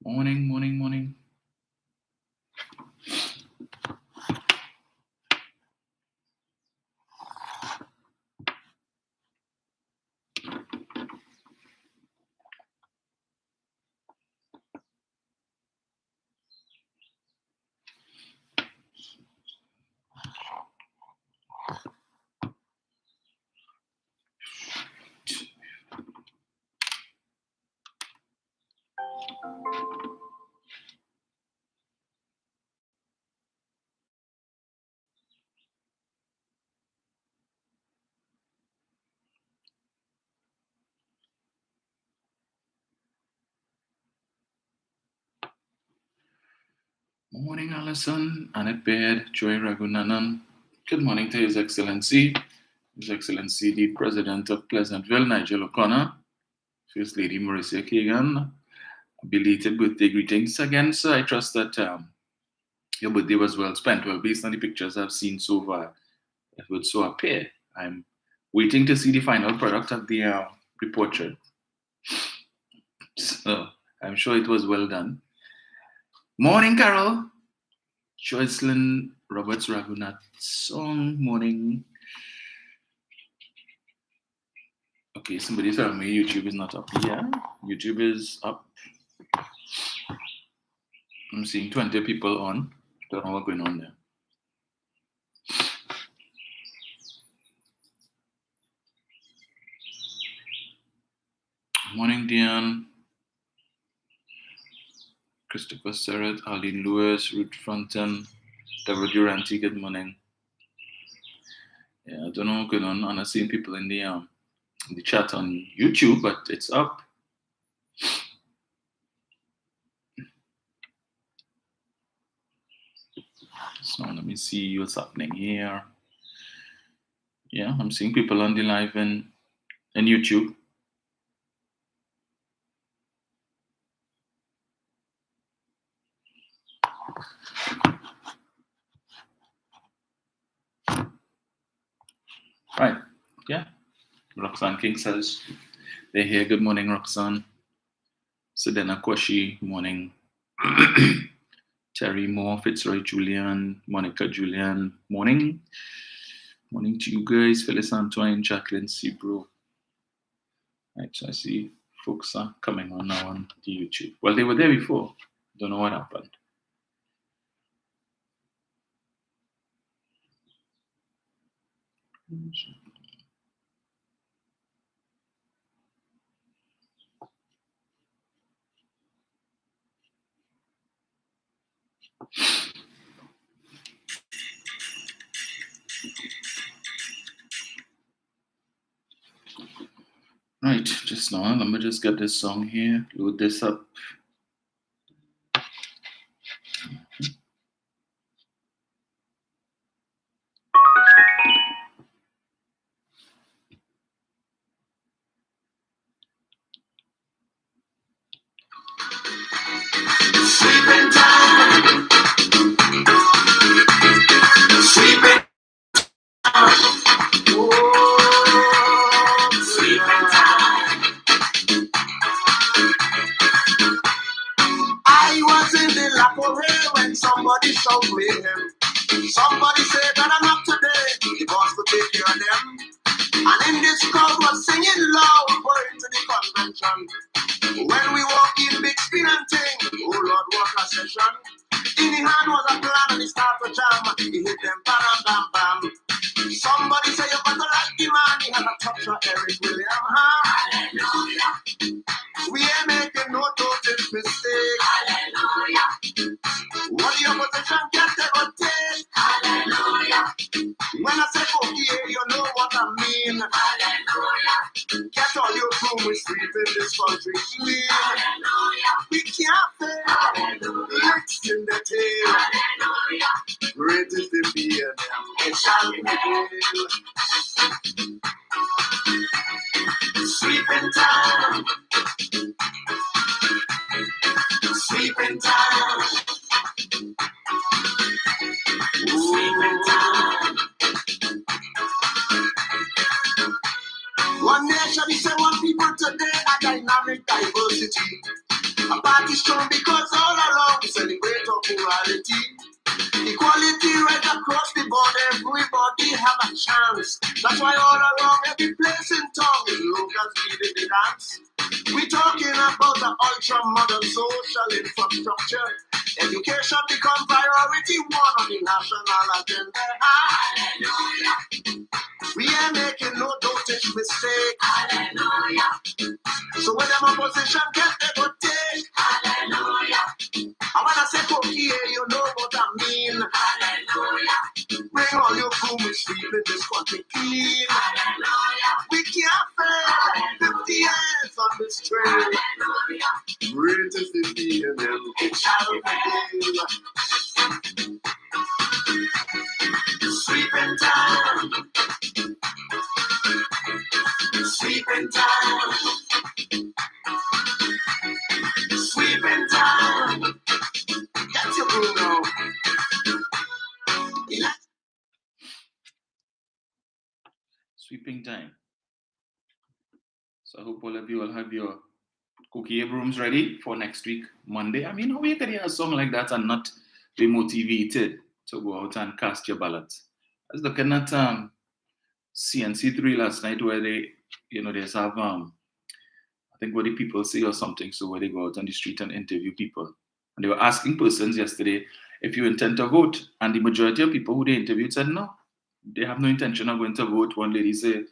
Morning. Morning, Alison, Annette Baird, Joy Raghunanan. Good morning to His Excellency, the President of Pleasantville, Nigel O'Connor, First Lady Marissa Kagan. Belated birthday greetings again, sir. I trust that your birthday was well spent. Well, based on the pictures I've seen so far, it would so appear. I'm waiting to see the final product of the portrait. So I'm sure it was well done. Morning, Carol. Joycelyn Roberts Raghunath song. Morning. Okay, somebody tell me YouTube is not up. Yeah, YouTube is up. I'm seeing 20 people on. Don't know what's going on there. Morning, Diane. Christopher Serrett, Arlene Lewis, Ruth Fronten, Deborah Duranti, good morning. Yeah, I don't know what's going on. I'm not seeing people in the chat on YouTube, but it's up. So let me see what's happening here. Yeah, I'm seeing people on the live in YouTube. Right, yeah. Roxanne King says they're here. Good morning, Roxanne. Sedena Koshi, morning. Terry Moore, Fitzroy Julian, Monica Julian, morning. Morning to you guys. Phyllis Antoine, Jacqueline Sebro. Right, so I see folks are coming on now on the YouTube. Well, they were there before. Don't know what happened. Right, just now, let me just get this song here, load this up. Sleeping time. Sleeping time. Oh, sleeping time. I was in the laboratory when somebody showed me him. Somebody said that I'm up today. The boss would take care of them. And in this crowd was singing loud, going to the convention. When we walk in, big spin and ting, oh Lord, what a session. In the hand was a plan and he start to jam. He hit them bam, bam, bam. Somebody say you better like the man, he had a touch of Eric William. Hallelujah. We ain't making no total mistake. Hallelujah. What the opposition can't ever take. Hallelujah. When I say country clean. We can't fail. Licks in the tail. Great is the fear, it shall prevail. Sweeping time. Sweeping time. Sweeping time. One nation is one people today, a dynamic diversity. A party strong because all along we celebrate our plurality. Equality right across the board, everybody have a chance. That's why all along every place in town is locals leading the dance. We talking about the ultra-modern social infrastructure. Education become priority one on the national agenda. Hallelujah. We ain't making no dotage mistake. Hallelujah. So when them opposition get they go take. Hallelujah. And when I say cookie, you know what I mean. Hallelujah. Bring all your food with sweet in this country clean. Hallelujah. We can't fail. 50 years on this train. Hallelujah. Great is the feeling, it shall prevail. Sweeping time. Sweeping time. Sweeping time. Get your Bruno. Sweeping time. So I hope all of you will have your cookie rooms ready for next week, Monday. I mean, how you can hear a song like that and not be motivated to go out and cast your ballots? I was looking at CNC3 last night where they just have, I think what the people say or something, so where they go out on the street and interview people. And they were asking persons yesterday if you intend to vote. And the majority of people who they interviewed said no. They have no intention of going to vote. One lady said,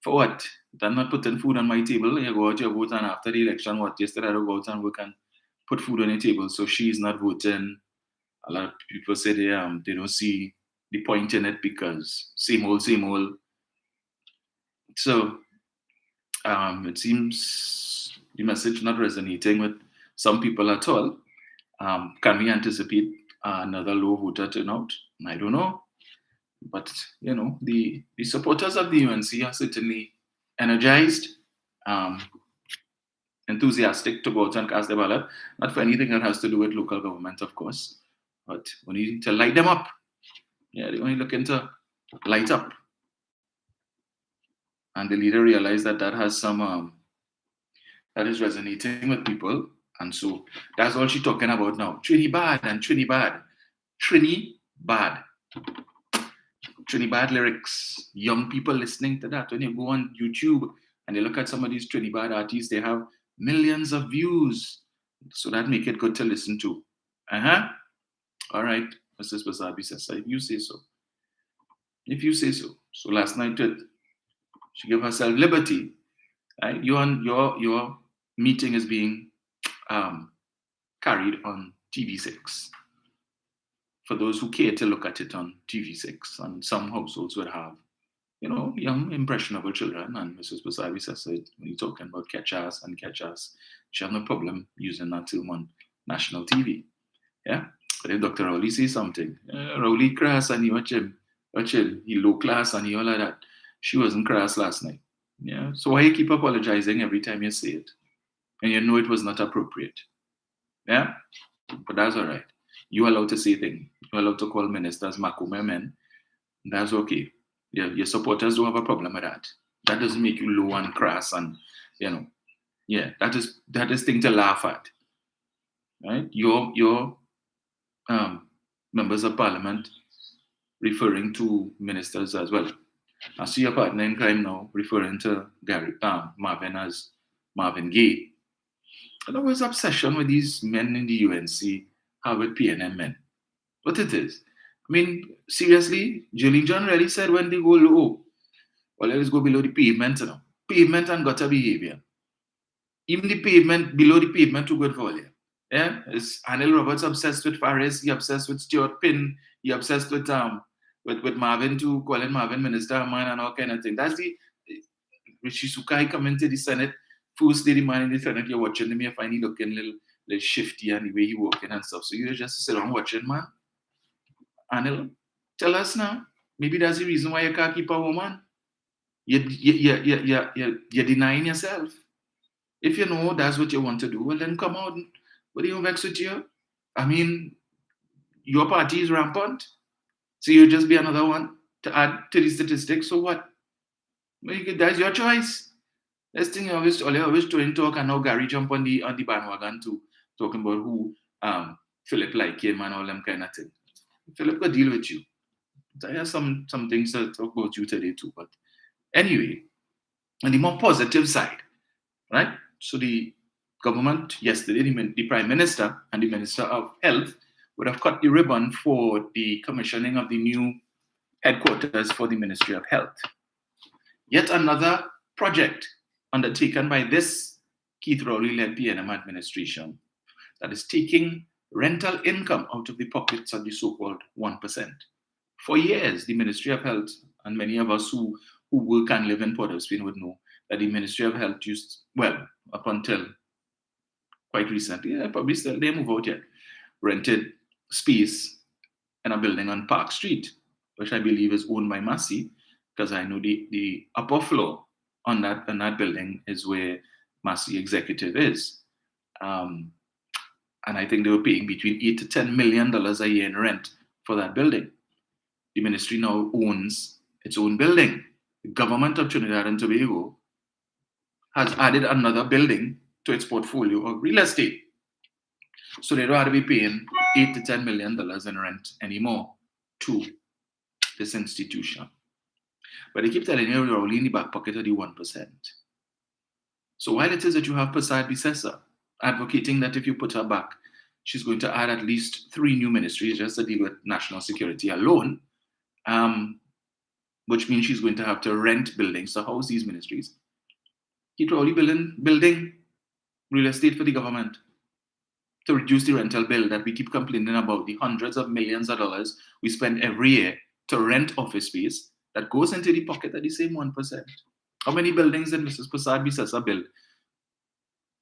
for what? They're not putting food on my table. You go out, you vote, and after the election, what? Yesterday I go out and work and put food on the table. So she's not voting. A lot of people say they don't see the point in it because same old. So it seems the message not resonating with some people at all. Can we anticipate another low voter turnout? I don't know. But, the supporters of the UNC are certainly energized, enthusiastic to go out and cast their ballot. Not for anything that has to do with local government, of course, but we need to light them up. Yeah, they're only looking to light up. And the leader realized that has some, that is resonating with people. And so that's all she's talking about now. Trinidad. Trinidad lyrics, young people listening to that. When you go on YouTube and you look at some of these Trinidad artists, they have millions of views. So that make it good to listen to. All right, Mrs. Basabi says, if you say so. So last night, she gave herself liberty. Right? Your meeting is being carried on TV6. For those who care to look at it on TV6, and some households would have, young, impressionable children. And Mrs. Basabi said, when you're talking about catch-ass, she have no problem using that term on national TV. Yeah? But if Dr. Rowley says something, Rowley crass and he watch him, he low class and he all of that. She wasn't crass last night. Yeah? So why you keep apologizing every time you say it? And you know it was not appropriate. Yeah? But that's all right. You're allowed to say things. You're allowed to call ministers Makume men. That's okay. Your supporters don't have a problem with that. That doesn't make you low and crass and, that is thing to laugh at. Right? Your members of parliament referring to ministers as well. I see your partner in crime now referring to Marvin as Marvin Gaye. And there was obsession with these men in the UNC have with PNM men. What it is. I mean, seriously, Jolene John really said when they go low, well, let's go below the pavement, Pavement and gutter behavior. Even the pavement, below the pavement, too good for you. Yeah? Is Anil Roberts obsessed with Faris? He obsessed with Stuart Pinn? He obsessed with Marvin too, calling Marvin Minister man and all kind of thing. That's the Rishi Sukai coming to the Senate First day the man in the toilet, you're watching him, you find he looking a little shifty and the way he walking and stuff. So you just sit around watching, man. And he'll tell us now. Maybe that's the reason why you can't keep a woman. You're denying yourself. If you know that's what you want to do, well then come out. What do you vex with you? I mean, your party is rampant. So you'll just be another one to add to the statistics. So what? Well, that's your choice. Next thing you always doing talk, and now Gary jump on the bandwagon to talking about who Philip like him and all them kind of thing. Philip could deal with you. I have some things to talk about you today too. But anyway, on the more positive side, right? So the government yesterday, the Prime Minister and the Minister of Health would have cut the ribbon for the commissioning of the new headquarters for the Ministry of Health. Yet another project undertaken by this Keith Rowley-led PNM administration that is taking rental income out of the pockets of the so-called 1%. For years, the Ministry of Health, and many of us who work and live in Port of Spain would know that the Ministry of Health used, well, up until quite recently, probably still they move out yet, rented space in a building on Park Street, which I believe is owned by Massey, because I know the upper floor on that building is where Massey Executive is. And I think they were paying between $8 to $10 million a year in rent for that building. The ministry now owns its own building. The government of Trinidad and Tobago has added another building to its portfolio of real estate. So they don't have to be paying $8 to $10 million in rent anymore to this institution. But they keep telling you you're only in the back pocket of the 1%. So while it is that you have Prasad Bisesa advocating that if you put her back, she's going to add at least 3 new ministries just to deal with national security alone, which means she's going to have to rent buildings to house these ministries. Keep probably building real estate for the government to reduce the rental bill that we keep complaining about, the hundreds of millions of dollars we spend every year to rent office space that goes into the pocket of the same 1%. How many buildings did Mrs. Prasad Bisesa build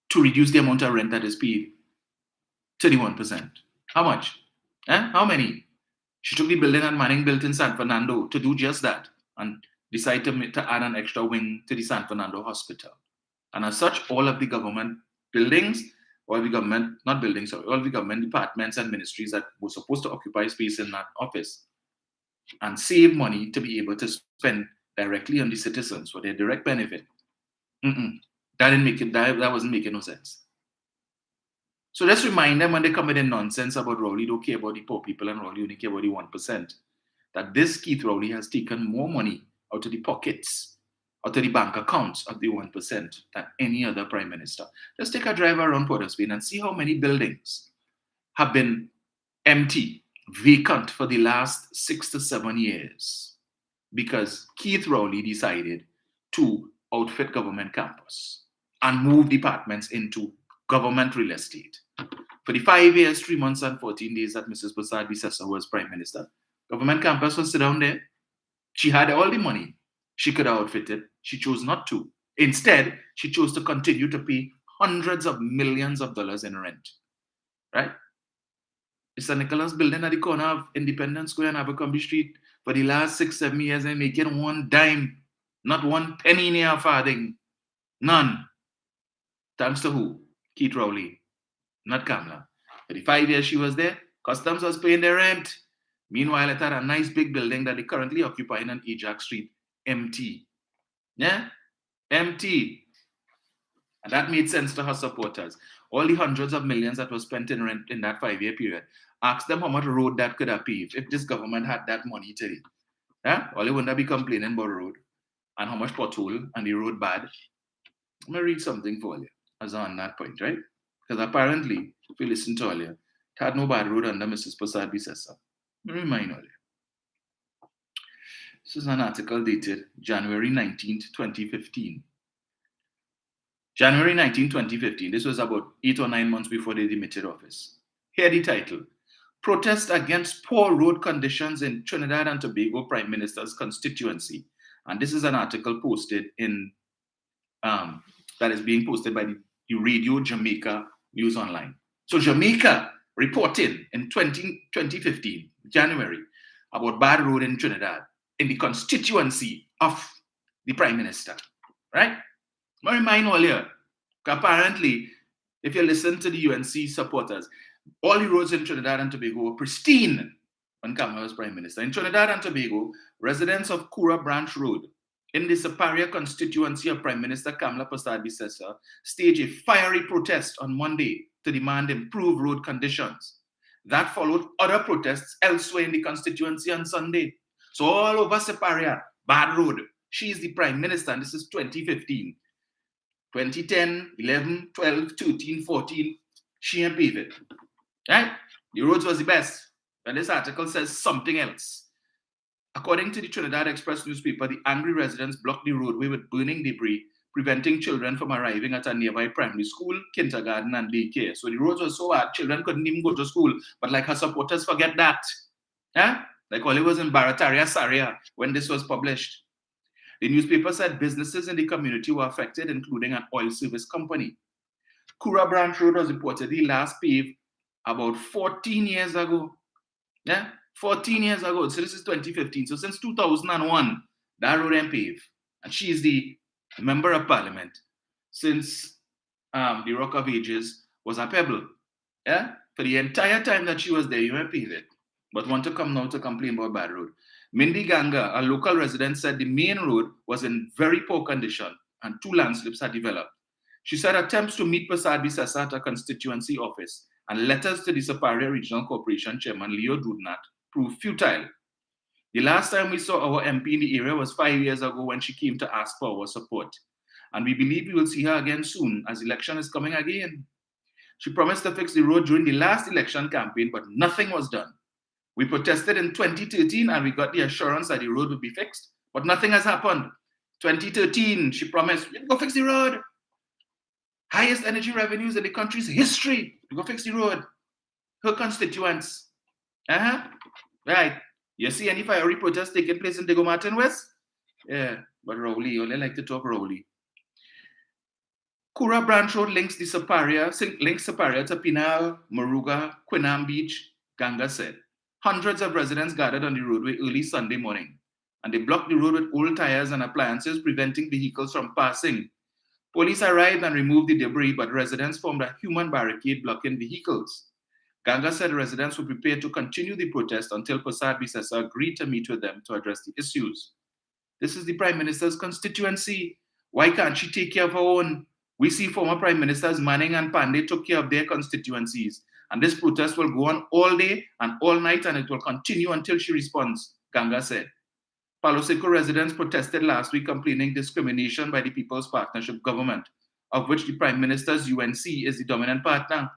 to reduce the amount of rent that is paid to the 1%? How much? How many? She took the building that Manning built in San Fernando to do just that and decided to add an extra wing to the San Fernando hospital. And as such, all of the government buildings, all the government departments and ministries that were supposed to occupy space in that office and save money to be able to spend directly on the citizens for their direct benefit. That wasn't making no sense. So let's remind them when they come with their nonsense about Rowley don't care about the poor people and Rowley only care about the 1%, that this Keith Rowley has taken more money out of the pockets, out of the bank accounts of the 1% than any other prime minister. Just take a drive around Port of Spain and see how many buildings have been empty, vacant for the last 6 to 7 years because Keith Rowley decided to outfit government campus and move departments into government real estate. For the 5 years, 3 months, and 14 days that Mrs. Prasad Bisesa was prime minister, government campus was sit down there. She had all the money. She could have outfitted. She chose not to. Instead, she chose to continue to pay hundreds of millions of dollars in rent. Right? Mr. Nicholas building at the corner of Independence Square and Abercrombie Street for the last 6, 7 years and making one dime, not one penny near a farthing. None. Thanks to who? Keith Rowley, not Kamala. For the 5 years she was there, Customs was paying their rent. Meanwhile, it had a nice big building that they currently occupy on Ajax Street, empty. Yeah? Empty. And that made sense to her supporters. All the hundreds of millions that was spent in rent in that 5-year period, ask them how much road that could have paved if this government had that money today. Yeah? All they wouldn't be complaining about road and how much pothole and the road bad. I'm going to read something for you as on that point, right? Because apparently, if you listen to earlier, it had no bad road under Mrs. Prasad Bisesa. Let me remind you. This is an article dated January 19th, 2015. January 19, 2015. This was about 8 or 9 months before they demitted office. Here the title. Protest against poor road conditions in Trinidad and Tobago Prime Minister's constituency. And this is an article posted in the that is being posted by the Radio Jamaica News Online. So Jamaica reported in 2015, January, about bad road in Trinidad, in the constituency of the Prime Minister, right? I remind all here, apparently, if you listen to the UNC supporters, all the roads in Trinidad and Tobago were pristine when Kamala was Prime Minister. In Trinidad and Tobago, residents of Kura Branch Road in the Superior constituency of Prime Minister Kamala Persad-Bissessar staged a fiery protest on Monday to demand improved road conditions. That followed other protests elsewhere in the constituency on Sunday. So all over Superior, bad road. She is the Prime Minister, and this is 2015. 2010, 11, 12, 13, 14, she ain't paved it. Right? The roads was the best. And this article says something else. According to the Trinidad Express newspaper, the angry residents blocked the roadway with burning debris, preventing children from arriving at a nearby primary school, kindergarten, and daycare. So the roads were so bad, children couldn't even go to school. But like her supporters forget that. Yeah? Like all it was in Barataria, Saria, when this was published. The newspaper said businesses in the community were affected, including an oil service company. Kura Branch Road was reportedly last paved about 14 years ago. Yeah, 14 years ago. So this is 2015. So since 2001, that road ain't paved. And she is the member of parliament since the Rock of Ages was a pebble. Yeah, for the entire time that she was there, you ain't paved it. But want to come now to complain about bad road. Mindy Ganga, a local resident, said the main road was in very poor condition and 2 landslips had developed. She said attempts to meet Persad-Bissessar at a constituency office and letters to the Superior Regional Corporation Chairman Leo Dudnat proved futile. The last time we saw our MP in the area was 5 years ago when she came to ask for our support. And we believe we will see her again soon as election is coming again. She promised to fix the road during the last election campaign, but nothing was done. We protested in 2013 and we got the assurance that the road would be fixed, but nothing has happened. 2013, she promised, we'll go fix the road. Highest energy revenues in the country's history. We'll go fix the road. Her constituents. Right. You see any fiery protests taking place in Diego Martin West? Yeah, but Rowley, only like to talk Rowley. Kura Branch Road links Superior to Pinal, Moruga, Quinam Beach, Ganga said. Hundreds of residents gathered on the roadway early Sunday morning, and they blocked the road with old tires and appliances, preventing vehicles from passing. Police arrived and removed the debris, but residents formed a human barricade blocking vehicles. Ganga said residents were prepared to continue the protest until Persad-Bissessar agreed to meet with them to address the issues. This is the Prime Minister's constituency. Why can't she take care of her own? We see former Prime Ministers Manning and Pandey took care of their constituencies. And this protest will go on all day and all night, and it will continue until she responds, Ganga said. Palo Seco residents protested last week complaining discrimination by the People's Partnership government, of which the Prime Minister's UNC is the dominant partner.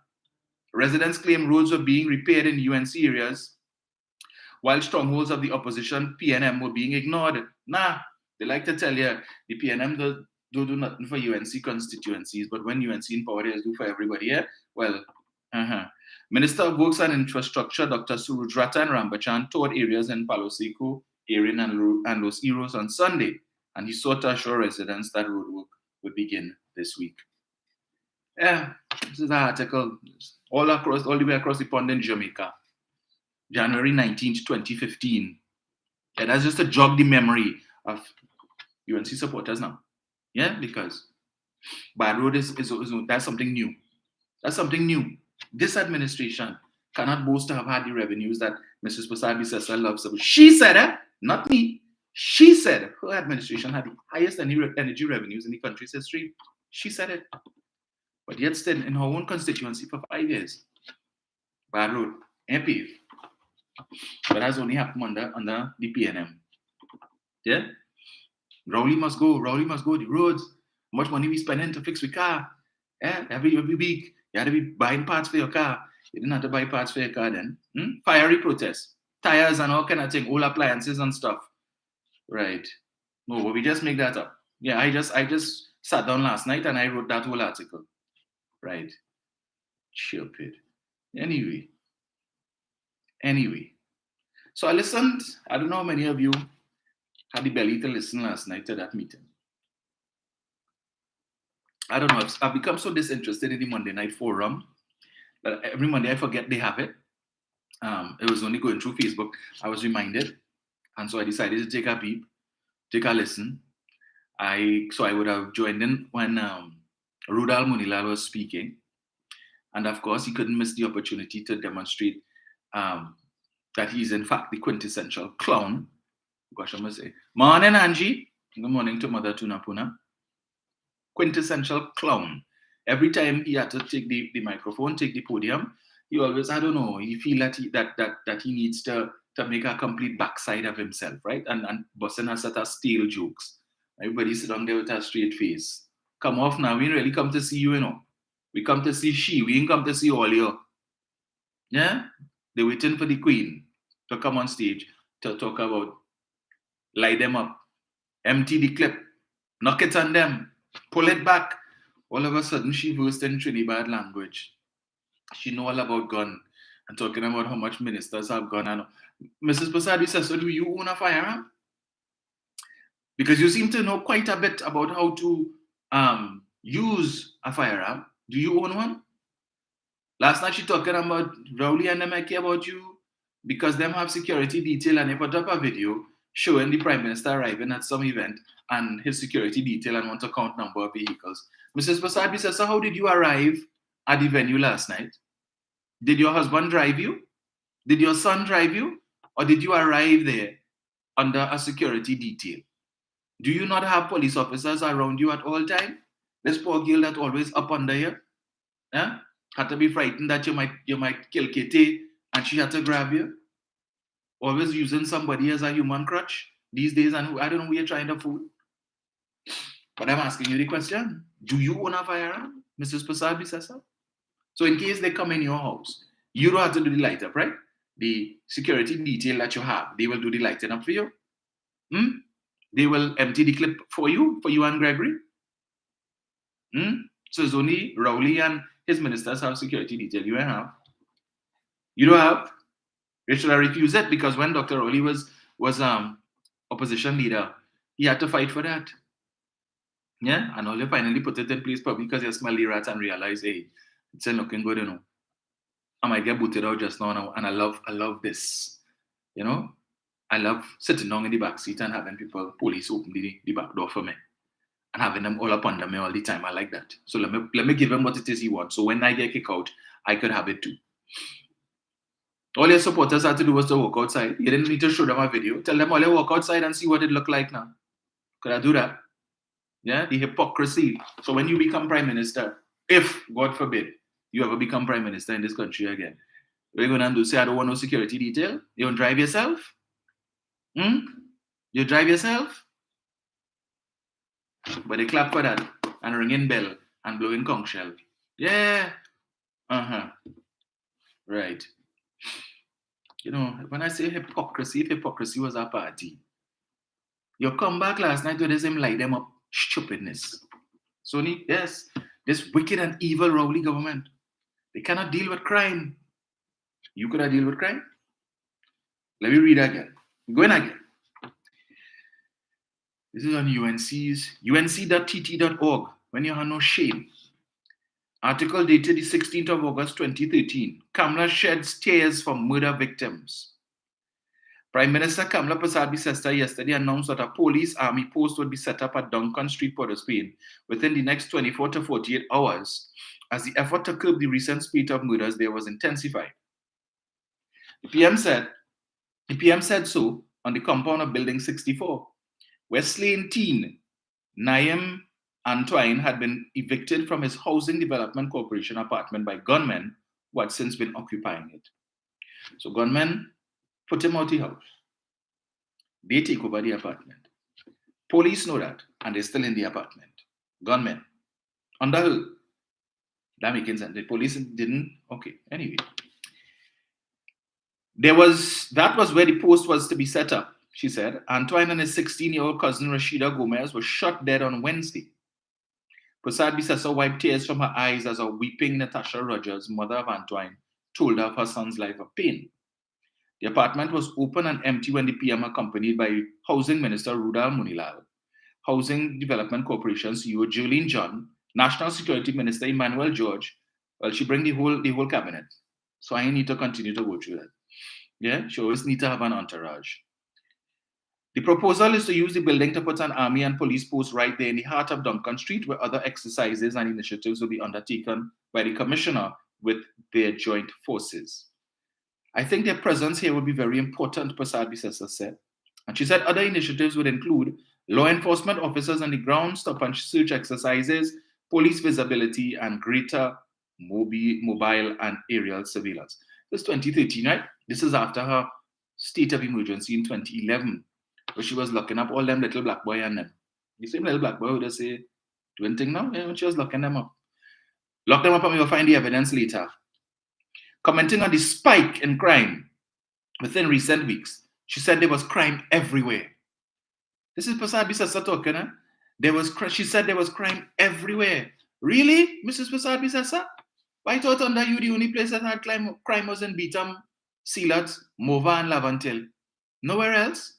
Residents claim roads were being repaired in UNC areas, while strongholds of the opposition, PNM, were being ignored. Nah, they like to tell you, the PNM don't do nothing for UNC constituencies, but when UNC in power, they do for everybody, yeah? Well, Minister of Works and Infrastructure, Dr. Surujratan Rambachan, toured areas in Palo Seco, Erin, and Los Iros on Sunday, and he sought to assure residents that roadwork would begin this week. Yeah, this is an article all the way across the pond in Jamaica, January 19th, 2015. And that's just to jog the memory of UNC supporters now. Yeah, because bad road is that's something new. That's something new. This administration cannot boast to have had the revenues that Mrs. Persad-Bissessar loves. She said it, not me. She said her administration had the highest energy revenues in the country's history. She said it. But yet still in her own constituency for 5 years. Bad road, ain't paved. But that's only happened under the PNM. Yeah? Rowley must go. The roads. How much money we spending to fix the car? Yeah? Every week. You had to be buying parts for your car. You didn't have to buy parts for your car then. Fiery protests. Tires and all kind of thing. Old appliances and stuff. Right. No, but we just make that up. Yeah, I just sat down last night and I wrote that whole article. Right. Stupid. Anyway. So I listened. I don't know how many of you had the belly to listen last night to that meeting. I don't know, I've become so disinterested in the Monday Night Forum that every Monday I forget they have it. It was only going through Facebook. I was reminded, and so I decided to take a peep, take a listen. I would have joined in when Rudal Munilal was speaking, and of course he couldn't miss the opportunity to demonstrate um, that he's in fact the quintessential clown. Gosh, I must say, morning Angie. Good morning to Mother Tunapuna. Quintessential clown. Every time he had to take the microphone, take the podium, he always, I don't know, he feel that he needs to make a complete backside of himself, right? And busting a set of stale jokes. Everybody sit down there with a straight face. Come off now, we ain't really come to see you, you know. We come to see she, we ain't come to see all you. Yeah? They're waiting for the queen to come on stage to talk about light them up, empty the clip, knock it on them, pull it back. All of a sudden, she versed in Trinidad language. She know all about gun and talking about how much ministers have gun. And Mrs. Pasadi says, so do you own a firearm? Because you seem to know quite a bit about how to use a firearm. Do you own one? Last night she talking about Rowley and them I care about you because them have security detail and they put up a video showing the Prime Minister arriving at some event and his security detail and want to count number of vehicles. Mrs. Pasabi says, so how did you arrive at the venue last night? Did your husband drive you? Did your son drive you? Or did you arrive there under a security detail? Do you not have police officers around you at all time? This poor girl that always up under you, yeah? Had to be frightened that you might kill Kitty and she had to grab you. Always using somebody as a human crutch these days, and I don't know who you're trying to fool. But I'm asking you the question: do you own a firearm, Mrs. Pasabi says so? So in case they come in your house, you don't have to do the light up, right? The security detail that you have, they will do the lighting up for you. They will empty the clip for you and Gregory. So it's only Rowley and his ministers have security detail. You don't have. You don't have. Should I refuse it? Because when Dr. Rowley was opposition leader, he had to fight for that. Yeah, and only finally put it in place probably because you smell the rat and realize, hey, it's not looking good, you know. I might get booted out just now, and I love this, you know. I love sitting down in the back seat and having police open the back door for me, and having them all up under me all the time. I like that. So let me give him what it is he wants. So when I get kicked out, I could have it too. All your supporters had to do was to walk outside. You didn't need to show them a video. Tell them all you walk outside and see what it looked like now. Could I do that? Yeah, the hypocrisy. So when you become prime minister, if, God forbid, you ever become prime minister in this country again, what are you going to do? Say, I don't want no security detail? You don't drive yourself? You drive yourself? But they clap for that and ringing bell and blowing conch shell. Yeah. Right. You know, when I say hypocrisy, if hypocrisy was a party, you come back last night to this him light them up stupidness. So yes, this wicked and evil Rowley government, they cannot deal with crime. You could have deal with crime? Let me read again. Go in again. This is on UNC's unc.tt.org. When you have no shame. Article dated the 16th of August 2013. Kamala sheds tears for murder victims. Prime Minister Kamala Persad-Bicester yesterday announced that a police army post would be set up at Duncan Street, Port of Spain within the next 24 to 48 hours as the effort to curb the recent spate of murders there was intensified. The PM said so on the compound of Building 64, where slain teen Naim Antoine had been evicted from his Housing Development Corporation apartment by gunmen who had since been occupying it. So gunmen put him out of the house. They take over the apartment. Police know that, and they're still in the apartment. Gunmen. Underhill. That makes sense. The police didn't. Okay, anyway. That was where the post was to be set up, she said. Antoine and his 16-year-old cousin Rashida Gomez were shot dead on Wednesday. Persad-Bicester wiped tears from her eyes as a weeping Natasha Rogers, mother of Antoine, told her of her son's life of pain. The apartment was open and empty when the PM, accompanied by Housing Minister Rudal Munilal, Housing Development Corporation CEO Jolene John, National Security Minister Emmanuel George, well, she bring the whole cabinet. So I need to continue to go through that. Yeah, she always need to have an entourage. The proposal is to use the building to put an army and police post right there in the heart of Duncan Street, where other exercises and initiatives will be undertaken by the commissioner with their joint forces. I think their presence here will be very important, Prasad Bisesa said. And she said other initiatives would include law enforcement officers on the ground, stop and search exercises, police visibility, and greater mobile and aerial surveillance. This is 2013, right? This is after her state of emergency in 2011, where she was locking up all them little black boy and them. The same little black boy who just say, do anything now? Yeah, she was locking them up. Lock them up and we will find the evidence later. Commenting on the spike in crime within recent weeks, she said there was crime everywhere. This is Prasad Bisesa talking, huh? She said there was crime everywhere. Really, Mrs. Prasad Bisesa? I thought under you the only place that had crime was in Beetham, Sealat, Mova, and Lavantil. Nowhere else?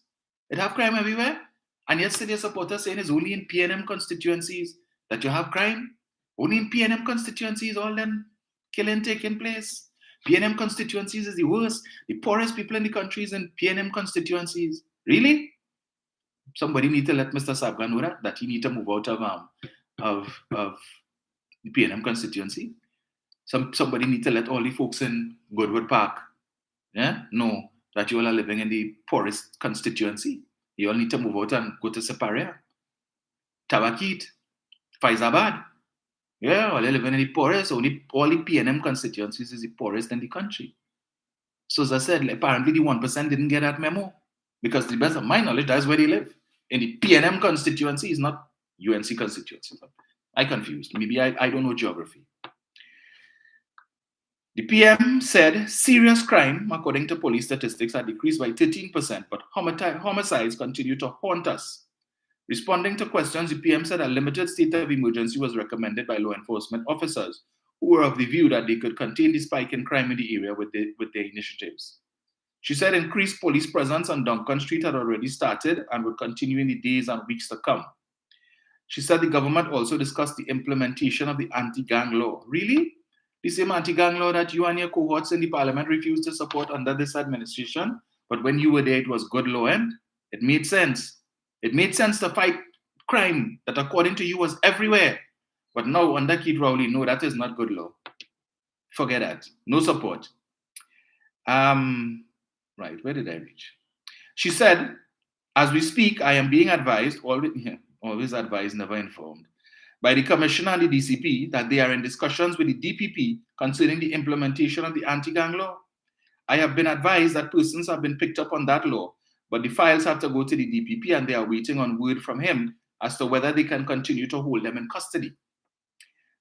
It have crime everywhere? And yet still your supporters saying it's only in PNM constituencies that you have crime? Only in PNM constituencies all them killing taking place? PNM constituencies is the worst. The poorest people in the country is in PNM constituencies. Really? Somebody need to let Mr. Sabga know that he need to move out of the PNM constituency. Somebody need to let all the folks in Goodwood Park know that you all are living in the poorest constituency. You all need to move out and go to Separia, Tabakit, Faizabad. Yeah, all are living in the poorest. Only all the PNM constituencies is the poorest in the country. So as I said, apparently the 1% didn't get that memo. Because to the best of my knowledge, that's where they live. In the PNM constituency is not UNC constituency. I confused. Maybe I don't know geography. The PM said serious crime, according to police statistics, had decreased by 13%, but homicides continue to haunt us. Responding to questions, the PM said a limited state of emergency was recommended by law enforcement officers who were of the view that they could contain the spike in crime in the area with their initiatives. She said increased police presence on Duncan Street had already started and would continue in the days and weeks to come. She said the government also discussed the implementation of the anti-gang law. Really? The same anti-gang law that you and your cohorts in the parliament refused to support under this administration, but when you were there, it was good law, and it made sense. It made sense to fight crime that, according to you, was everywhere. But now, under Keith Rowley, no, that is not good law. Forget that. No support. Right, where did I reach? She said, as we speak, I am being advised, always advised, never informed, by the Commissioner and the DCP that they are in discussions with the DPP concerning the implementation of the anti-gang law. I have been advised that persons have been picked up on that law, but the files have to go to the DPP and they are waiting on word from him as to whether they can continue to hold them in custody.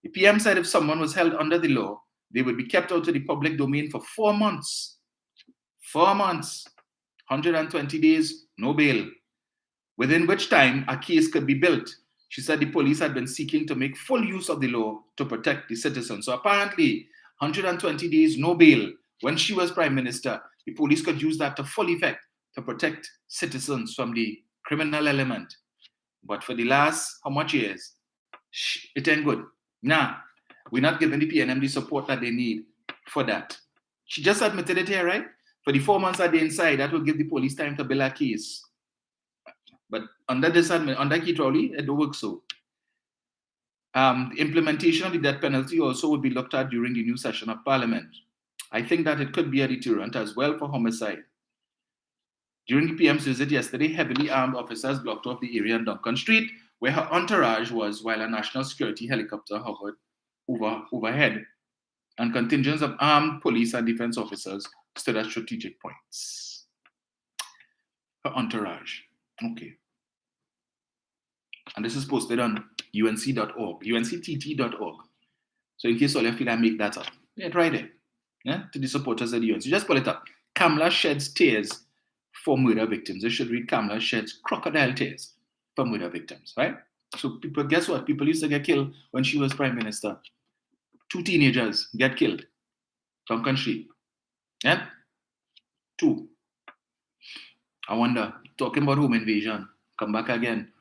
The PM said if someone was held under the law, they would be kept out of the public domain for 4 months. 4 months, 120 days, no bail, within which time a case could be built. She said the police had been seeking to make full use of the law to protect the citizens. So apparently, 120 days, no bail. When she was Prime Minister, the police could use that to full effect to protect citizens from the criminal element. But for the last, how much years? It ain't good. Nah, we're not giving the PNM the support that they need for that. She just admitted it here, right? For the 4 months that they're inside, that will give the police time to build a case. But under Keith Rowley, it don't work so. The implementation of the death penalty also will be looked at during the new session of Parliament. I think that it could be a deterrent as well for homicide. During the PM's visit yesterday, heavily armed officers blocked off the area on Duncan Street, where her entourage was, while a national security helicopter hovered overhead, and contingents of armed police and defense officers stood at strategic points. Her entourage. Okay. And this is posted on unc.org, unctt.org. So in case all you feel I make that up, yeah, right there. Yeah, to the supporters of the UNC. Just pull it up. Kamala sheds tears for murder victims. They should read Kamala sheds crocodile tears for murder victims, right? So people, guess what? People used to get killed when she was Prime Minister. 2 teenagers get killed. Duncan Street. Yeah? 2. I wonder, talking about home invasion, come back again.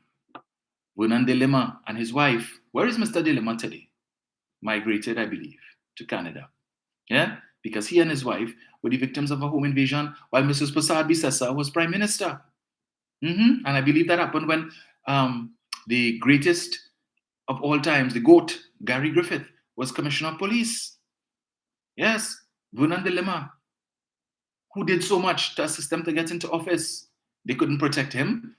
Vernon Delima and his wife Where is Mr. Dilemma today? Migrated, I believe, to Canada. Yeah? Because he and his wife were the victims of a home invasion while Mrs. Prasad Bisesa was Prime Minister. And I believe that happened when the greatest of all times, the GOAT, Gary Griffith, was Commissioner of Police. Yes, Vernon Dilemma, who did so much to assist them to get into office. They couldn't protect him.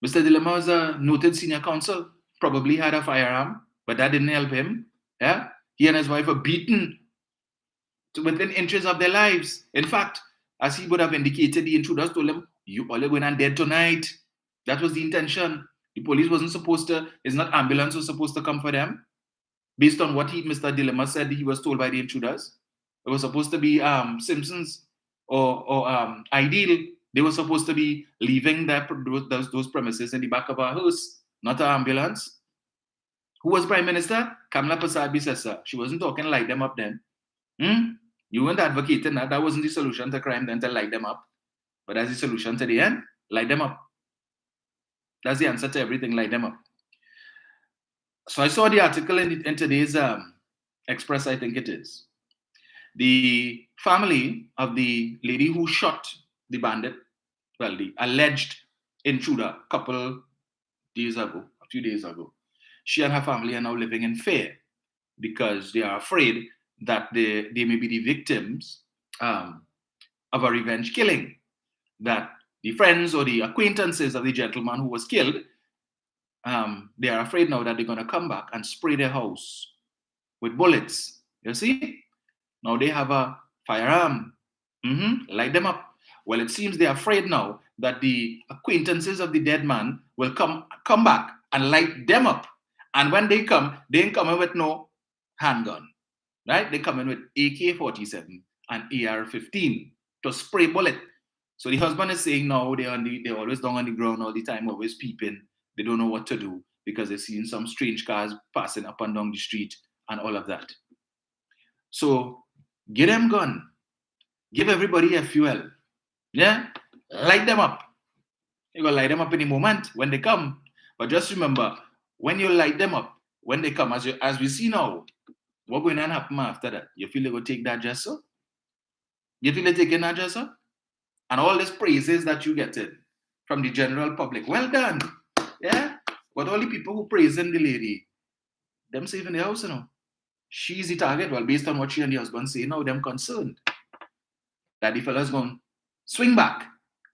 Mr. Dilemma was a noted senior counsel, probably had a firearm, but that didn't help him. Yeah, he and his wife were beaten within inches of their lives. In fact, as he would have indicated, the intruders told him, "You all are going and dead tonight." That was the intention. The police wasn't supposed to, it's not ambulance was supposed to come for them. Based on what Mr. Dilemma said he was told by the intruders. It was supposed to be Simpsons or Ideal. They were supposed to be leaving those premises in the back of our house, not an ambulance. Who was Prime Minister? Kamala Prasad Bisesa. She wasn't talking light them up then. You weren't advocating that. That wasn't the solution to crime then, to light them up. But that's the solution to the end. Light them up. That's the answer to everything. Light them up. So I saw the article in today's Express, I think it is. The family of the lady who shot the bandit, well, the alleged intruder, a few days ago, she and her family are now living in fear because they are afraid that they may be the victims of a revenge killing, that the friends or the acquaintances of the gentleman who was killed, they are afraid now that they're going to come back and spray their house with bullets. You see? Now they have a firearm. Light them up. Well, it seems they're afraid now that the acquaintances of the dead man will come back and light them up. And when they come, they ain't coming with no handgun. Right? They come in with AK-47 and AR-15 to spray bullet. So the husband is saying no, they're always down on the ground all the time, always peeping. They don't know what to do because they're seeing some strange cars passing up and down the street and all of that. So get them gun. Give everybody a fuel. Yeah? Light them up. You're going to light them up in a moment when they come. But just remember, when you light them up, when they come, as we see now, what's going to happen after that? You feel they're going to take that gesture? You feel they're taking that gesture? And all these praises that you get from the general public. Well done. Yeah? But all the people who praising the lady, them saving the house, She's the target. Well, based on what she and the husband say now, them concerned that the fella's going to swing back.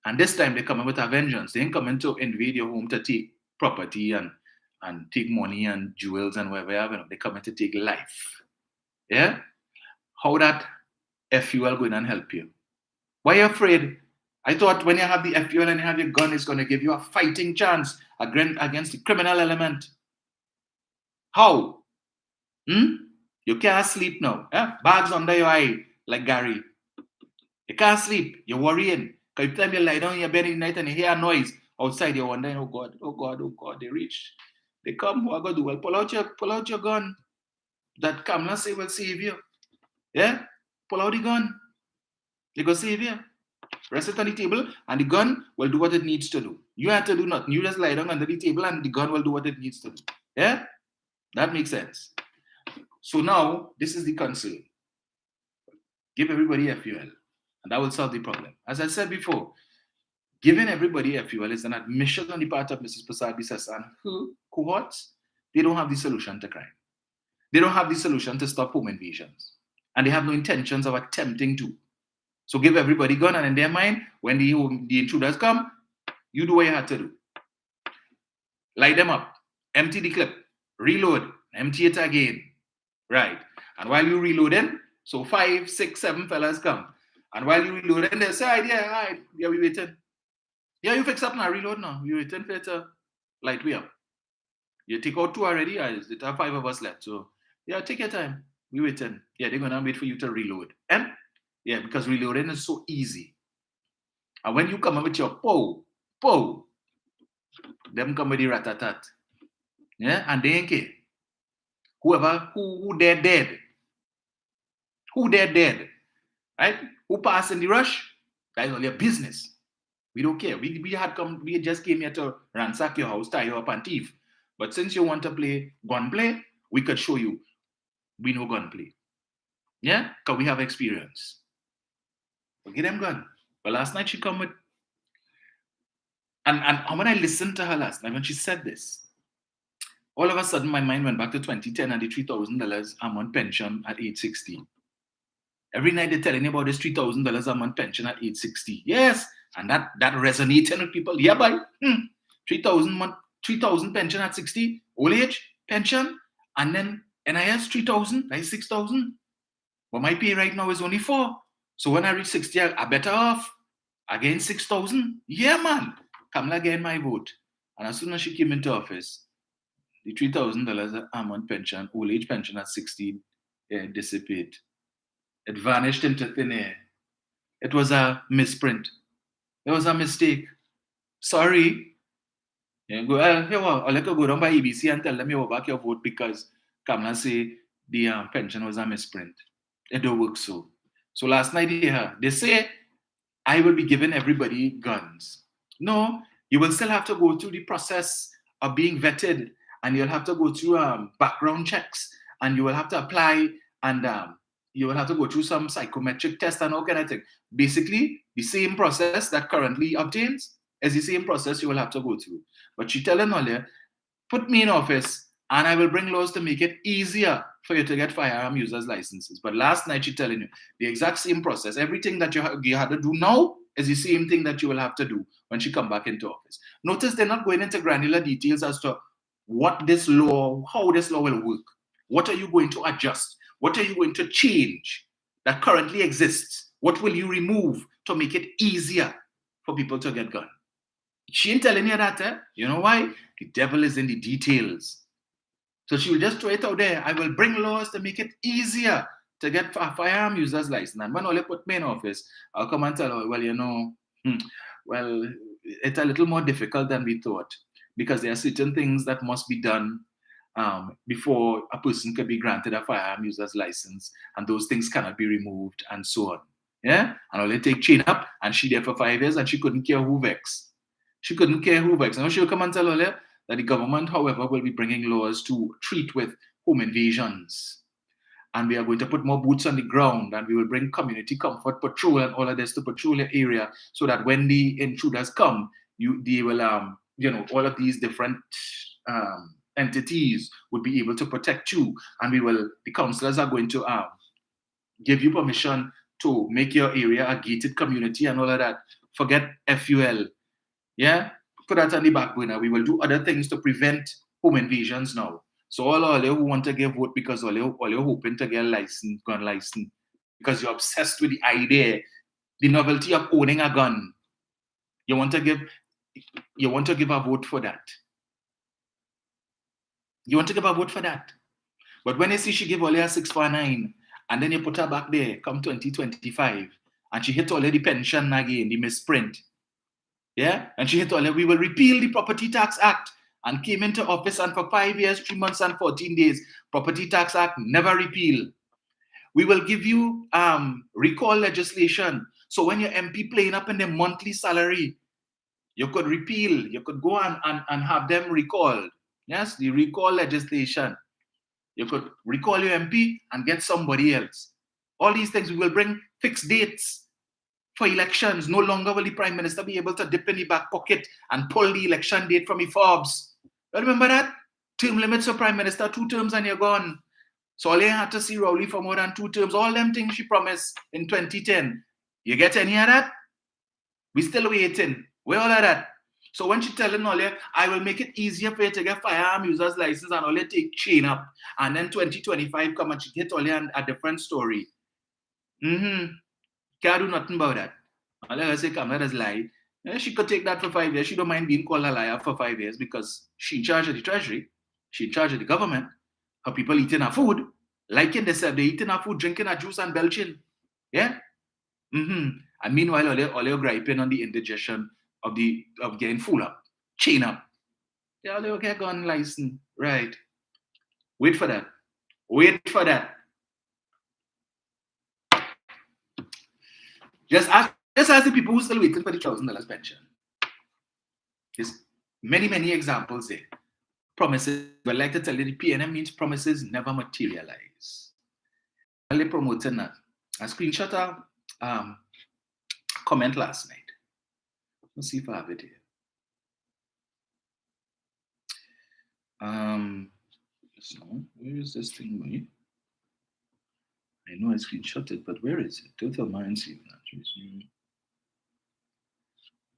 And this time they come in with a vengeance. They ain't coming to invade your home to take property and take money and jewels and whatever you have. They come in to take life. Yeah? How that FUL going and help you? Why are you afraid? I thought when you have the FUL and you have your gun, it's going to give you a fighting chance against the criminal element. How? You can't sleep now. Bags under your eye, like Gary. You can't sleep. You're worrying. Because every time you lie down in your bed in the night and you hear a noise outside, you're wondering, oh God, they reach. They come, what I going to do? Well, pull out your gun. That Kamala say will save you. Yeah? Pull out the gun. They go save you. Rest it on the table and the gun will do what it needs to do. You have to do nothing. You just lie down under the table and the gun will do what it needs to do. Yeah? That makes sense. So now, this is the concern. Give everybody a fuel, and that will solve the problem. As I said before, giving everybody a fuel is an admission on the part of Mrs. Prasad Bisesa and her cohorts. They don't have the solution to crime. They don't have the solution to stop home invasions. And they have no intentions of attempting to. So give everybody gun, and in their mind, when the intruders come, you do what you had to do. Light them up, empty the clip, reload, empty it again. Right. And while you reloading, so 5, 6, 7 fellas come. And while you reloading, they say, yeah, we waiting. Yeah, you fix up now, reload now. We waiting for it to light way up. You take out 2 already, there are 5 of us left. So, yeah, take your time. We waiting. Yeah, they're going to wait for you to reload. And, yeah, because reloading is so easy. And when you come up with your pow, them come with the rat-tat-tat. Yeah, and they ain't care. Who dead. Who dead. Right? Who passed in the rush? That is all your business. We don't care. We just came here to ransack your house, tie you up and thief. But since you want to play gunplay, we could show you. We know gunplay. Yeah? Because we have experience. We'll get them gun. But last night she come with, and when I listened to her last night, when she said this, all of a sudden my mind went back to 2010 and the $3,000 a month pension at age 60. Every night they're telling you about this $3,000 a month pension at age 60. Yes, and that resonated with people. Yeah, boy. 3,000 pension at 60, old age pension, and then NIS 3,000, like 6,000. But my pay right now is only 4. So when I reach 60, I better off. Again 6,000. Yeah, man. Kamala gained my vote. And as soon as she came into office, the $3,000 a month pension, old age pension at 60, dissipated. It vanished into thin air. It was a misprint. It was a mistake. Sorry. You go, I'll let you go down by EBC and tell them you will back your vote because Kamala say the pension was a misprint. It don't work so. So last night they say I will be giving everybody guns. No, you will still have to go through the process of being vetted, and you'll have to go through background checks, and you will have to apply, and you will have to go through some psychometric tests and all kind of thing. Basically, the same process that currently obtains is the same process you will have to go through. But she telling all you, put me in office, and I will bring laws to make it easier for you to get firearm users licenses. But last night she telling you the exact same process. Everything that you had to do now is the same thing that you will have to do when she come back into office. Notice they're not going into granular details as to what this law, how this law will work. What are you going to adjust? What are you going to change that currently exists? What will you remove to make it easier for people to get guns? She ain't telling you that. You know why? The devil is in the details. So she will just throw it out there. I will bring laws to make it easier to get a firearm user's license. And when Ole put me in office, I'll come and tell her, well, well, it's a little more difficult than we thought because there are certain things that must be done before a person can be granted a firearm user's license, and those things cannot be removed, and so on. Yeah? And Ole take chain up, and she there for 5 years, and she couldn't care who vex. She couldn't care who vex. Now she'll come and tell Ole that the government, however, will be bringing laws to treat with home invasions. And we are going to put more boots on the ground, and we will bring community comfort patrol and all of this to patrol your area so that when the intruders come, they will, all of these different entities would be able to protect you. And the councillors are going to give you permission to make your area a gated community and all of that. Forget FUL. Yeah? Put that on the back burner. We will do other things to prevent home invasions now. So all you who want to give vote because all you hoping to get gun license, because you're obsessed with the idea, the novelty of owning a gun. You want to give a vote for that. You want to give a vote for that. But when you see she give all her 649, and then you put her back there, come 2025, and she hit all the pension again, the misprint. Yeah? And she hit all we will repeal the Property Tax Act, and came into office, and for 5 years, 3 months, and 14 days, Property Tax Act never repealed. We will give you recall legislation. So when your MP playing up in their monthly salary, you could repeal, you could go and have them recalled. Yes, the recall legislation. You could recall your MP and get somebody else. All these things, we will bring fixed dates for elections. No longer will the Prime Minister be able to dip in the back pocket and pull the election date from the fobs. Remember that? Term limits for Prime Minister, 2 terms and you're gone. So all you had to see Rowley for more than 2 terms. All them things she promised in 2010. You get any of that? We still waiting. Where all of that? So when she telling all you, I will make it easier for you to get firearm users license, and all you take chain up. And then 2025 come and she get all you a different story. Can't do nothing about that. All I say, Kamala does lie. She could take that for 5 years. She don't mind being called a liar for 5 years because she's in charge of the treasury. She's in charge of the government. Her people eating her food. Liking themselves. They eating her food, drinking her juice and belching. Yeah? And meanwhile, all you're griping on the indigestion of getting full up. Chain up. Yeah, all you get gun license. Right. Wait for that. Wait for that. Just ask the people who are still waiting for the $1,000 pension. There's many, many examples there. promises. But I like to tell you, the PNM means promises never materialize. While they promoting that, I screenshot a comment last night. Let's see if I have it here. So where is this thing going? I know I screenshot it, but where is it? Total mind saving actually.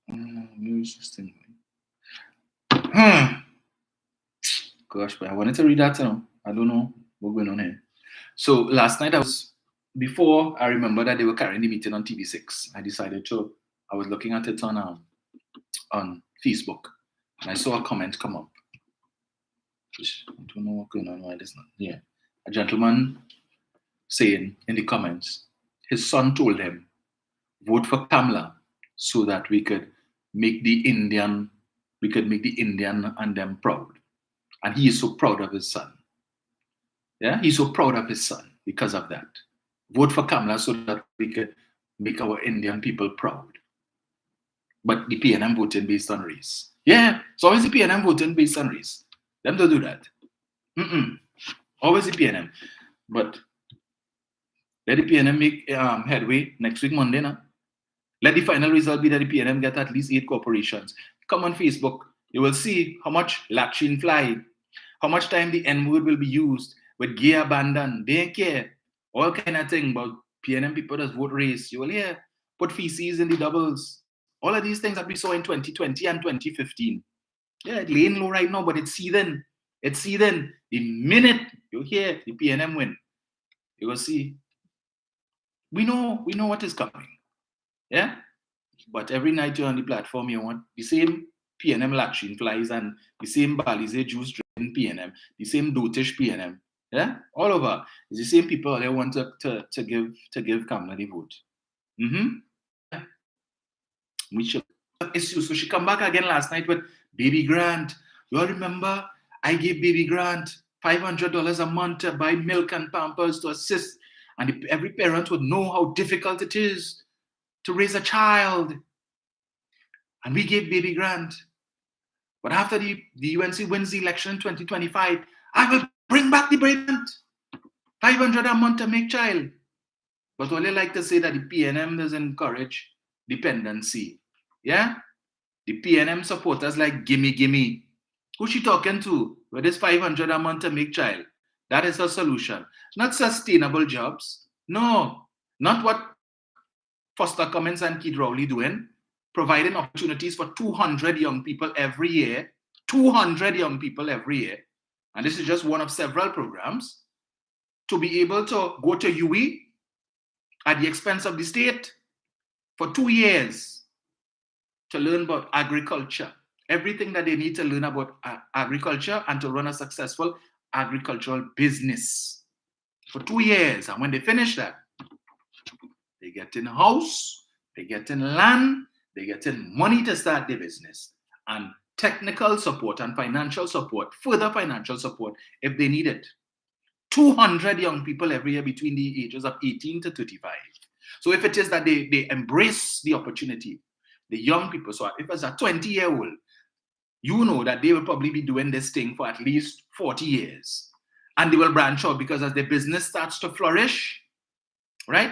Where is this thing going? Gosh, but I wanted to read that now. I don't know what's going on here. So last night before I remember that they were carrying the meeting on TV6, I was looking at it on Facebook, and I saw a comment come up. I don't know what's going on, why it's not. Yeah. A gentleman saying in the comments, his son told him, vote for Kamala so that we could make the Indian and them proud. And he is so proud of his son. Yeah, he's so proud of his son because of that. Vote for Kamala so that we could make our Indian people proud. But the PNM voting based on race. Yeah, it's always the PNM voting based on race. Them don't do that. Always the PNM. But let the PNM make headway next week, Monday now. Let the final result be that the PNM get at least 8 corporations. Come on Facebook. You will see how much latrine fly, how much time the N-word will be used with gay abandon. They don't care. All kind of thing about PNM people that vote race. You will hear put feces in the doubles. All of these things that we saw in 2020 and 2015. Yeah, it's laying low right now, but it's seething. It's seething. The minute you hear the PNM win, you will see. We know what is coming. Yeah? But every night you're on the platform, you want the same PNM latrine flies and the same Balize juice driven PNM, the same dotish PNM. Yeah? All over. It's the same people they want to give Kamala the vote. So she come back again last night with baby grant. You all remember? I gave baby grant $500 a month to buy milk and Pampers to assist. And every parent would know how difficult it is to raise a child. And we gave baby grant. But after the UNC wins the election in 2025, I will bring back the baby grant. $500 a month to make child. But all they like to say that the PNM doesn't encourage dependency. Yeah? The PNM supporters like gimme. Who's she talking to? With this $500 a month to make child. That is her solution. Not sustainable jobs. No. Not what Foster Cummins and Keith Rowley doing. Providing opportunities for 200 young people every year. 200 young people every year. And this is just one of several programs. To be able to go to UE at the expense of the state for 2 years to learn about agriculture. Everything that they need to learn about agriculture and to run a successful agricultural business for 2 years. And when they finish that, they get in a house, they get in land, they get in money to start their business, and technical support and financial support, further financial support if they need it. 200 young people every year between the ages of 18 to 35. So if it is that they embrace the opportunity, the young people, so if it's a 20-year-old, you know that they will probably be doing this thing for at least 40 years. And they will branch out because as their business starts to flourish, right,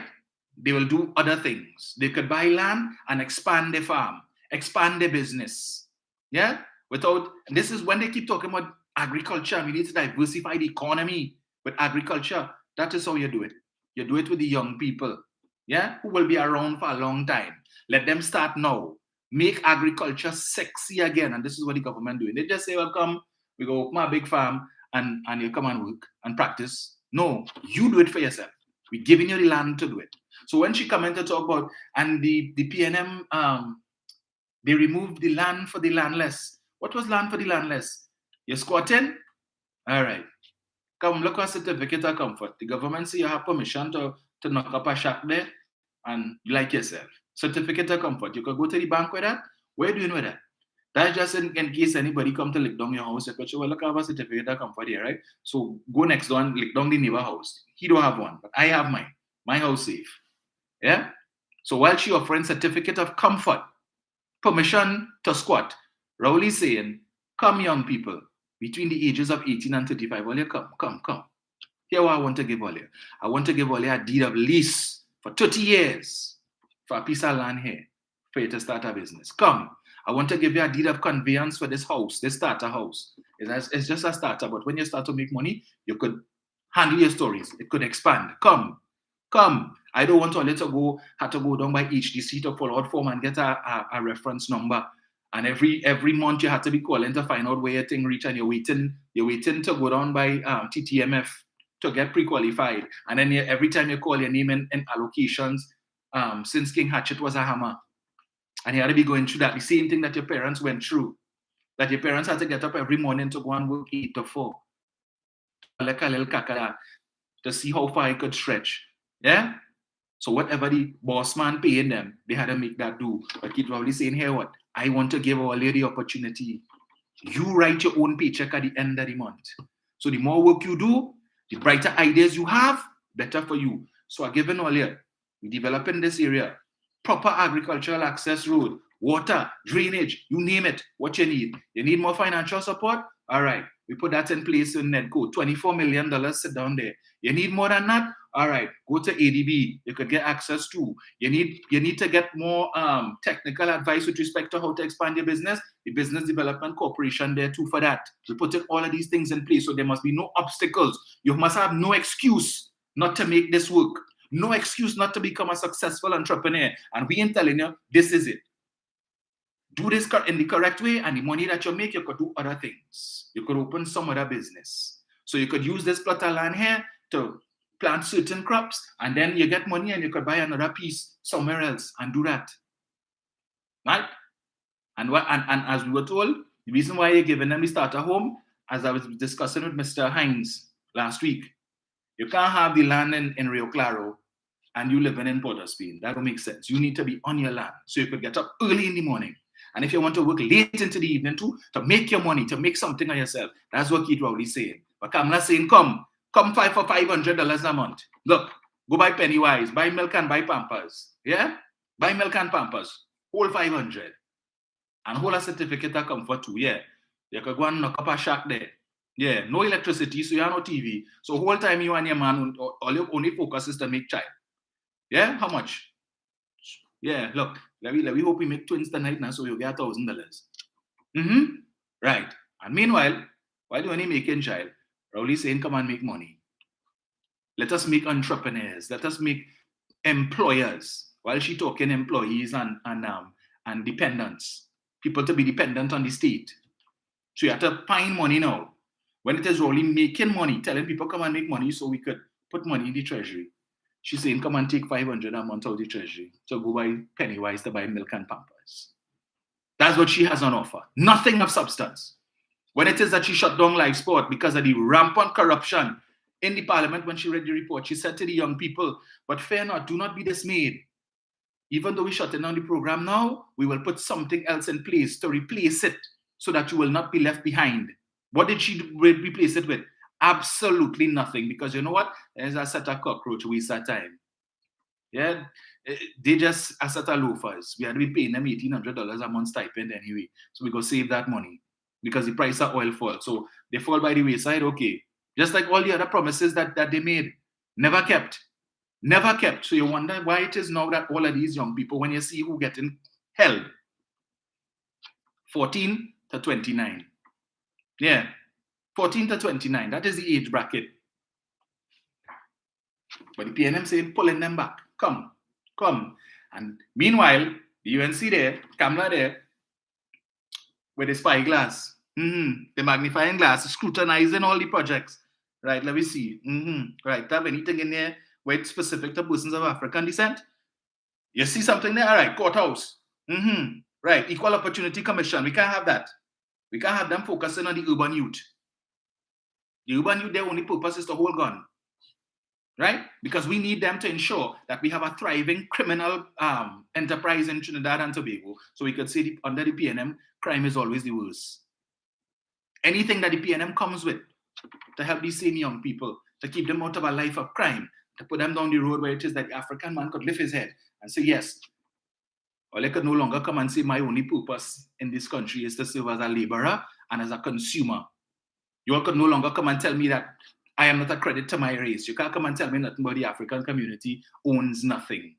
they will do other things. They could buy land and expand their farm, expand their business. Yeah? And this is when they keep talking about agriculture. We need to diversify the economy with agriculture. That is how you do it. You do it with the young people, yeah, who will be around for a long time. Let them start now. Make agriculture sexy again. And this is what the government doing. They just say, well, come, we go open a big farm and you come and work and practice. No, you do it for yourself. We're giving you the land to do it. So when she commented to talk about, and the PNM, they removed the land for the landless. What was land for the landless? You're squatting? All right. Come look at certificate of comfort. The government say you have permission to knock up a shack there and you like yourself. Certificate of comfort. You could go to the bank with that. What are you doing with that? That's just in case anybody come to lick down your house. You could say, well, look, I have a certificate of comfort here, right? So go next door and lick down the neighbor house. He don't have one, but I have mine. My house safe. Yeah? So while she offering certificate of comfort, permission to squat, Rowley saying, come young people, between the ages of 18 and 35, all you come. Here what I want to give all you. I want to give all you a deed of lease for 30 years for a piece of land here for you to start a business. Come. I want to give you a deed of conveyance for this house, this starter house. It's just a starter, but when you start to make money, you could handle your stories. It could expand. Come. I don't want all you to have to go down by HDC to fill out form and get a reference number. And every month you have to be calling to find out where your thing reach, and you're waiting to go down by TTMF to get pre-qualified. And then every time you call your name in allocations, since King Hatchet was a hammer. And you had to be going through that. The same thing that your parents went through. That your parents had to get up every morning to go and work 8 to 4. Like a little kakala to see how far it could stretch. Yeah? So whatever the boss man paying them, they had to make that do. But Keith probably saying, here what? I want to give all you the opportunity. You write your own paycheck at the end of the month. So the more work you do, the brighter ideas you have, better for you. So I'm giving all you. We're developing this area. Proper agricultural access road, water, drainage, you name it, what you need. You need more financial support? All right, we put that in place in Nedco. $24 million sit down there. You need more than that? All right, go to ADB. You could get access to. You need to get more technical advice with respect to how to expand your business. The Business Development Corporation there too for that. We put all of these things in place, so there must be no obstacles. You must have no excuse not to make this work. No excuse not to become a successful entrepreneur. And we ain't telling you, this is it. Do this in the correct way, and the money that you make, you could do other things. You could open some other business. So you could use this plot of land here to plant certain crops, and then you get money and you could buy another piece somewhere else and do that. Right? And as we were told, the reason why you're giving them the starter home, as I was discussing with Mr. Hines last week, you can't have the land in Rio Claro and you living in Port of Spain. That don't make sense. You need to be on your land so you could get up early in the morning. And if you want to work late into the evening too, to make your money, to make something of yourself, that's what Keith Rowley's saying. But I'm not saying come fight for $500 a month. Look, go buy Pennywise, buy milk and buy Pampers. Yeah? Buy milk and Pampers. Hold 500. And hold a certificate of comfort too. Yeah. You could go and knock up a shack there. Yeah, no electricity, so you have no TV. So whole time you and your man, all your only focus is to make child. Yeah, how much? Yeah, look, let me hope we make twins tonight now, so you get $1,000. Right. And meanwhile, while you're only making child, Rowley saying, come and make money. Let us make entrepreneurs. Let us make employers. While she talking employees and dependents, people to be dependent on the state. So you have to find money now. When it is Rowley making money, telling people come and make money so we could put money in the treasury. She's saying come and take $500 a month out of the treasury. So go buy Pennywise to buy milk and Pampers. That's what she has on offer. Nothing of substance. When it is that she shut down live sport because of the rampant corruption in the parliament, when she read the report, she said to the young people, but fear not, do not be dismayed. Even though we're shutting down the program now, we will put something else in place to replace it so that you will not be left behind. What did she replace it with? Absolutely nothing. Because you know what? There's a set of cockroach waste of time. Yeah? They just a set of loafers. We had to be paying them $1,800 a month stipend anyway. So we go save that money. Because the price of oil falls. So they fall by the wayside, okay. Just like all the other promises that they made. Never kept. Never kept. So you wonder why it is now that all of these young people, when you see who getting held, 14 to 29. Yeah, 14 to 29. That is the age bracket. But the PNM saying, pulling them back. Come. And meanwhile, the UNC there, Kamla there, with the spyglass, the magnifying glass, scrutinizing all the projects. Right, let me see. Right, have anything in there where it's specific to persons of African descent? You see something there? All right, courthouse. Right, Equal Opportunity Commission. We can't have that. We can't have them focusing on the urban youth. The urban youth, their only purpose is to hold gun. Right? Because we need them to ensure that we have a thriving criminal enterprise in Trinidad and Tobago. So we could say under the PNM, crime is always the worst. Anything that the PNM comes with to help these same young people, to keep them out of a life of crime, to put them down the road where it is that the African man could lift his head and say, yes, or they could no longer come and say, my only purpose in this country is to serve as a laborer and as a consumer. You all could no longer come and tell me that I am not a credit to my race. You can't come and tell me nothing about the African community owns nothing.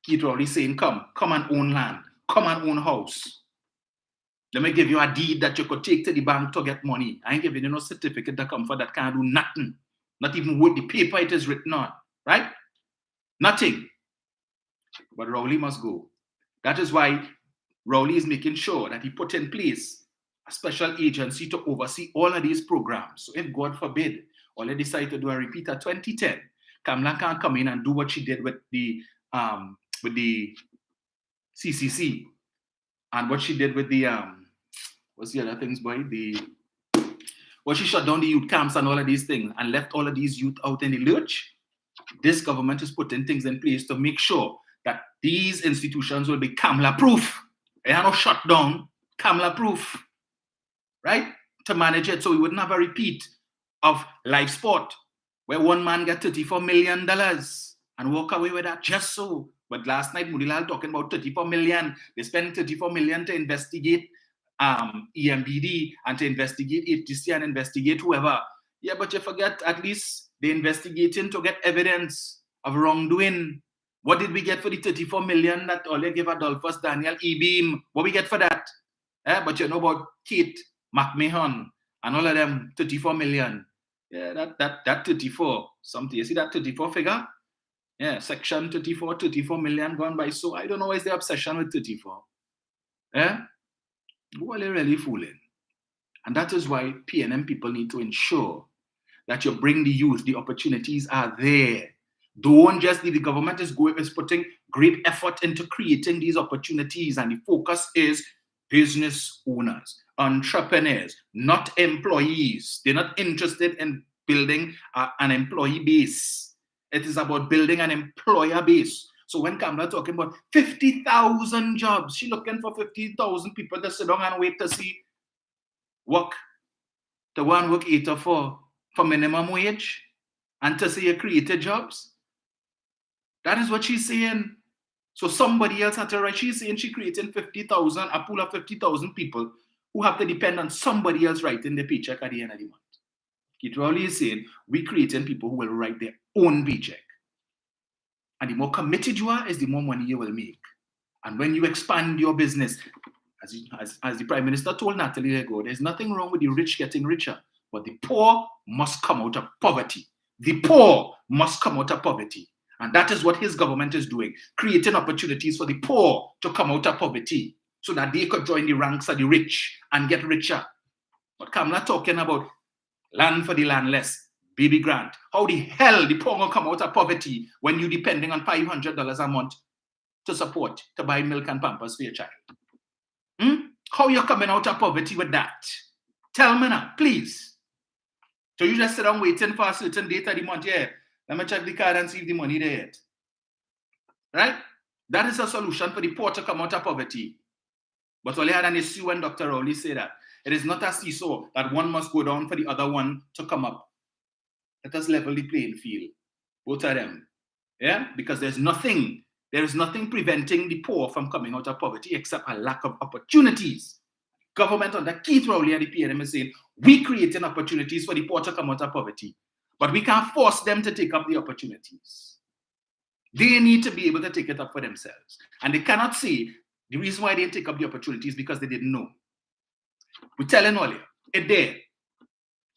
Keith Rowley saying, come and own land, come and own house. Let me give you a deed that you could take to the bank to get money. I ain't giving you no certificate to come for that can't do nothing. Not even with the paper it is written on, right? Nothing. But Rowley must go. That is why Rowley is making sure that he put in place a special agency to oversee all of these programs. So if God forbid, or they decide to do a repeat of 2010, Kamala can't come in and do what she did with the CCC and what she did with the what's the other things, boy? What she shut down the youth camps and all of these things and left all of these youth out in the lurch. This government is putting things in place to make sure that these institutions will be Kamala-proof. They are not shut down, Kamala-proof, right? To manage it so we wouldn't have a repeat of live sport where one man got $34 million and walk away with that just so. But last night, Mudilal talking about 34 million. They spent 34 million to investigate EMBD and to investigate HTC and investigate whoever. Yeah, but you forget at least they're investigating to get evidence of wrongdoing. What did we get for the 34 million that Ole gave Adolphus Daniel E-Beam? What we get for that? But you know about Kate McMahon and all of them, 34 million. Yeah, that 34 something. You see that 34 figure? Yeah, section 34 million gone by. So I don't know why is the obsession with 34. Yeah? Who are they really fooling? And that is why PNM people need to ensure that you bring the youth, the opportunities are there. Don't just the government is putting great effort into creating these opportunities, and the focus is business owners, entrepreneurs, not employees. They're not interested in building an employee base. It is about building an employer base. So when Kamala talking about 50,000 jobs, she looking for 50,000 people to sit down and wait to see work. To go and work 8 or 4 for minimum wage and to see you created jobs. That is what she's saying. So somebody else had to write. She's saying she creating 50,000, a pool of 50,000 people who have to depend on somebody else writing the paycheck at the end of the month. Keith Rowley is saying we creating people who will write their own paycheck. And the more committed you are, is the more money you will make. And when you expand your business, as the Prime Minister told Natalie ago, there's nothing wrong with the rich getting richer, but the poor must come out of poverty. The poor must come out of poverty. And that is what his government is doing, creating opportunities for the poor to come out of poverty so that they could join the ranks of the rich and get richer. But Kamala talking about land for the landless, baby grant. How the hell the poor will come out of poverty when you're depending on $500 a month to support, to buy milk and pampers for your child? How you coming out of poverty with that? Tell me now, please. So you just sit down waiting for a certain date of the month. Yeah, let me check the card and see if the money there yet. Right? That is a solution for the poor to come out of poverty. But all you had an issue when Dr. Rowley said that. It is not a seesaw that one must go down for the other one to come up. Let us level the playing field, both of them. Yeah? Because there is nothing preventing the poor from coming out of poverty except a lack of opportunities. Government under Keith Rowley and the PNM is saying, we creating opportunities for the poor to come out of poverty, but we can't force them to take up the opportunities. They need to be able to take it up for themselves. And they cannot say the reason why they didn't take up the opportunities because they didn't know. We're telling all you, it's there.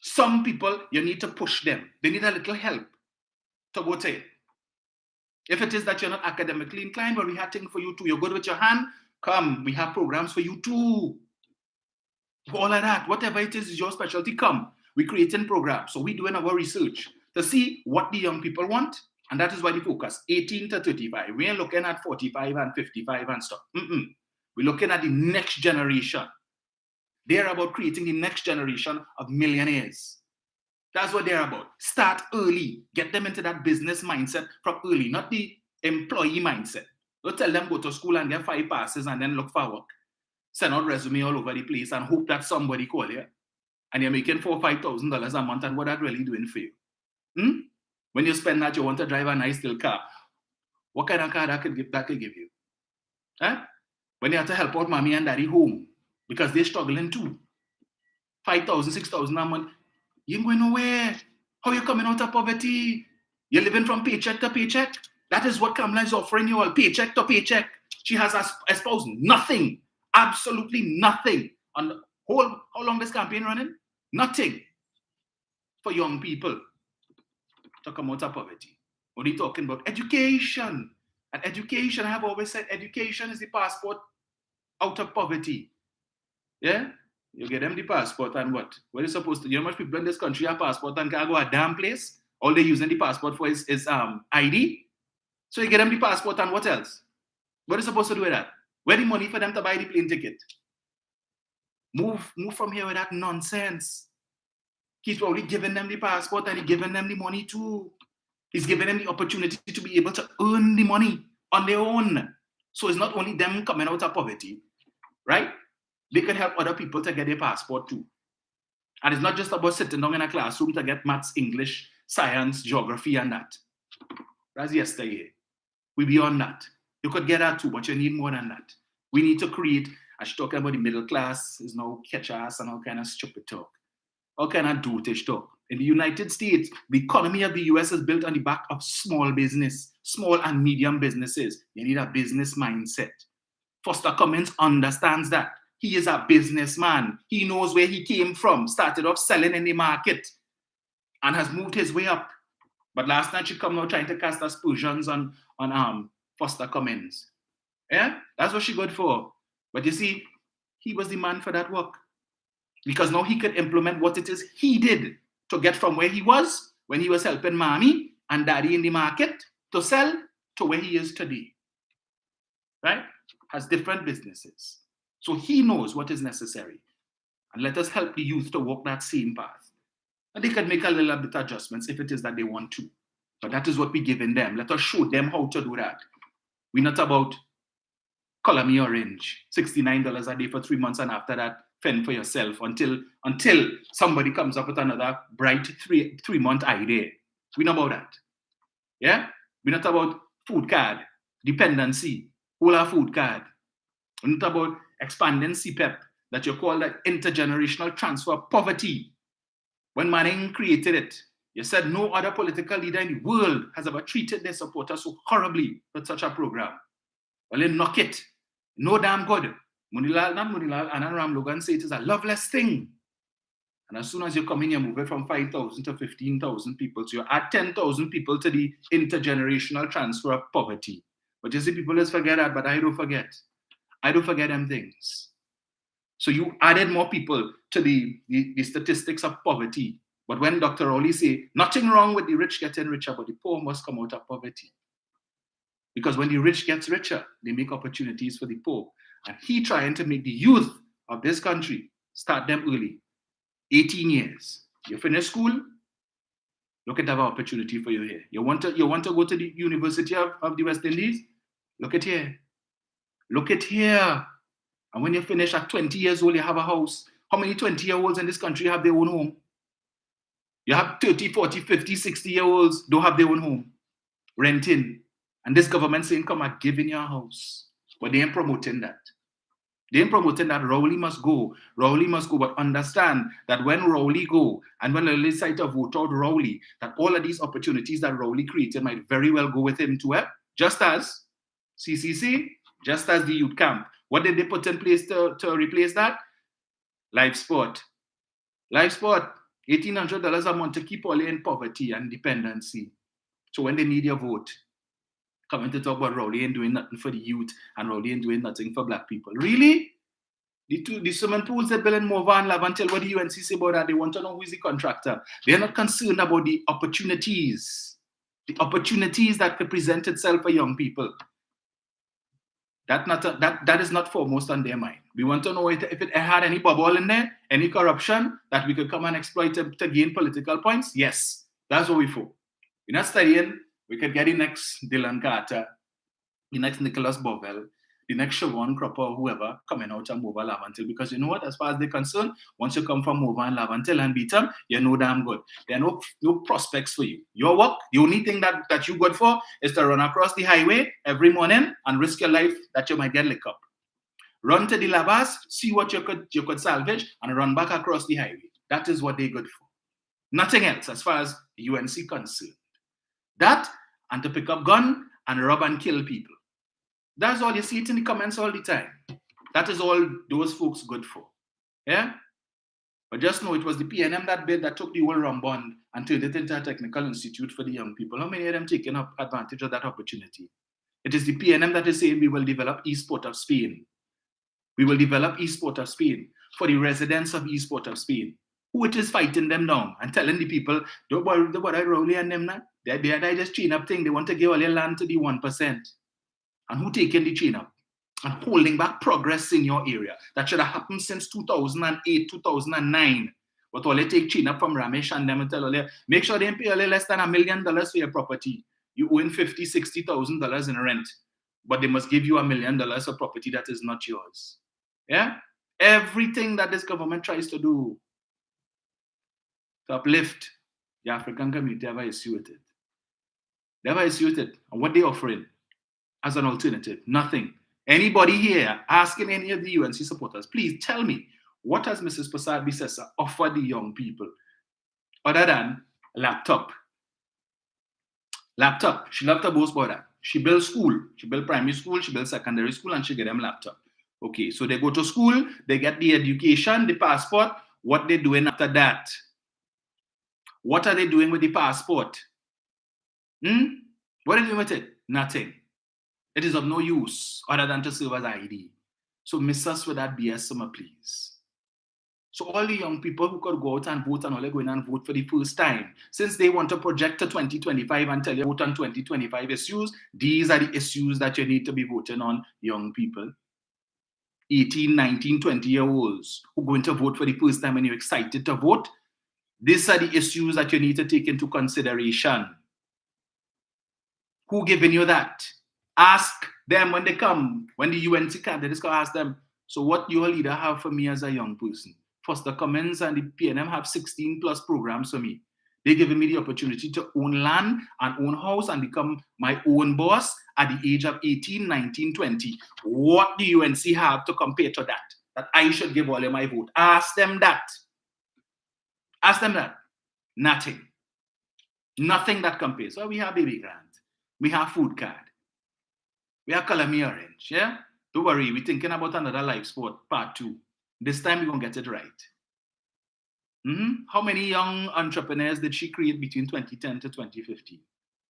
Some people, you need to push them. They need a little help to go to it. If it is that you're not academically inclined, but we have things for you too. You're good with your hand, come. We have programs for you too. All of that, whatever it is your specialty, come. We're creating programs. So we're doing our research to see what the young people want. And that is why the focus, 18 to 35. We ain't looking at 45 and 55 and stuff. We're looking at the next generation. They're about creating the next generation of millionaires. That's what they're about. Start early. Get them into that business mindset from early, not the employee mindset. Don't tell them go to school and get 5 passes and then look for work. Send out resume all over the place and hope that somebody call you. And you're making $4,000 or $5,000 a month, and what that really doing for you? When you spend that, you want to drive a nice little car. What kind of car that could give you? When you have to help out mommy and daddy home because they're struggling too. 5,000, 6,000 a month. You ain't going nowhere. How you coming out of poverty? You're living from paycheck to paycheck. That is what Kamala is offering you all, paycheck to paycheck. She has espoused nothing, absolutely nothing. On the whole, how long this campaign running? Nothing for young people to come out of poverty. What are you talking about? Education. And education, I have always said, education is the passport out of poverty. Yeah? You get them the passport and what? What are you supposed to? You know how much people in this country have passport and can't go a damn place? All they're using the passport for is ID. So you get them the passport and what else? What are you supposed to do with that? Where the money for them to buy the plane ticket? Move from here with that nonsense. He's probably giving them the passport and he's giving them the money too. He's giving them the opportunity to be able to earn the money on their own. So it's not only them coming out of poverty, right? They can help other people to get their passport too. And it's not just about sitting down in a classroom to get maths, English, science, geography, and that. That's yesterday. We beyond that. You could get that too, but you need more than that. We need to create, as you're talking about the middle class, is now catch ass and all kind of stupid talk. All kind of dotish talk. In the United States, the economy of the US is built on the back of small business, small and medium businesses. You need a business mindset. Foster Cummins understands that. He is a businessman. He knows where he came from, started off selling in the market and has moved his way up. But last night she come out trying to cast aspersions on Foster Cummins. Yeah, that's what she good for. But you see, he was the man for that work. Because now he could implement what it is he did to get from where he was when he was helping mommy and daddy in the market to sell to where he is today. Right? Has different businesses. So he knows what is necessary. And let us help the youth to walk that same path. And they can make a little bit of adjustments if it is that they want to. But that is what we're giving them. Let us show them how to do that. We're not about color me orange, $69 a day for 3 months, and after that, fend for yourself until somebody comes up with another bright three-month idea. We're not about that. Yeah? We're not about food card, dependency, whole our food card. We're not about expanding CPEP, that you call that intergenerational transfer of poverty. When Manning created it, you said no other political leader in the world has ever treated their supporters so horribly with such a program. Well, they knock it. No damn good. Munilal, Anand Ram Logan say it is a loveless thing. And as soon as you come in, you move it from 5,000 to 15,000 people. So you add 10,000 people to the intergenerational transfer of poverty. But you see, people just forget that, but I don't forget. I don't forget them things. So you added more people to the statistics of poverty. But when Dr. Rowley say, nothing wrong with the rich getting richer, but the poor must come out of poverty. Because when the rich gets richer, they make opportunities for the poor. And he trying to make the youth of this country start them early. 18 years. You finish school, look at that opportunity for you here. You want to go to the University of the West Indies? Look at here. Look at here. And when you finish at 20 years old, you have a house. How many 20-year-olds in this country have their own home? You have 30, 40, 50, 60-year-olds don't have their own home. Renting. And this government saying, come and give in your house. But they ain't promoting that. They ain't promoting that Rowley must go. Rowley must go. But understand that when Rowley go, and when the legislature vote out Rowley, that all of these opportunities that Rowley created might very well go with him too. Just as CCC, just as the youth camp. What did they put in place to replace that? Live sport. Live sport. $1,800 a month to keep all in poverty and dependency. So when they need your vote, coming to talk about Rowley ain't doing nothing for the youth and Rowley ain't doing nothing for black people. Really? The swimming pools they're building more Van Lab until what the UNC say about that. They want to know who is the contractor. They're not concerned about the opportunities. The opportunities that could present itself for young people. That is not foremost on their mind. We want to know if it had any bubble in there, any corruption that we could come and exploit to gain political points. Yes, that's what we for. We're not studying. We could get the next Dylan Carter, the next Nicholas Bovell, the next Siobhan Cropper, whoever, coming out of Mova Lavantil. Because you know what, as far as they're concerned, once you come from Mova and Lavantil and beat them, you're no damn good. There are no prospects for you. Your work, the only thing that you're good for is to run across the highway every morning and risk your life that you might get licked up. run to the labas, see what you could salvage, and run back across the highway. That is what they're good for. Nothing else as far as UNC concerned. That, and to pick up gun and rob and kill people. That's all. You see it in the comments all the time. That is all those folks good for. Yeah? But just know it was the PNM that took the whole Rambond and turned it into a technical institute for the young people. How many of them taking up advantage of that opportunity? It is the PNM that is saying we will develop East Port of Spain. We will develop East Port of Spain for the residents of East Port of Spain. Who it is fighting them down and telling the people, don't worry, Rowley and them, they just chain up thing. They want to give all their land to the 1%. And who taking the chain up and holding back progress in your area? That should have happened since 2008, 2009. But all they take chain up from Ramesh and them and tell all they, make sure they pay all less than $1 million for your property. You owe $50,000, $60,000 in rent. But they must give you $1 million for property that is not yours. Yeah? Everything that this government tries to do to uplift the African community, have issue with it. They have issue with it. And what they offering as an alternative? Nothing. Anybody here asking any of the UNC supporters, please tell me, what has Mrs. Prasad Bisesa offered the young people other than laptop? Laptop. She loved to boast about that. She built school. She built primary school. She built secondary school, and she get them laptop. Okay, so they go to school, they get the education, the passport. What they doing after that? What are they doing with the passport? What are they doing with it? Nothing. It is of no use other than to serve as ID. So miss us with that BS summer, please. So all the young people who could go out and vote and all, they're going and vote for the first time. Since they want to project to 2025 and tell you vote on 2025 issues, these are the issues that you need to be voting on, young people. 18, 19, 20-year-olds who are going to vote for the first time and you're excited to vote. These are the issues that you need to take into consideration. Who giving you that? Ask them when they come, when the UNC candidates come, ask them, so what your leader have for me as a young person? Foster Cummins and the PNM have 16 plus programs for me. They're giving me the opportunity to own land and own house and become my own boss at the age of 18, 19, 20. What do UNC have to compare to that I should give all of my vote? Ask them that. Ask them that. Nothing. Nothing that compares. So we have baby grant. We have food card. We have color me orange. Yeah? Don't worry. We're thinking about another life sport, part 2. This time we're going to get it right. How many young entrepreneurs did she create between 2010 to 2015?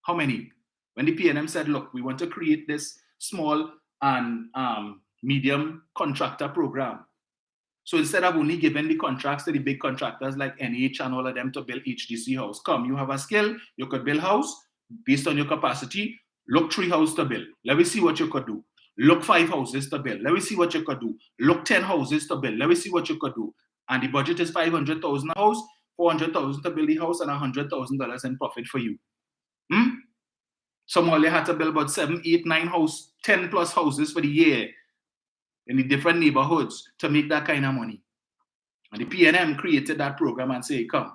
How many? When the PNM said, look, we want to create this small and medium contractor program. So instead of only giving the contracts to the big contractors like NH and all of them to build HDC house, come, you have a skill, you could build house based on your capacity. Look 3 houses to build. Let me see what you could do. Look 5 houses to build. Let me see what you could do. Look 10 houses to build. Let me see what you could do. And the budget is $500,000 a house, $400,000 to build the house, and $100,000 in profit for you. Some only had to build about 7, 8, 9 house, 10 plus houses for the year in the different neighborhoods to make that kind of money. And the PNM created that program and say, come,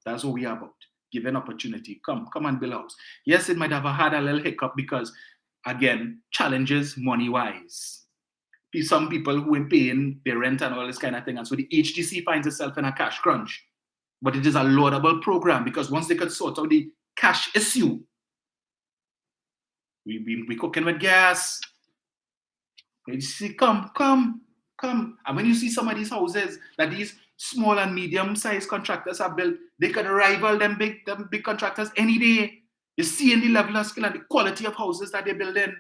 that's what we are about. Give an opportunity. Come and build a house. Yes, it might have had a little hiccup because, again, challenges money-wise. Some people who are paying their rent and all this kind of thing. And so the HTC finds itself in a cash crunch. But it is a laudable program because once they could sort out the cash issue, we cooking with gas. You see, come. And when you see some of these houses that these small and medium-sized contractors have built, they could rival them big contractors any day. You see in the level of skill and the quality of houses that they build in.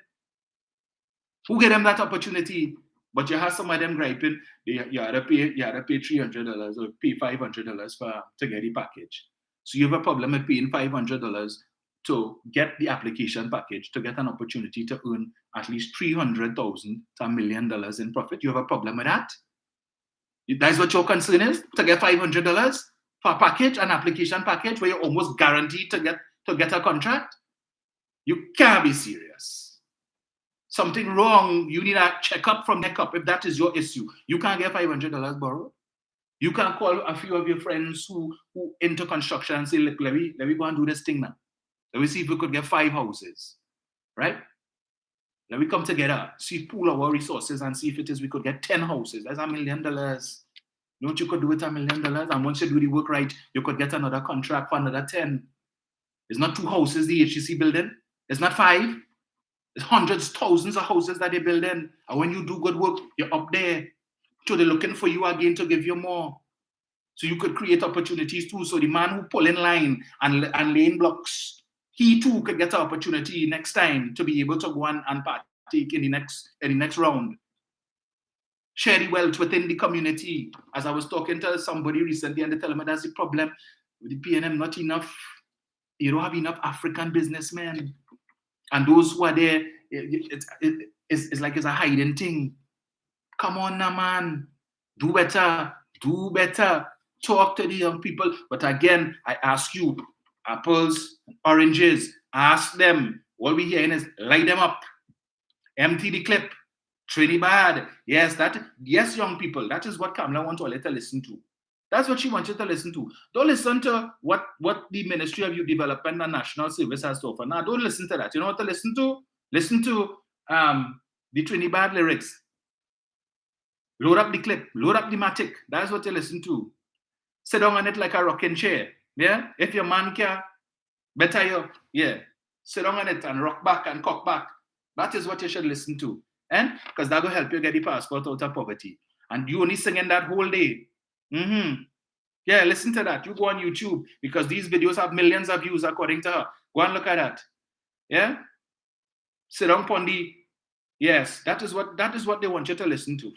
Who get them that opportunity? But you have some of them griping, you had to pay $300 or pay $500 to get the package. So you have a problem with paying $500 to get the application package, to get an opportunity to earn at least $300,000 to $1 million in profit. You have a problem with that? That's what your concern is? To get $500 for a package, an application package where you're almost guaranteed to get a contract? You can't be serious. Something wrong, you need a checkup from neck up if that is your issue. You can't get $500 borrowed. You can call a few of your friends who into construction and say, look, let me go and do this thing now. Let me see if we could get 5 houses, right? Let me come together, see, pool our resources and see if it is we could get 10 houses. That's $1 million. You know what you could do with $1 million? And once you do the work right, you could get another contract for another 10. It's not 2 houses the HCC building. It's not 5. It's hundreds, thousands of houses that they build in. And when you do good work, you're up there. So they're looking for you again to give you more. So you could create opportunities too. So the man who pull in line and lane blocks, he too could get an opportunity next time to be able to go and partake in the next round. Share the wealth within the community. As I was talking to somebody recently and they tell me that's the problem with the PNM, not enough. You don't have enough African businessmen. And those who are there, it's like it's a hiding thing. Come on now, man. Do better. Do better. Talk to the young people. But again, I ask you, apples, oranges, ask them. What we're hearing is light them up. Empty the clip. Trinidad. Yes, young people. That is what Kamala wants all to listen to. That's what she wants you to listen to. Don't listen to what the Ministry of Youth Development and National Service has to offer. Now, don't listen to that. You know what to listen to? Listen to the Trinidad lyrics. Load up the clip. Load up the matic. That's what you listen to. Sit down on it like a rocking chair. Yeah? If your man can, better you. Yeah. Sit down on it and rock back and cock back. That is what you should listen to. And because that will help you get the passport out of poverty. And you only singing that whole day. Yeah, listen to that. You go on YouTube because these videos have millions of views according to her. Go and look at that. Yeah? Sit down, Pondi. Yes, that is what they want you to listen to.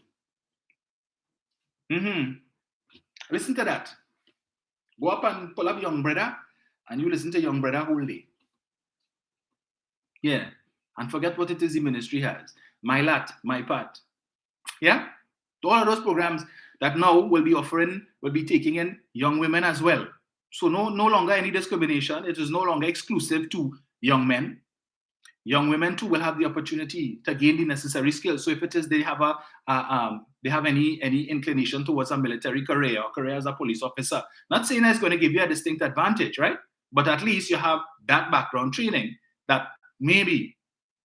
Listen to that. Go up and pull up Young Brother and you listen to Young Brother whole day. Yeah. And forget what it is the ministry has. My Lat, My Part. Yeah? All of those programs that now will be taking in young women as well. So no longer any discrimination. It is no longer exclusive to young men. Young women too will have the opportunity to gain the necessary skills. So if it is they have any inclination towards a military career or career as a police officer, not saying that's going to give you a distinct advantage, right? But at least you have that background training that maybe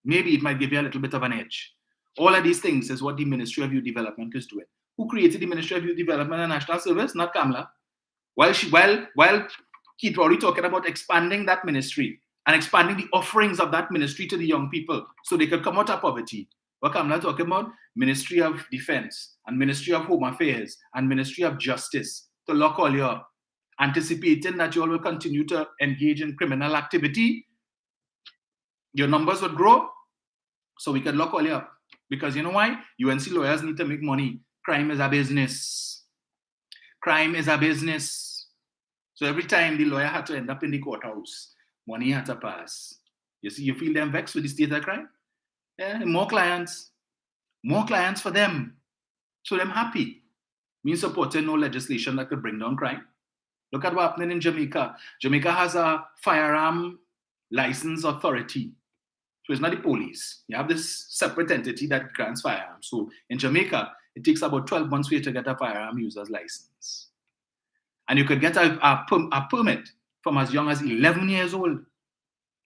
it might give you a little bit of an edge. All of these things is what the Ministry of Youth Development is doing. Who created the Ministry of Youth Development and National Service? Not Kamala. While Keith already talking about expanding that ministry and expanding the offerings of that ministry to the young people so they could come out of poverty. What Kamala talking about? Ministry of Defense and Ministry of Home Affairs and Ministry of Justice to lock all you up, anticipating that you all will continue to engage in criminal activity. Your numbers would grow, so we could lock all you up. Because you know why? UNC lawyers need to make money. Crime is a business. Crime is a business. So every time the lawyer had to end up in the courthouse, money had to pass. You see, you feel them vexed with the state of crime? Yeah, more clients for them. So them happy. Me supporting no legislation that could bring down crime. Look at what's happening in Jamaica. Jamaica has a firearm license authority. So it's not the police. You have this separate entity that grants firearms. So in Jamaica, it takes about 12 months for you to get a firearm user's license. And you could get a permit from as young as 11 years old.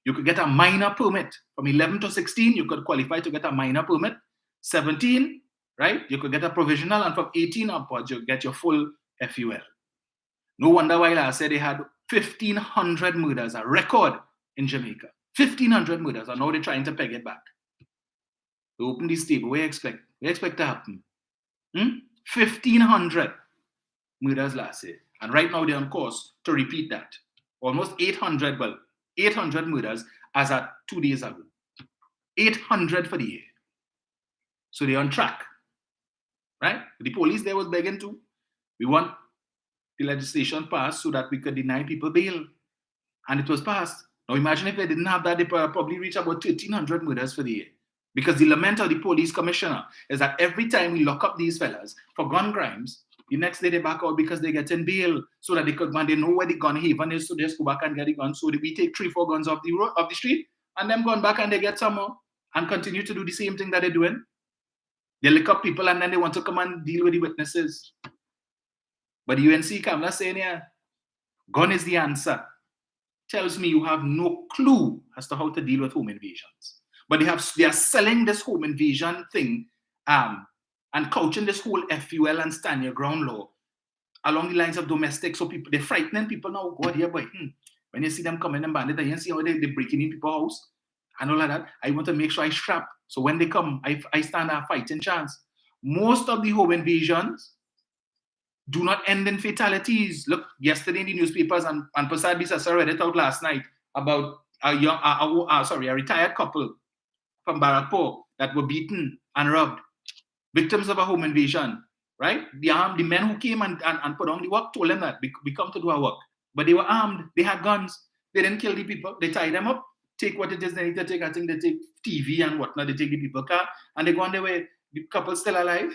You could get a minor permit. From 11 to 16, you could qualify to get a minor permit. 17, right? You could get a provisional. And from 18 upwards, you get your full FUL. No wonder why I said they had 1,500 murders, a record in Jamaica. 1,500 murders, and now they're trying to peg it back. They open this table. What do you expect to happen? 1,500 murders last year. And right now they're on course to repeat that. Almost 800 murders as at 2 days ago. 800 for the year. So they're on track. Right? The police there was begging to. We want the legislation passed so that we could deny people bail. And it was passed. Now imagine if they didn't have that, they probably reach about 1,300 murders for the year. Because the lament of the police commissioner is that every time we lock up these fellas for gun crimes, the next day they back out because they get in bail so that they know where the gun haven is, so they just go back and get the gun. So we take 3-4 guns off the street and them gone back and they get some more and continue to do the same thing that they're doing. They lick up people and then they want to come and deal with the witnesses. But the UNC Kamala saying, yeah, gun is the answer. Tells me you have no clue as to how to deal with home invasions. But they are selling this home invasion thing and couching this whole FUL and stand your ground law along the lines of domestic. So people, they're frightening people now. God, here, boy. When you see them coming and bandit, you see how they're breaking in people's house and all of that. I want to make sure I strap. So when they come, I stand a fighting chance. Most of the home invasions do not end in fatalities. Look, yesterday in the newspapers, and Prasad Bisasa read it out last night about a retired couple from Barakpur that were beaten and robbed, victims of a home invasion, right? The men who came and put on the work told them that we come to do our work. But they were armed, they had guns, they didn't kill the people, they tie them up, take what it is they need to take. I think they take TV and whatnot, they take the people car, and they go on their way. The couple's still alive.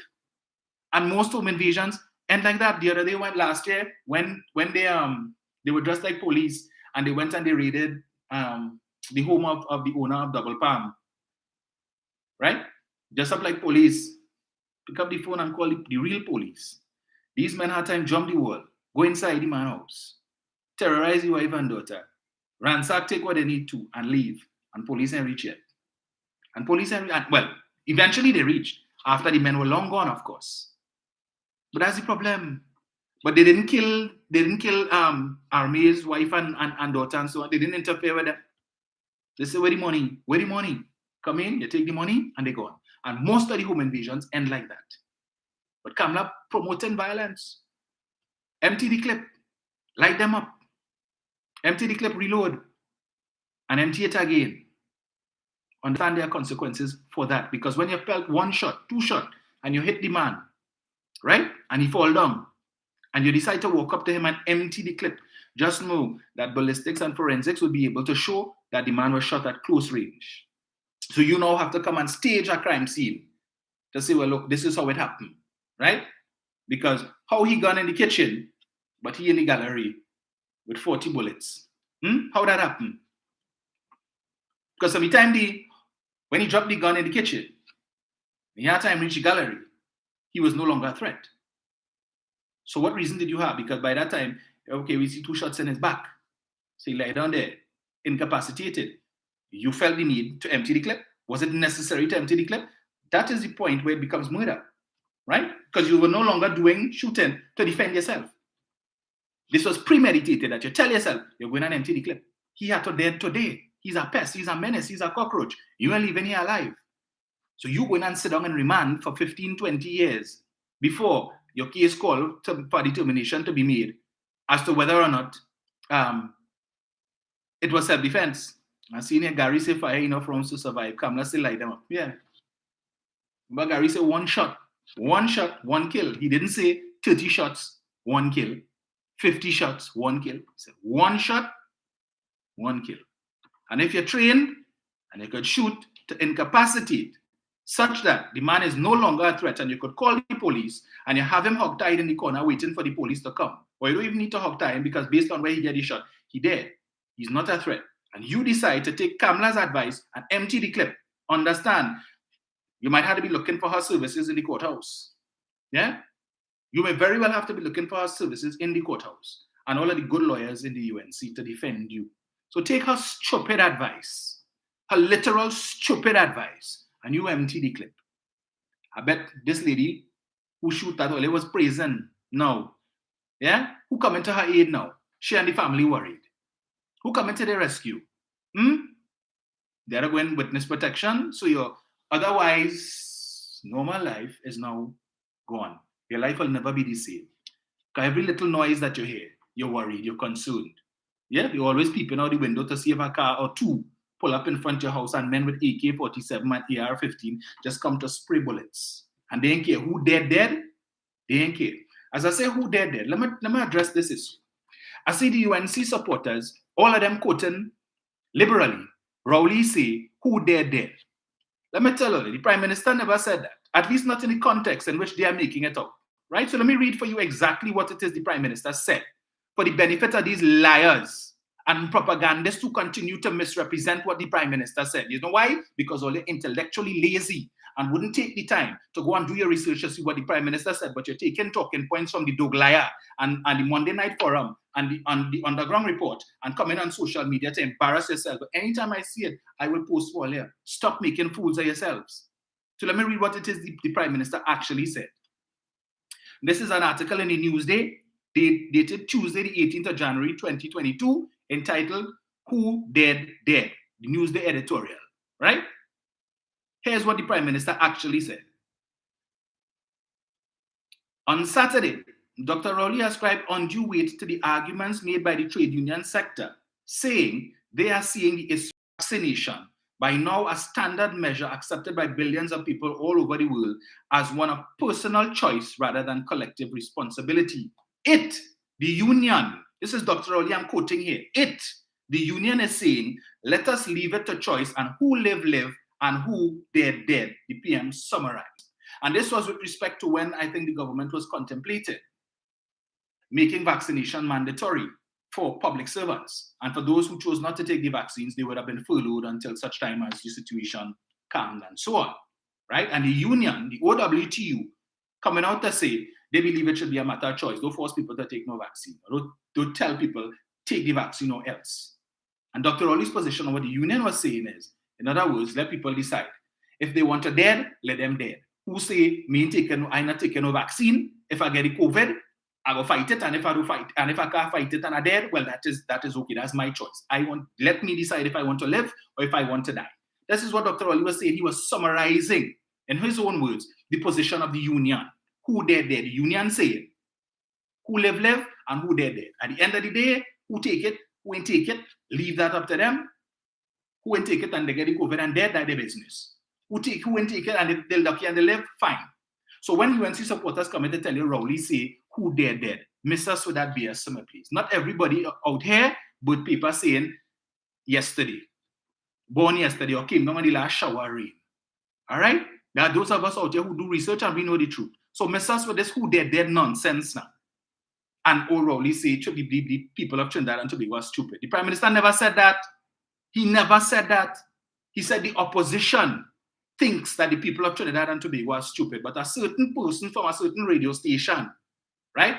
And most home invasions end like that. The other day went last year when they were dressed like police and they went and they raided the home of the owner of Double Palm. Right? Just up like police. Pick up the phone and call the real police. These men had time jump the wall, go inside the man's house, terrorize the wife and daughter, ransack, take what they need to, and leave. And police ain't reach yet. And police ain't well, eventually they reached after the men were long gone, of course. But that's the problem. But they didn't kill Army's wife and daughter and so on. They didn't interfere with them. They say, where the money? Where the money? Come in, you take the money, and they go on. And most of the home invasions end like that. But Kamla promoting violence. Empty the clip. Light them up. Empty the clip, reload. And empty it again. Understand there are consequences for that. Because when you felt one shot, two shot, and you hit the man, right? And he fall down. And you decide to walk up to him and empty the clip. Just know that ballistics and forensics will be able to show that the man was shot at close range. So you now have to come and stage a crime scene to say, well, look, this is how it happened, right? Because how he gone in the kitchen, but he in the gallery with 40 bullets. How that happened? Because every time when he dropped the gun in the kitchen, when he had time to reach the gallery, he was no longer a threat. So what reason did you have? Because by that time, okay, we see 2 shots in his back. So he lay down there, incapacitated. You felt the need to empty the clip. Was it necessary to empty the clip? That is the point where it becomes murder, right? Because you were no longer doing shooting to defend yourself. This was premeditated that you tell yourself, you're going to empty the clip. He had to dead today. He's a pest, he's a menace, he's a cockroach. You ain't leaving here alive. So you go in and sit down and remand for 15, 20 years before your case called for determination to be made as to whether or not it was self-defense. I seen here Gary say fire enough rounds to survive. Come, let's still light them up. Yeah. But Gary said 1 shot, 1 kill. He didn't say 30 shots, 1 kill. 50 shots, 1 kill. He said 1 shot, 1 kill. And if you're trained and you could shoot to incapacitate such that the man is no longer a threat and you could call the police and you have him hog-tied in the corner waiting for the police to come. Or you don't even need to hog-tie him because based on where he get the shot, he dead. He's not a threat. And you decide to take Kamla's advice and empty the clip. Understand, you might have to be looking for her services in the courthouse. Yeah? You may very well have to be looking for her services in the courthouse and all of the good lawyers in the UNC to defend you. So take her stupid advice, her literal stupid advice, and you empty the clip. I bet this lady who shoot that Ole was praising now. Yeah? Who coming to her aid now? She and the family worried. Who coming to the rescue? They're going witness protection. So your otherwise normal life is now gone. Your life will never be the same. Because every little noise that you hear, you're worried, you're concerned. Yeah, you're always peeping out the window to see if a car or two pull up in front of your house and men with AK-47 and AR-15 just come to spray bullets. And they ain't care who dead. They ain't care. As I say, who dead. Let me address this issue. I see the UNC supporters, all of them quoting liberally. Rowley say, who dead. Let me tell you, the Prime Minister never said that. At least not in the context in which they are making it up. Right? So let me read for you exactly what it is the Prime Minister said. For the benefit of these liars and propagandists who continue to misrepresent what the Prime Minister said. You know why? Because they're intellectually lazy and wouldn't take the time to go and do your research to see what the Prime Minister said, but you're taking talking points from the Douglaya and the Monday Night Forum and the Underground Report and coming on social media to embarrass yourself. But anytime I see it, I will post for here. Stop making fools of yourselves. So let me read what it is the Prime Minister actually said. This is an article in the Newsday, dated Tuesday, the 18th of January, 2022, entitled, Who Dead Dead? The Newsday editorial, right? Here's what the Prime Minister actually said. On Saturday, Dr. Rowley ascribed undue weight to the arguments made by the trade union sector, saying they are seeing the issue of vaccination, by now a standard measure accepted by billions of people all over the world, as one of personal choice rather than collective responsibility. It, the union, this is Dr. Rowley, I'm quoting here, it, the union is saying, let us leave it to choice, and who live, live, and who dead, dead, the PM summarized. And this was with respect to when I think the government was contemplating making vaccination mandatory for public servants. And for those who chose not to take the vaccines, they would have been furloughed until such time as the situation calmed and so on, right? And the union, the OWTU, coming out to say they believe it should be a matter of choice. Don't force people to take no vaccine. Don't tell people take the vaccine or else. And Dr. Rowley's position on what the union was saying is, in other words, let people decide. If they want to dead, let them dead. Who say, I not taking no vaccine, if I get the COVID, I go fight it, and if I do fight, and if I can't fight it and I dead, well, that is okay. That's my choice. Let me decide if I want to live or if I want to die. This is what Dr. Rowley was saying. He was summarizing, in his own words, the position of the union. Who dead, dead. The union saying, who live, live, and who dead, dead. At the end of the day, who take it, who ain't take it, leave that up to them. Who ain't take it and they get the COVID and dead, that's their business. Who ain't take it and they're lucky and they live, fine. So when UNC supporters come in to tell you, Rowley say, who dead, dead, miss us with that BS summer, please. Not everybody out here, but people saying yesterday, born yesterday, or came down on the last shower rain. All right? There are those of us out here who do research and we know the truth. So miss us with this who dead, dead nonsense now. And Rowley say the people of Trinidad and Tobago are stupid. The Prime Minister never said that. He never said that. He said the opposition thinks that the people of Trinidad and Tobago are stupid, but a certain person from a certain radio station, right,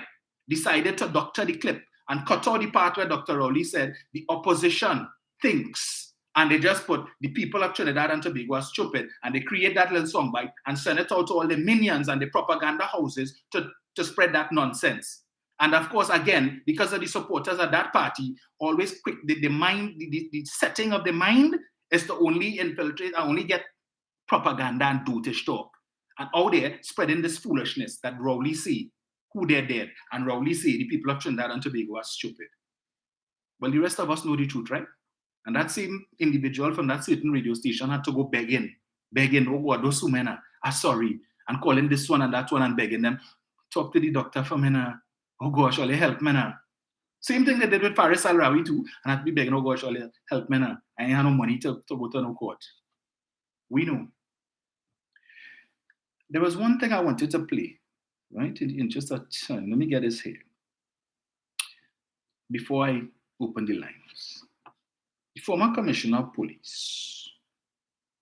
decided to doctor the clip and cut out the part where Dr. Rowley said the opposition thinks, and they just put the people of Trinidad and Tobago are stupid, and they create that little soundbite and send it out to all the minions and the propaganda houses to spread that nonsense. And of course, again, because of the supporters of that party, always quick, the setting of the mind is to only infiltrate and only get propaganda and dotish talk. And out there, spreading this foolishness that Rowley say, who they're dead, and Rowley say the people of Trinidad and Tobago are stupid. Well, the rest of us know the truth, right? And that same individual from that certain radio station had to go begging, oh God, those women are sorry, and calling this one and that one and begging them, talk to the doctor for me now. Oh gosh, only help me now. Same thing they did with Faris Al-Rawi too, and had to be begging, oh gosh, only help me now. I ain't have no money to go to no court. We know. There was one thing I wanted to play, right? In just a time. Let me get this here before I open the lines. The former Commissioner of Police,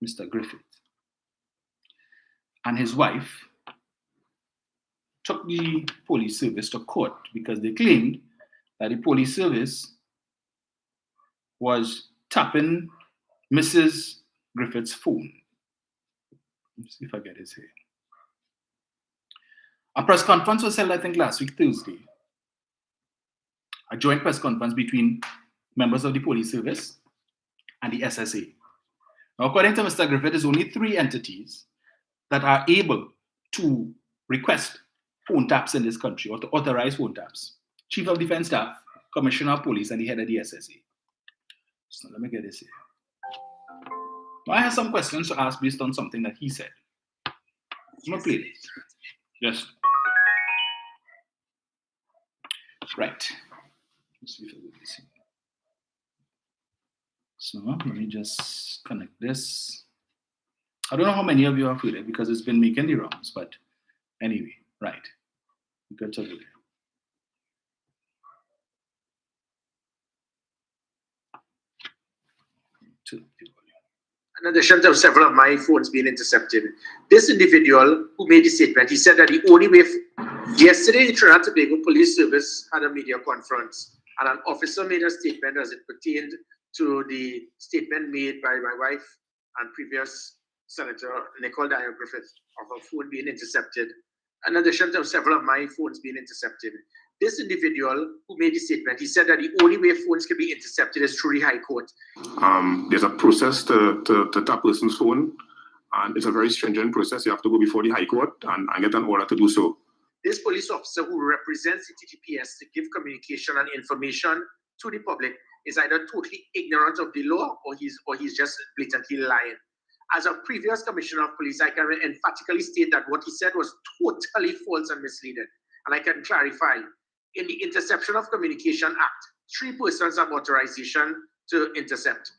Mr. Griffith, and his wife took the police service to court because they claimed that the police service was tapping Mrs. Griffith's phone. Let's see if I get this here. A press conference was held, I think, last week, Thursday. A joint press conference between members of the police service and the SSA. Now, according to Mr. Griffith, there's only 3 entities that are able to request phone taps in this country or to authorize phone taps. Chief of Defense Staff, Commissioner of Police, and the head of the SSA. So let me get this here. Now, I have some questions to ask based on something that he said. I'm going to play this. Yes. Right. Let's see if I get this here. So let me just connect this. I don't know how many of you have heard it because it's been making the rounds, but anyway, right. Good to do. In addition to several of my phones being intercepted, this individual who made the statement, he said that the only way. Yesterday, the Trinidad and Tobago Police Service had a media conference, and an officer made a statement as it pertained to the statement made by my wife and previous Senator Nicole Dyer Griffith of her phone being intercepted. In addition to several of my phones being intercepted, this individual who made the statement, he said that the only way phones can be intercepted is through the High Court. There's a process to tap a person's phone, and it's a very stringent process. You have to go before the High Court and get an order to do so. This police officer who represents the TTPS to give communication and information to the public is either totally ignorant of the law or he's just blatantly lying. As a previous commissioner of police, I can emphatically state that what he said was totally false and misleading. And I can clarify. In the Interception of Communication Act, 3 persons have authorization to intercept.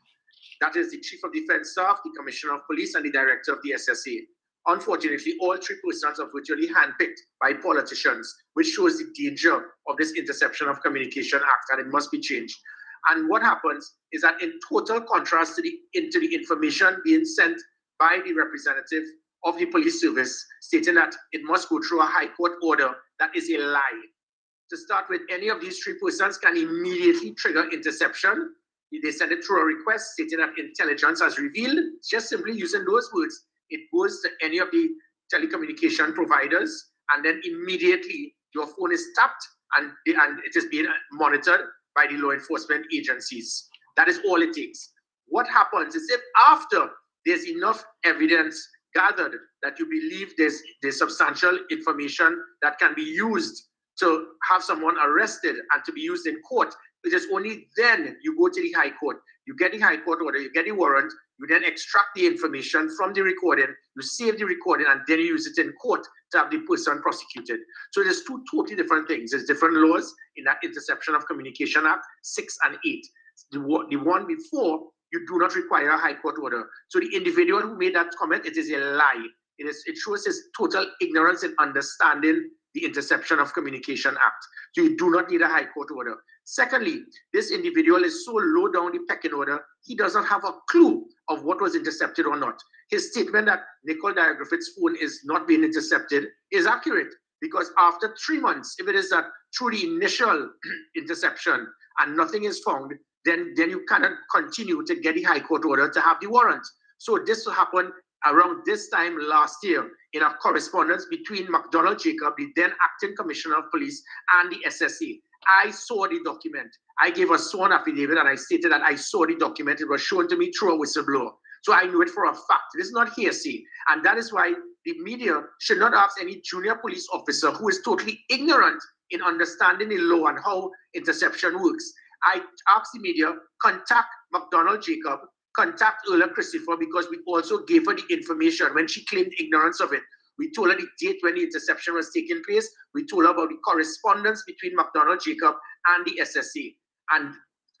That is the Chief of Defense Staff, the Commissioner of Police, and the Director of the SSA. Unfortunately, all 3 persons are virtually handpicked by politicians, which shows the danger of this Interception of Communication Act, and it must be changed. And what happens is that in total contrast to the information being sent by the representative of the police service, stating that it must go through a High Court order, that is a lie. To start with, any of these 3 persons can immediately trigger interception. They send it through a request stating that intelligence has revealed, just simply using those words, it goes to any of the telecommunication providers, and then immediately your phone is tapped and it is being monitored by the law enforcement agencies. That is all it takes. What happens is if after there's enough evidence gathered that you believe there's substantial information that can be used to have someone arrested and to be used in court, it is only then you go to the High Court. You get the High Court order, you get the warrant, you then extract the information from the recording, you save the recording, and then you use it in court to have the person prosecuted. So there's 2 totally different things. There's different laws in that Interception of Communication Act, 6 and 8. The one before, you do not require a High Court order. So the individual who made that comment, it is a lie. It shows his total ignorance in understanding the Interception of Communication Act. So you do not need a High Court order. Secondly, this individual is so low down the pecking order, he does not have a clue of what was intercepted or not. His statement that Nicole Dyer Griffith's phone is not being intercepted is accurate, because after 3 months, if it is that through the initial interception and nothing is found, then you cannot continue to get the High Court order to have the warrant. So this happened around this time last year in a correspondence between McDonald Jacob, the then acting commissioner of police, and the SSA. I saw the document. I gave a sworn affidavit and I stated that I saw the document. It was shown to me through a whistleblower. So I knew it for a fact. This is not hearsay. And that is why the media should not ask any junior police officer who is totally ignorant in understanding the law and how interception works. I asked the media, contact McDonald Jacob, contact Earl Christopher, because we also gave her the information when she claimed ignorance of it. We told her the date when the interception was taking place. We told her about the correspondence between McDonald Jacob and the SSA. And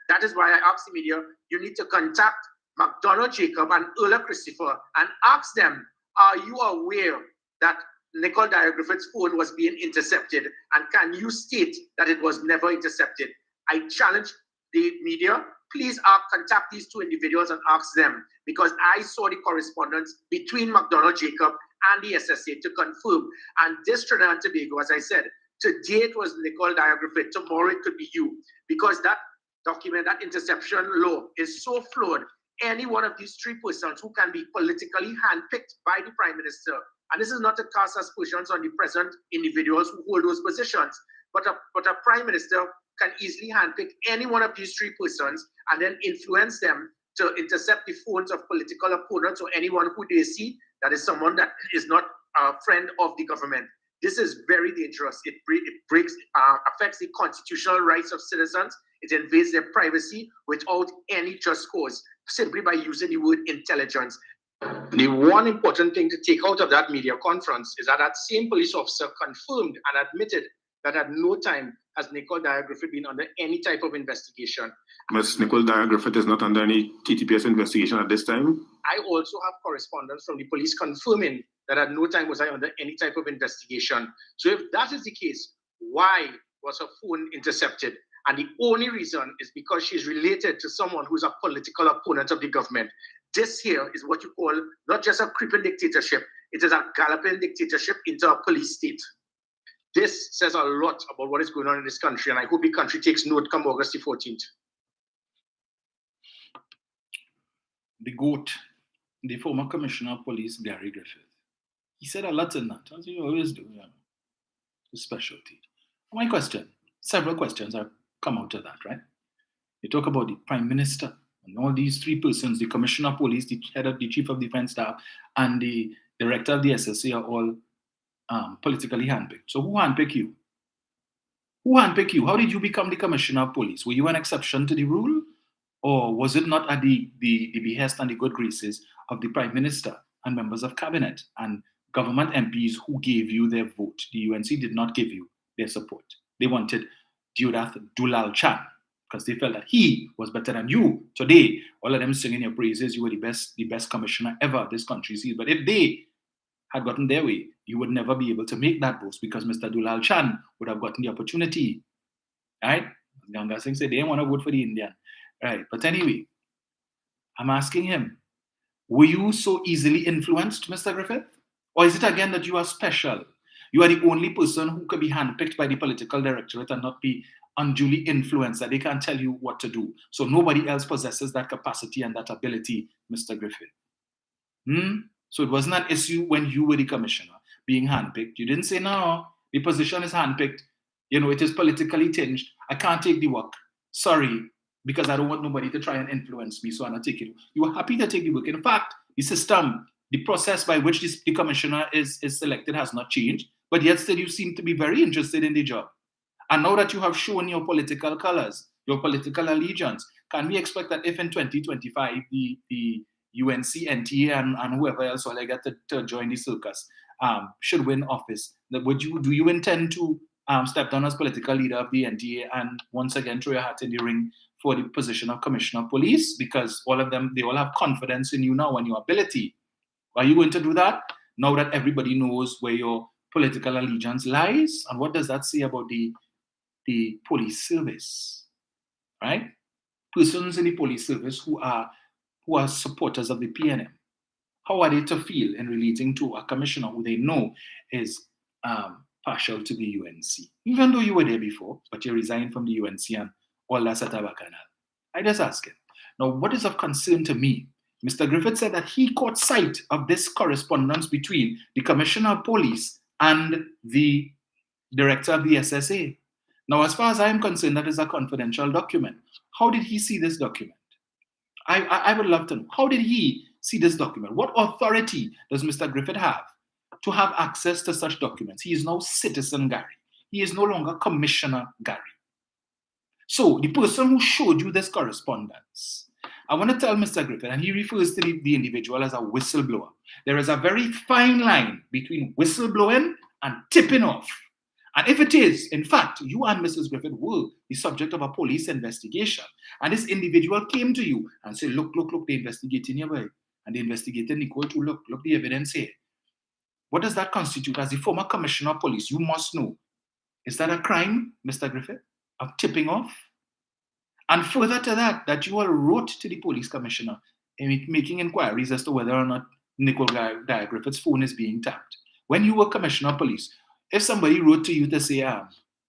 that is why I asked the media, you need to contact McDonald Jacob and Earl Christopher and ask them, are you aware that Nicole Dyer Griffith's phone was being intercepted? And can you state that it was never intercepted? I challenge the media, please contact these 2 individuals and ask them, because I saw the correspondence between McDonald Jacob and the SSA to confirm. And this Trinidad and Tobago, as I said, today it was Nicole Dyer Griffith, tomorrow it could be you, because that document, that interception law is so flawed. Any one of these 3 persons who can be politically handpicked by the Prime Minister, and this is not to cast aspersions on the present individuals who hold those positions, but a Prime Minister can easily handpick any one of these 3 persons and then influence them to intercept the phones of political opponents or anyone who they see that is someone that is not a friend of the government. This is very dangerous. It affects the constitutional rights of citizens. It invades their privacy without any just cause, simply by using the word intelligence. The one important thing to take out of that media conference is that same police officer confirmed and admitted that at no time has Nicole Dyer Griffith been under any type of investigation. Ms. Nicole Dyer Griffith is not under any TTPS investigation at this time? I also have correspondence from the police confirming that at no time was I under any type of investigation. So if that is the case, why was her phone intercepted? And the only reason is because she's related to someone who's a political opponent of the government. This here is what you call not just a creeping dictatorship, it is a galloping dictatorship into a police state. This says a lot about what is going on in this country, and I hope the country takes note come August the 14th. The GOAT, the former Commissioner of Police, Gary Griffith, he said a lot in that, as you always do, his specialty. My question, several questions have come out of that, right? You talk about the Prime Minister and all these three persons, the Commissioner of Police, the head of the Chief of Defence Staff, and the Director of the SSA are all politically handpicked. So who handpicked you? Who handpicked you? How did you become the Commissioner of Police? Were you an exception to the rule? Or was it not at the behest and the good graces of the Prime Minister and members of Cabinet and government MPs who gave you their vote? The UNC did not give you their support. They wanted Deodath Dulal Chan because they felt that he was better than you. Today, all of them singing your praises. You were the best commissioner ever this country sees. But if they had gotten their way, you would never be able to make that boast because Mr. Dulal Chan would have gotten the opportunity. Right? Ganga Singh said they didn't want to vote for the Indian. Right. But anyway, I'm asking him, were you so easily influenced, Mr. Griffith? Or is it again that you are special? You are the only person who could be handpicked by the political directorate and not be unduly influenced, that they can't tell you what to do. So nobody else possesses that capacity and that ability, Mr. Griffith. So it wasn't an issue when you were the commissioner being handpicked. You didn't say, no, the position is handpicked. It is politically tinged. I can't take the work. Sorry, because I don't want nobody to try and influence me, so I'm not taking it. You were happy to take the work. In fact, the system, the process by which the commissioner is selected has not changed, but yet still you seem to be very interested in the job. And now that you have shown your political colors, your political allegiance, can we expect that if in 2025 the UNC, NTA, and whoever else will get to join the circus should win office, do you intend to step down as political leader of the NTA and once again throw your hat in the ring for the position of Commissioner of Police? Because all of them, they all have confidence in you now and your ability. Are you going to do that now that everybody knows where your political allegiance lies? And what does that say about the police service? Right? Persons in the police service who are supporters of the PNM, how are they to feel in relating to a commissioner who they know is partial to the UNC? Even though you were there before, but you resigned from the UNC and all that's at Abacanal. I just ask him. Now, what is of concern to me? Mr. Griffith said that he caught sight of this correspondence between the Commissioner of Police and the Director of the SSA. Now, as far as I am concerned, that is a confidential document. How did he see this document? I would love to know. How did he see this document? What authority does Mr. Griffith have to have access to such documents? He is now Citizen Gary. He is no longer Commissioner Gary. So the person who showed you this correspondence, I want to tell Mr. Griffith, and he refers to the individual as a whistleblower. There is a very fine line between whistleblowing and tipping off. And if it is, in fact, you and Mrs. Griffith were the subject of a police investigation, and this individual came to you and said, look, they're investigating your boy, and they investigated Nicole too, look the evidence here. What does that constitute? As the former Commissioner of Police, you must know. Is that a crime, Mr. Griffith, of tipping off? And further to that you all wrote to the police commissioner making inquiries as to whether or not Nicole Dyer Griffith's phone is being tapped. When you were Commissioner of Police, if somebody wrote to you to say,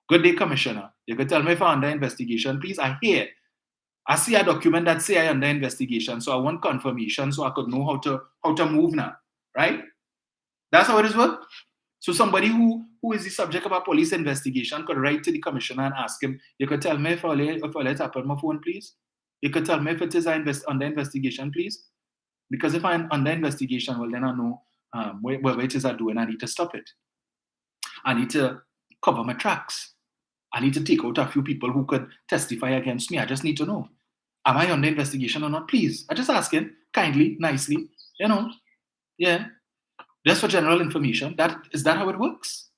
good day, Commissioner, you could tell me if I'm under investigation, please. I see a document that say I'm under investigation, so I want confirmation so I could know how to move now, right? That's how it is work. So somebody who is the subject of a police investigation could write to the commissioner and ask him, you could tell me if I tap on my phone, please. You could tell me if it is under investigation, please. Because if I'm under investigation, well, then I know whether it is I'm doing, I need to stop it. I need to cover my tracks. I need to take out a few people who could testify against me. I just need to know, am I under investigation or not? Please. I just ask him kindly, nicely, yeah. Just for general information. Is that how it works?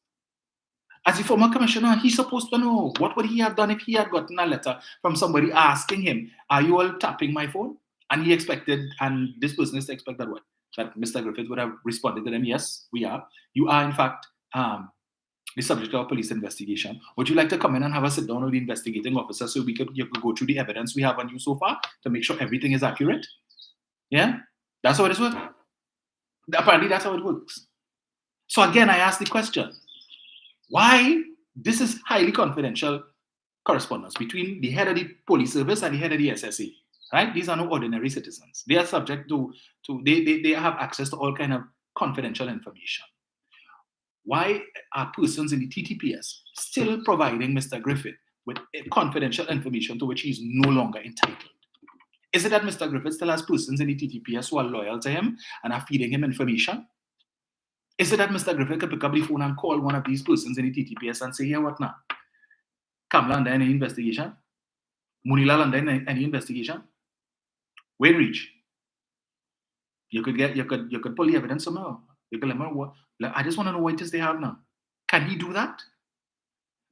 As a former commissioner, he's supposed to know. What would he have done if he had gotten a letter from somebody asking him, are you all tapping my phone? And he expected, and this person is expected what? That Mr. Griffith would have responded to them, yes, we are. You are, in fact, the subject of a police investigation. Would you like to come in and have a sit down with the investigating officer so you could go through the evidence we have on you so far to make sure everything is accurate? Yeah? That's how it works. Apparently, that's how it works. So again, I ask the question, why this is highly confidential correspondence between the head of the police service and the head of the SSA, right? These are no ordinary citizens. They are subject to they have access to all kind of confidential information. Why are persons in the TTPS still providing Mr. Griffith with confidential information to which he is no longer entitled? Is it that Mr. Griffith still has persons in the TTPS who are loyal to him and are feeding him information? Is it that Mr. Griffith could pick up the phone and call one of these persons in the TTPS and say, "Here, what now? Kamla under any investigation? Munila under any investigation? Wayne Reach. You could pull the evidence somehow. You could let me know I just want to know what it is they have now. Can he do that?"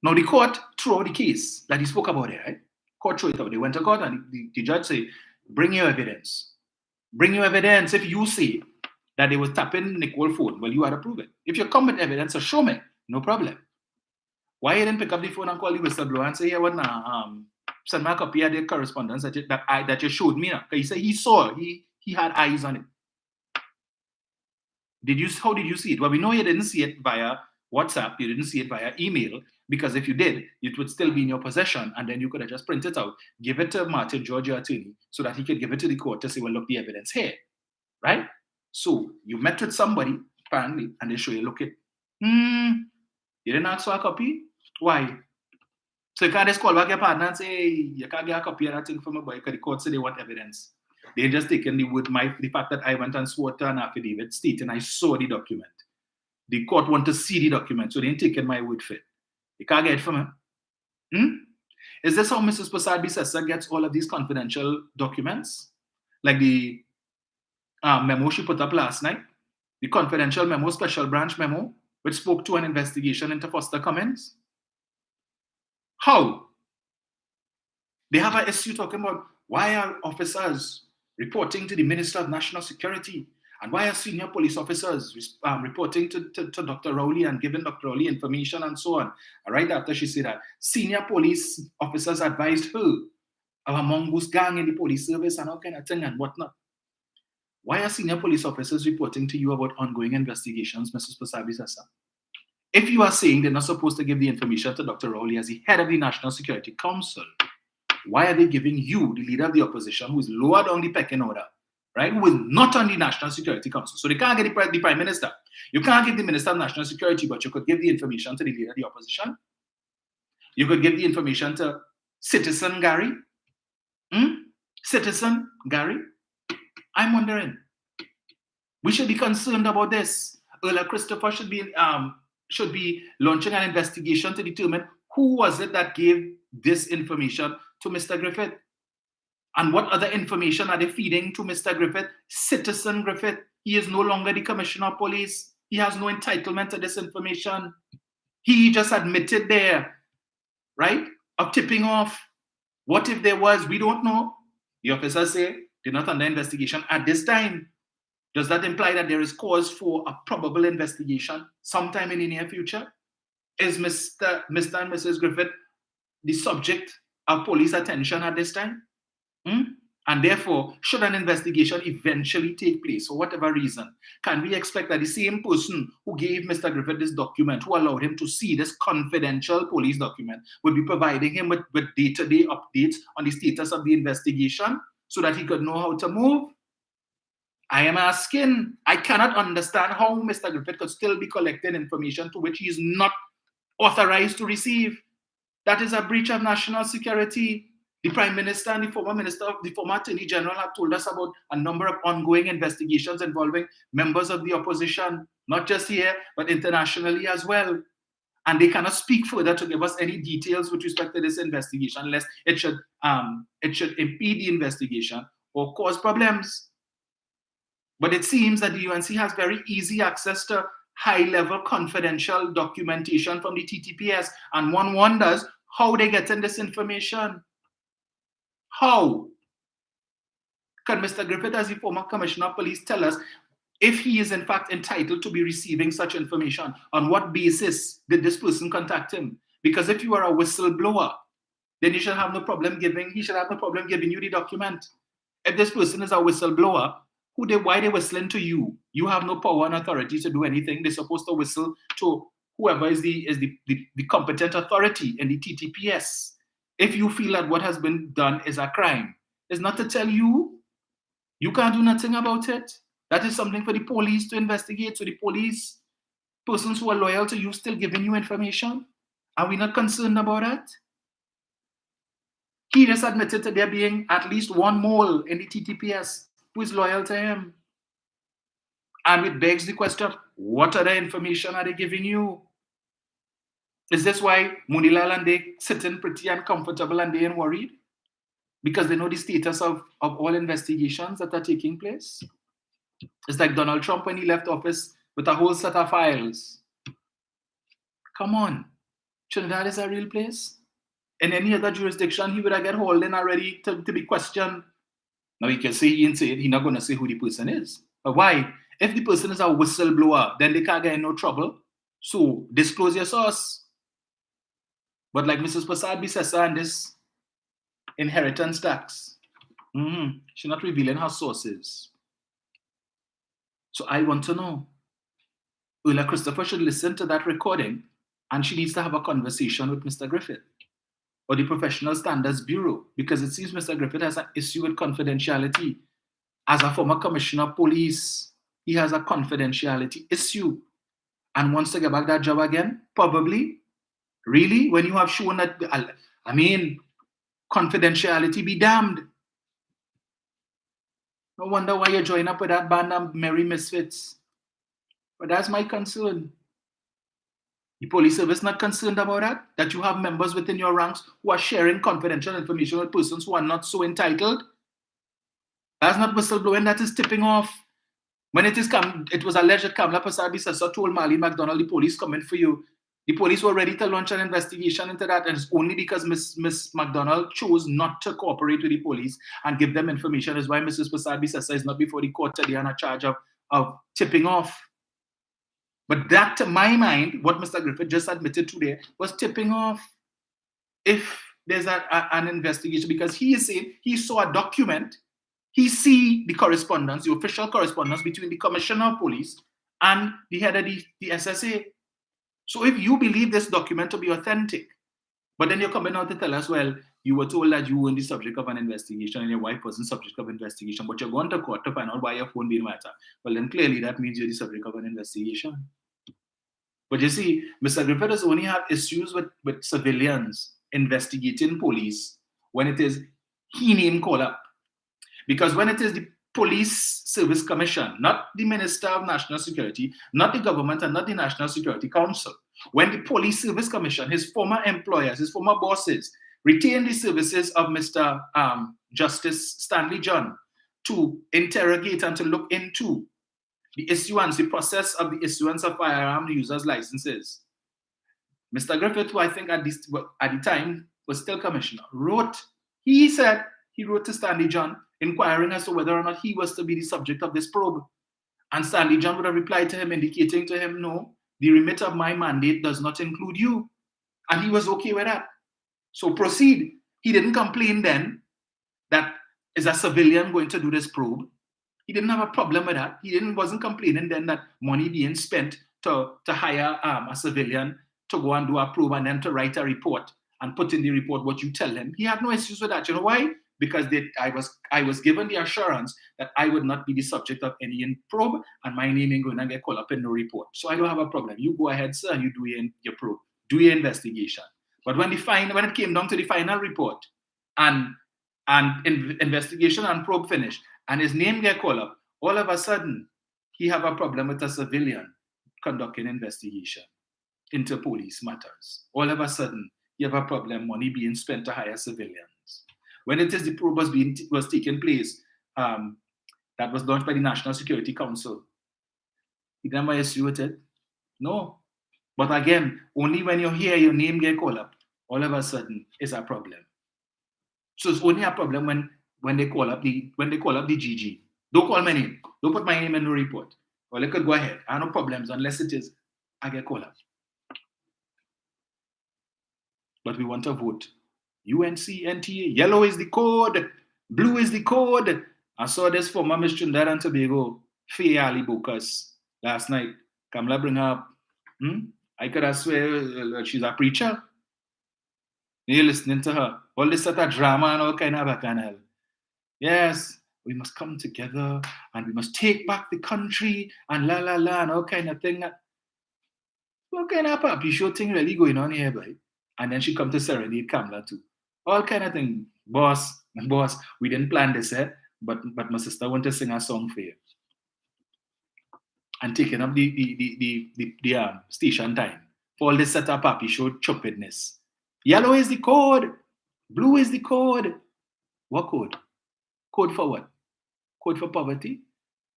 Now the court threw out the case that he spoke about it, right? Court threw it out. They went to court and the judge said, "Bring your evidence. Bring your evidence. If you say that they were tapping Nicole's phone, well, you had to prove it. If you come with evidence, so show me. No problem." Why you didn't pick up the phone and call the whistleblower and say, "Yeah, what now? Send me a copy of the correspondence that you showed me now." Because he said he saw, he had eyes on it. How did you see it? Well, we know you didn't see it via WhatsApp, you didn't see it via email, because if you did, it would still be in your possession, and then you could have just printed it out, give it to Martin George, your attorney, so that he could give it to the court to say, "Well, look, the evidence here," right? So you met with somebody, apparently, and they show you, "Look it. You didn't ask for a copy? Why?" So you can't just call back your partner and say, "Hey, you can't get a copy of that thing from a boy," because the court said they want evidence. They just taken the fact that I went and swore to an affidavit stating I saw the document. The court want to see the document, so they ain't taken my word for it. You can't get it from him. Is this how Mrs. Prasad Bissessa gets all of these confidential documents? Like the memo she put up last night, the confidential memo, special branch memo, which spoke to an investigation into Foster Cummins? How? They have an issue talking about why are officers reporting to the Minister of National Security, and why are senior police officers reporting to Dr. Rowley and giving Dr. Rowley information and so on. And right after she said that, senior police officers advised her of a mongoose gang in the police service and all kind of thing and whatnot. Why are senior police officers reporting to you about ongoing investigations, Mrs. Prasad Bissessa? If you are saying they're not supposed to give the information to Dr. Rowley as the head of the National Security Council, why are they giving you, the leader of the opposition, who is lower down the pecking order, right, who is not on the National Security Council? So they can't get the Prime Minister. You can't give the Minister of National Security, but you could give the information to the leader of the opposition. You could give the information to Citizen Gary. Citizen Gary? I'm wondering. We should be concerned about this. Earl Christopher should be launching an investigation to determine who was it that gave this information to Mr. Griffith, and what other information are they feeding to Mr. Griffith? Citizen Griffith. He is no longer the Commissioner of Police. He has no entitlement to this information. He just admitted there, right, of tipping off. What if there was? We don't know. The officers say they're not under investigation at this time. Does that imply that there is cause for a probable investigation sometime in the near future? Is Mr. and Mrs. Griffith the subject of police attention at this time? And therefore, should an investigation eventually take place for whatever reason, can we expect that the same person who gave Mr. Griffith this document, who allowed him to see this confidential police document, will be providing him with day-to-day updates on the status of the investigation so that he could know how to move? I am asking. I cannot understand how Mr. Griffith could still be collecting information to which he is not authorized to receive. That is a breach of national security. The Prime Minister and the former Attorney General have told us about a number of ongoing investigations involving members of the opposition, not just here, but internationally as well. And they cannot speak further to give us any details with respect to this investigation, unless it should impede the investigation or cause problems. But it seems that the UNC has very easy access to high-level confidential documentation from the TTPS, and one wonders how they get in this information. How? Can Mr. Griffith, as the former Commissioner of Police, tell us if he is in fact entitled to be receiving such information? On what basis did this person contact him? Because if you are a whistleblower, then he should have no problem giving you the document. If this person is a whistleblower, Why they whistling to you? You have no power and authority to do anything. They're supposed to whistle to whoever is the competent authority in the TTPS. If you feel that what has been done is a crime, it's not to tell you. You can't do nothing about it. That is something for the police to investigate. So the police, persons who are loyal to you, still giving you information. Are we not concerned about that? He just admitted to there being at least one mole in the TTPS who is loyal to him. And it begs the question, what other information are they giving you? Is this why Munilal and they sitting pretty uncomfortable and they ain't worried? Because they know the status of all investigations that are taking place? It's like Donald Trump when he left office with a whole set of files. Come on. Trinidad is a real place. In any other jurisdiction, he would have get hauled in already to be questioned. Now he can say he ain't say it, he's not going to say who the person is. But why? If the person is a whistleblower, then they can't get in no trouble. So disclose your source. But like Mrs. Prasad Bisesa and this inheritance tax, she's not revealing her sources. So I want to know. Ulla Christopher should listen to that recording and she needs to have a conversation with Mr. Griffith or the Professional Standards Bureau, because it seems Mr. Griffith has an issue with confidentiality. As a former commissioner of police, he has a confidentiality issue and wants to get back that job again? Probably. Really? When you have shown that, I mean, confidentiality be damned. No wonder why you join up with that band of Merry Misfits. But that's my concern. The police service not concerned about that? That you have members within your ranks who are sharing confidential information with persons who are not so entitled? That's not whistleblowing, that is tipping off. When it was alleged that Kamala Prasad Bisesa told Marlene McDonald, the police coming for you. The police were ready to launch an investigation into that, and it's only because Miss McDonald chose not to cooperate with the police and give them information is why Mrs. Prasad Bisesa is not before the court today on a charge of tipping off. But that, to my mind, what Mr. Griffith just admitted today was tipping off. If there's an investigation, because he is saying he saw a document, he see the correspondence, the official correspondence between the Commissioner of Police and the head of the SSA. So if you believe this document to be authentic, but then you're coming out to tell us, well, you were told that you weren't the subject of an investigation and your wife wasn't subject of investigation, but you're going to court to find out why your phone didn't matter. Well, then clearly that means you're the subject of an investigation. But you see, Mr. Griffith has only had issues with civilians investigating police when it is he name call up. Because when it is the Police Service Commission, not the Minister of National Security, not the government, and not the National Security Council, when the Police Service Commission, his former employers, his former bosses, retain the services of Mr. Justice Stanley John to interrogate and to look into the issuance, the process of the issuance of firearm users' licenses. Mr. Griffith, who I think at the time was still commissioner, he wrote to Stanley John inquiring as to whether or not he was to be the subject of this probe. And Stanley John would have replied to him, indicating to him, no, the remit of my mandate does not include you. And he was okay with that. So proceed. He didn't complain then that is a civilian going to do this probe. He didn't have a problem with that. He wasn't complaining then that money being spent to hire a civilian to go and do a probe and then to write a report and put in the report what you tell him. He had no issues with that. You know why? Because I was given the assurance that I would not be the subject of any probe and my name ain't going to get called up in no report. So I don't have a problem. You go ahead, sir, and you do your probe. Do your investigation. But when it came down to the final report and investigation and probe finished and his name get called up, all of a sudden he have a problem with a civilian conducting investigation into police matters. All of a sudden you have a problem, money being spent to hire civilians. When it is the probe was taking place, that was launched by the National Security Council, you didn't have an issue with it? No. But again, only when you hear your name get called up, all of a sudden it's a problem. So it's only a problem when they call up the GG. Don't call my name. Don't put my name in the report. Well, they could go ahead. I have no problems unless it is I get called up. But we want to vote. UNC, NTA, yellow is the code, blue is the code, I saw this former Miss Trinidad and Tobago, Faye Ali Bocas, last night. Kamala bring her up. I could have swear she's a preacher. You're listening to her. All this sort of drama and all kind of bacchanal. Yes, we must come together and we must take back the country and la la la and all kind of thing. What kind of papi show thing really going on here, boy? And then she come to serenade Kamala too. All kind of thing. Boss, we didn't plan this, but my sister want to sing a song for you. And taking up the station time for all this set up papi show choppedness. Yellow is the code. Blue is the code. What code? Code for what? Code for poverty?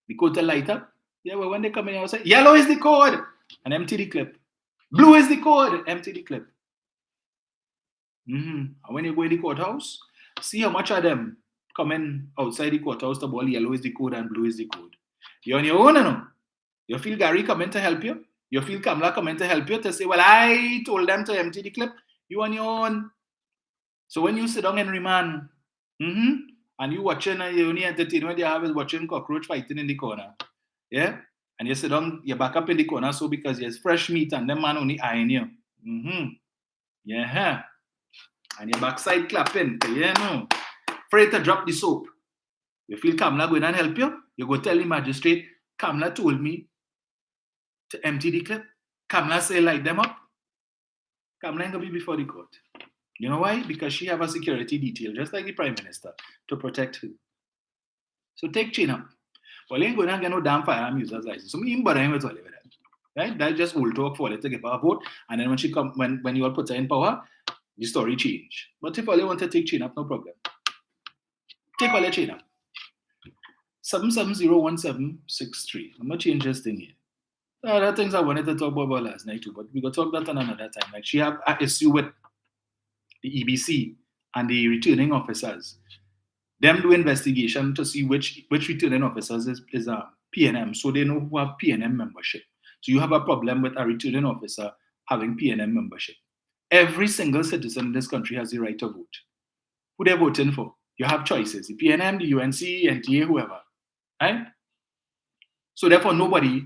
The code to light up? Yeah, well, when they come in outside, yellow is the code. And empty the clip. Blue is the code. Empty the clip. And when you go in the courthouse, see how much of them come in outside the courthouse to ball yellow is the code and blue is the code. You're on your own, no? You feel Gary coming to help you? You feel Kamala coming to help you to say, well, I told them to empty the clip. You on your own. So when you sit down and remand, and you watching and you only entertainment you have is watching cockroach fighting in the corner. Yeah? And you sit down, you back up in the corner so because there's fresh meat and them man only eyeing you. Yeah. And your backside clapping. Yeah, no. Afraid to drop the soap. You feel Kamala going and help you? You go tell the magistrate, Kamala told me to empty the clip. Kamala say light them up. Kamala ain't gonna be before the court. You know why? Because she have a security detail, just like the Prime Minister, to protect her. So take chain up. Well, you ain't going to get no damn firearm user's license. So me ain't bothering with all of that. Right? That's just old talk for her to get her vote. And then when she come, when you all put her in power, the story change. But if all you want to take chain up, no problem. Take all your chain up. 7701763. I'm gonna change this thing here. There are things I wanted to talk about last night too, but we gonna talk that on another time. Like she have an issue with the EBC and the returning officers. Them do investigation to see which returning officers is PNM, so they know who have PNM membership. So you have a problem with a returning officer having PNM membership. Every single citizen in this country has the right to vote. Who they're voting for? You have choices: the PNM, the UNC, NTA, whoever. Right? So therefore, nobody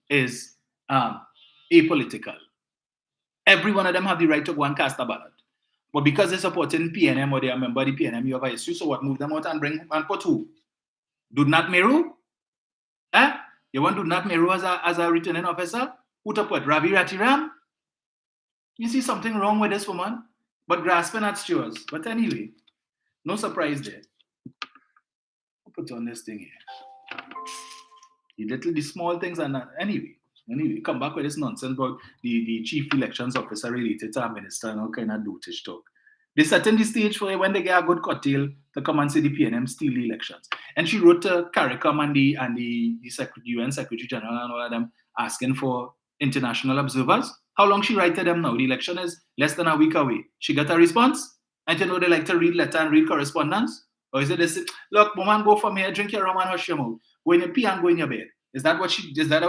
is apolitical. Every one of them have the right to go and cast a ballot. But because they're supporting PNM or they are a member of the PNM, you have an issue. So what? Move them out and bring and put who? Do not Meru? You want Do not Meru as a returning officer? Who to put? Ravi Ratiram? You see something wrong with this woman? But grasping at straws. But anyway, no surprise there. I'll put on this thing here. The small things and anyway, come back with this nonsense about the chief elections officer related to our minister and all kind of dotage talk. They set in the stage for when they get a good cocktail to come and say the PNM steal the elections. And she wrote to CARICOM and the UN Secretary General and all of them asking for international observers. How long she write to them now? The election is less than a week away. She got a response? And you know they like to read letter and read correspondence? Or is it this? Look, woman, go from here, drink your rum and hush your mouth. Go in your pee and go in your bed. Is that what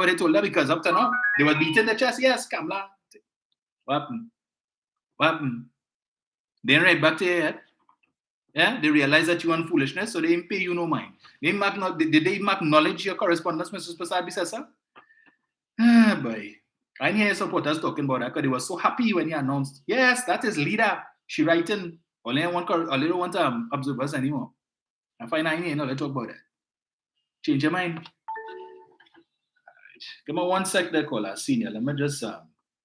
they told her? Because up to now, they were beating the chest. Yes, Kamala. What happened? They ain't right back to you yet. Yeah, they realize that you want foolishness, so they ain't pay you no mind. Did they even acknowledge your correspondence, Mrs. Prasad Bisesa? Boy. I hear your supporters talking about that because they were so happy when he announced, yes, that is leader. She writing, only don't want observers anymore. And finally, you know, let's talk about that. Change your mind. Right. Give me 1 sec there, caller, senior. Let me just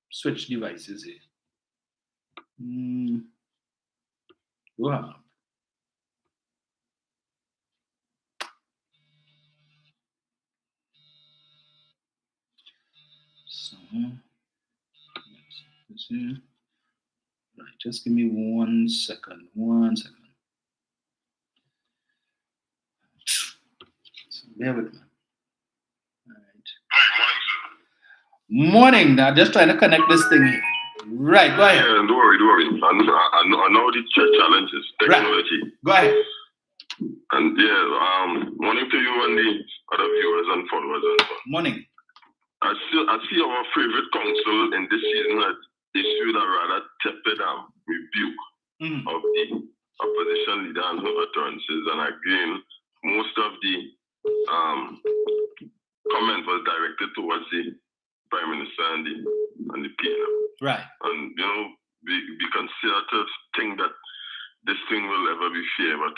switch devices here. Go ahead. So, right, just give me 1 second. 1 second. So bear with me. All right. Morning. Now, just trying to connect this thing here. Right, go ahead. Yeah, don't worry. I know the challenges, technology. Right. Go ahead. And morning to you and the other viewers and followers and so on. Morning. I see our favorite council in this season has issued a rather tepid rebuke of the opposition leader and her utterances, and again most of the comment was directed towards the Prime Minister and the PM. Right. And we consider to think that this thing will ever be fair, but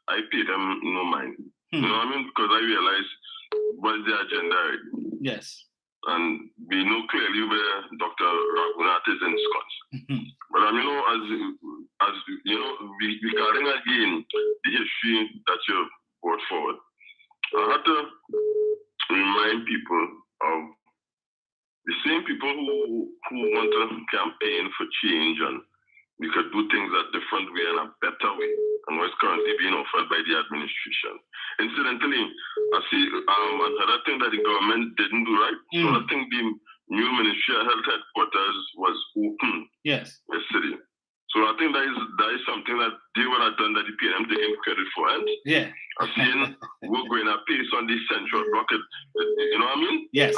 I pay them no mind. You know what I mean? Because I realize what's the agenda already. Yes. And we know clearly where Dr. Raghunath is ensconced. But as regarding again the history that you brought forward, I have to remind people of the same people who want to campaign for change, and we could do things a different way and a better way, and what's currently being offered by the administration. Incidentally, I see another thing that the government didn't do right. So I think the new Ministry of Health headquarters was open yesterday. So I think that is something that they would have done that the PM taking credit for. And I've seen we're going at pace on the central bucket. You know what I mean? Yes.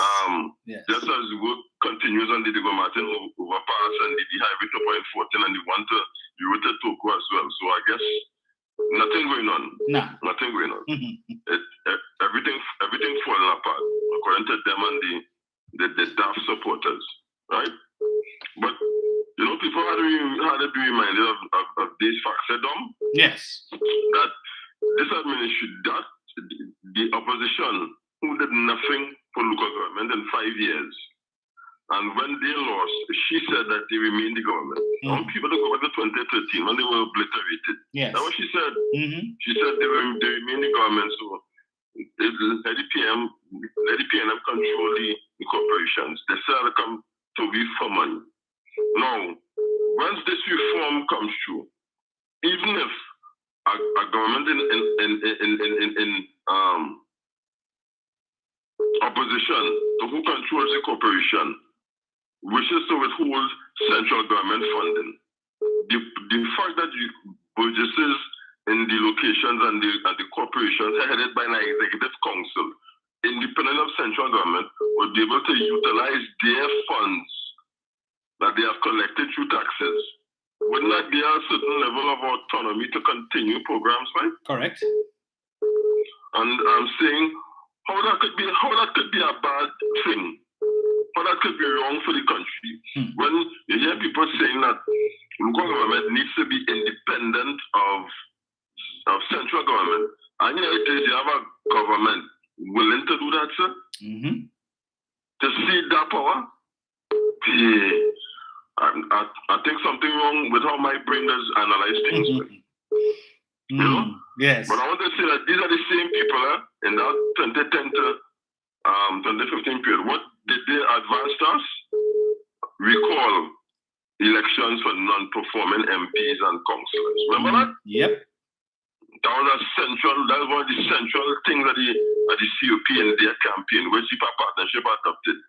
Just as work continues on the Diego Martin overpass and the highway 2.14 and the one to the route to Toko as well. So I guess nothing going on. No. Nothing going on. Everything falling apart according to them and the DAF supporters, right? But people had to be reminded of these facts, yes, that this administration, that the opposition who did nothing for local government in 5 years, and when they lost, she said that they remained the government. I want people to go back to 2013 when they were obliterated. Yes. That's what she said. She said they remained the government. So let the PNM control the corporations. They said they come to be for money. Now, once this reform comes through, even if a government in opposition to who controls the corporation wishes to withhold central government funding, the fact that the burgesses in the locations and the corporations are headed by an executive council, independent of central government, would be able to utilize their funds that they have collected through taxes. Wouldn't that be a certain level of autonomy to continue programs, right? Correct. And I'm saying how that could be a bad thing, how that could be wrong for the country. When you hear people saying that local government needs to be independent of central government, and here it is, you have a government willing to do that, sir? To cede that power? I think something wrong with how my brain does analyze things. Yes. But I want to say that these are the same people in that 2010 to 2015 period. What did they advance us? Recall elections for non-performing MPs and councillors. Remember that? Yep. That was one of the central things that the COP in their campaign, which the partnership adopted.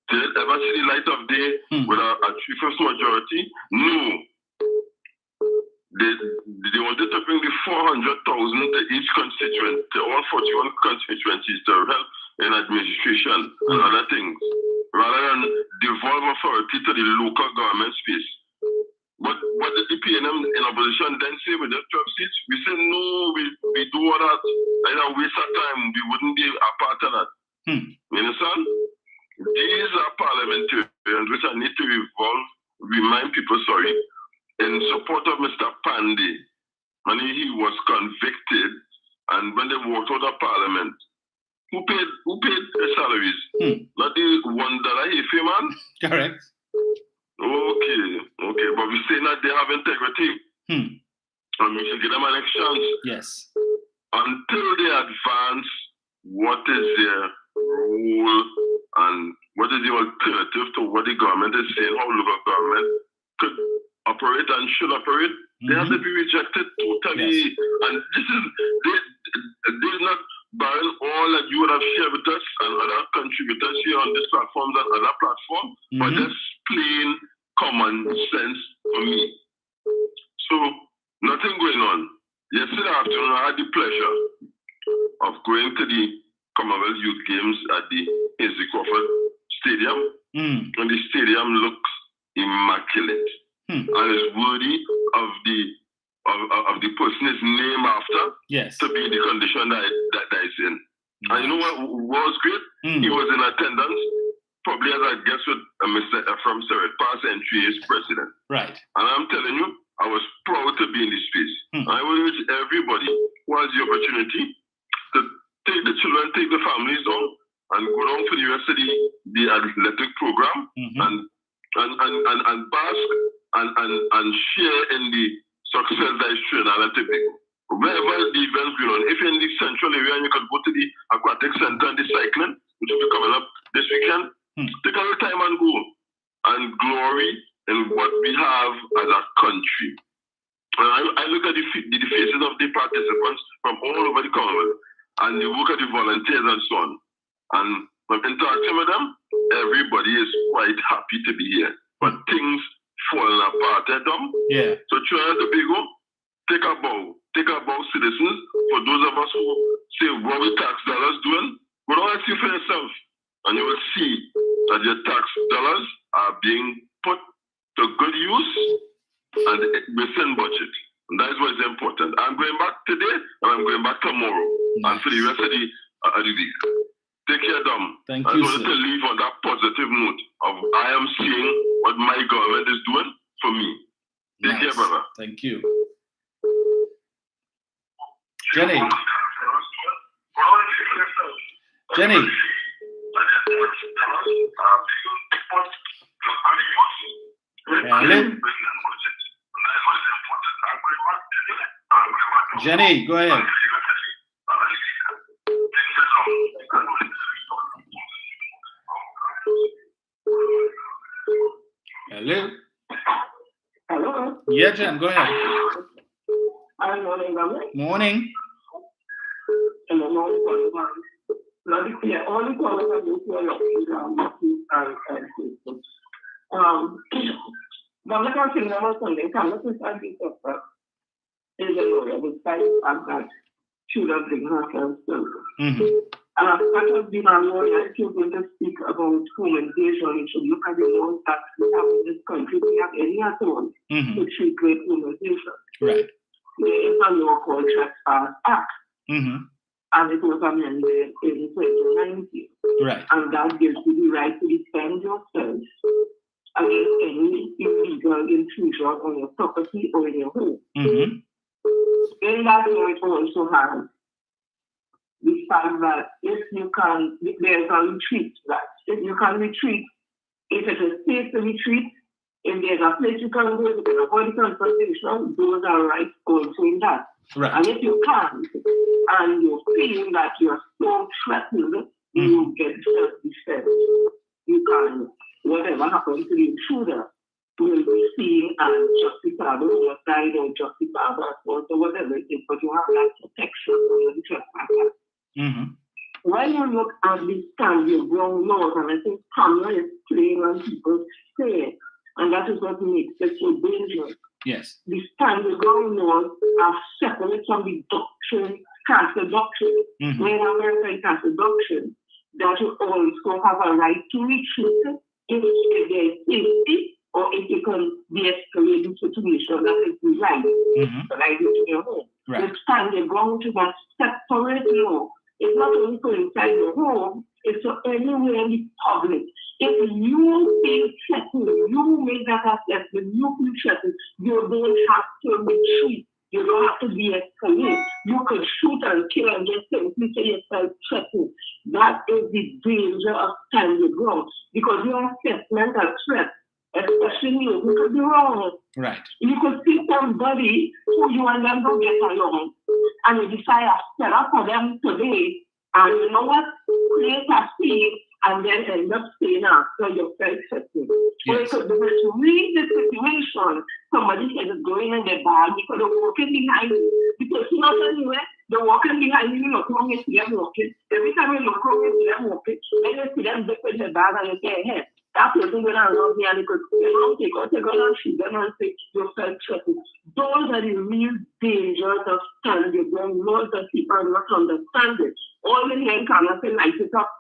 Did it ever see the light of day with a 3/5 majority? No. They wanted to bring the 400,000 to each constituent, to all 41 constituencies, to help in administration and other things, rather than devolve authority to the local government space. But what did the PNM in opposition then say with the 12 seats? We said, no, we do all that. It's a waste of time. We wouldn't be a part of that. You understand? These are parliamentarians which I need to remind people, in support of Mr. Pandey, when he was convicted and when they walked out of parliament. Who paid their salaries? Not the $1 if man? Correct. Okay, but we say that they have integrity. And we should give them an chance. Yes. Until they advance, what is their role and what is the alternative to what the government is saying, how local government could operate and should operate? They have to be rejected totally. Yes. And this is not barring all that you would have shared with us and other contributors here on this platform and other platform, but just plain common sense for me. So nothing going on. Yesterday afternoon, I had the pleasure of going to the Commonwealth Youth Games at the Ainsley Crawford Stadium, and the stadium looks immaculate and is worthy of the of the person is named after to be the condition that is in. Nice. And you know what was great? He was in attendance, probably as I guess with Mr. Ephraim Serret, past entry as president. Right. And I'm telling you, I was proud to be in this space. I will urge everybody who has the opportunity to take the children, take the families down, and go down for the rest of the athletic program and bask and share in the success that is Trinidad and Tobago. Wherever the events going on, if you're in the central area and you can go to the aquatic center and the cycling, which will be coming up this weekend, take a little time and go and glory in what we have as a country. And I look at the faces of the participants from all over the Commonwealth and the work of the volunteers and so on. And when interacting with them, everybody is quite happy to be here. But things falling apart at them. Yeah. So Trinidad and Tobago, take a bow, citizens. For those of us who say, what will tax dollars doing? Go down and see for yourself. And you will see that your tax dollars are being put to good use and within budget. And that is what is important. I'm going back today and I'm going back tomorrow. Nice. And for the rest of the week. Take care, Dom. Thank you, sir. I wanted to leave on that positive note of I am seeing what my government is doing for me. Take care, brother. Thank you. Jenny. Hello. Jenny, go ahead. Hello. Hello. Yeah, Jen, go ahead. Good morning, Dominic. Morning. Hello, morning. All the callers are just your Dominic, I'm saying about something. Come, let's start this up. Is a lawyer, despite the fact that children bring herself children. That has been a lawyer. If you're going to speak about home invasion, you should look at the laws that we have in this country. We have any other one to treat great home invasion. Right. There is a law called Trespass Act. And it was amended in 2019. Right. And that gives you the right to defend yourself against any illegal intrusion on your property or in your home. In that law, it also has the fact that if you can, there's a retreat, that if you can retreat, if it is safe to retreat, if there's a place you can go, you can avoid the confrontation, those are rights also in that. Right. And if you can't, and you feel that you're so threatened, you get self-defense. You can, whatever happens to the intruder, will be seen as justifiable homicide or justifiable assault or whatever it is, but you have that protection under the Trespass Act. When you look at the stand your ground laws, and I think Pamela is playing on people's faith, and that is what makes it so dangerous. Yes. The stand your ground laws are separate from the doctrine, cancel doctrine. When American cancel doctrine, that you also have a right to retreat if there is safety or if you can de-escalate the situation that is designed to like it in your home. Right. The stand your ground is a separate law. It's not only for inside your home, it's for anywhere in the public. If you feel threatened, you make that assessment, you feel threatened, you don't have to retreat. You don't have to de-escalate. You could shoot and kill and just simply say yourself threatened. That is the danger of standing your ground. Because your assessment of threat, especially you could be wrong. Right. You could see somebody who you and them don't get along, and you decide to set up for them today, and you know what? Create a scene, and then end up staying after your self-threatening. Or it could be to read the situation, somebody is going in their bag because they're walking behind you. Because you're not anywhere, they're walking behind you, you look wrong, you see them walking. Every time you look wrong, you see them walking. Then you see them dip in their bag and you say, hey, that person going to love me, and you could take out, they're going to shoot them and say, you're self-threatening. Those are the real dangers of standing. Laws that people are not understanding. All the here in Canada say, light it up.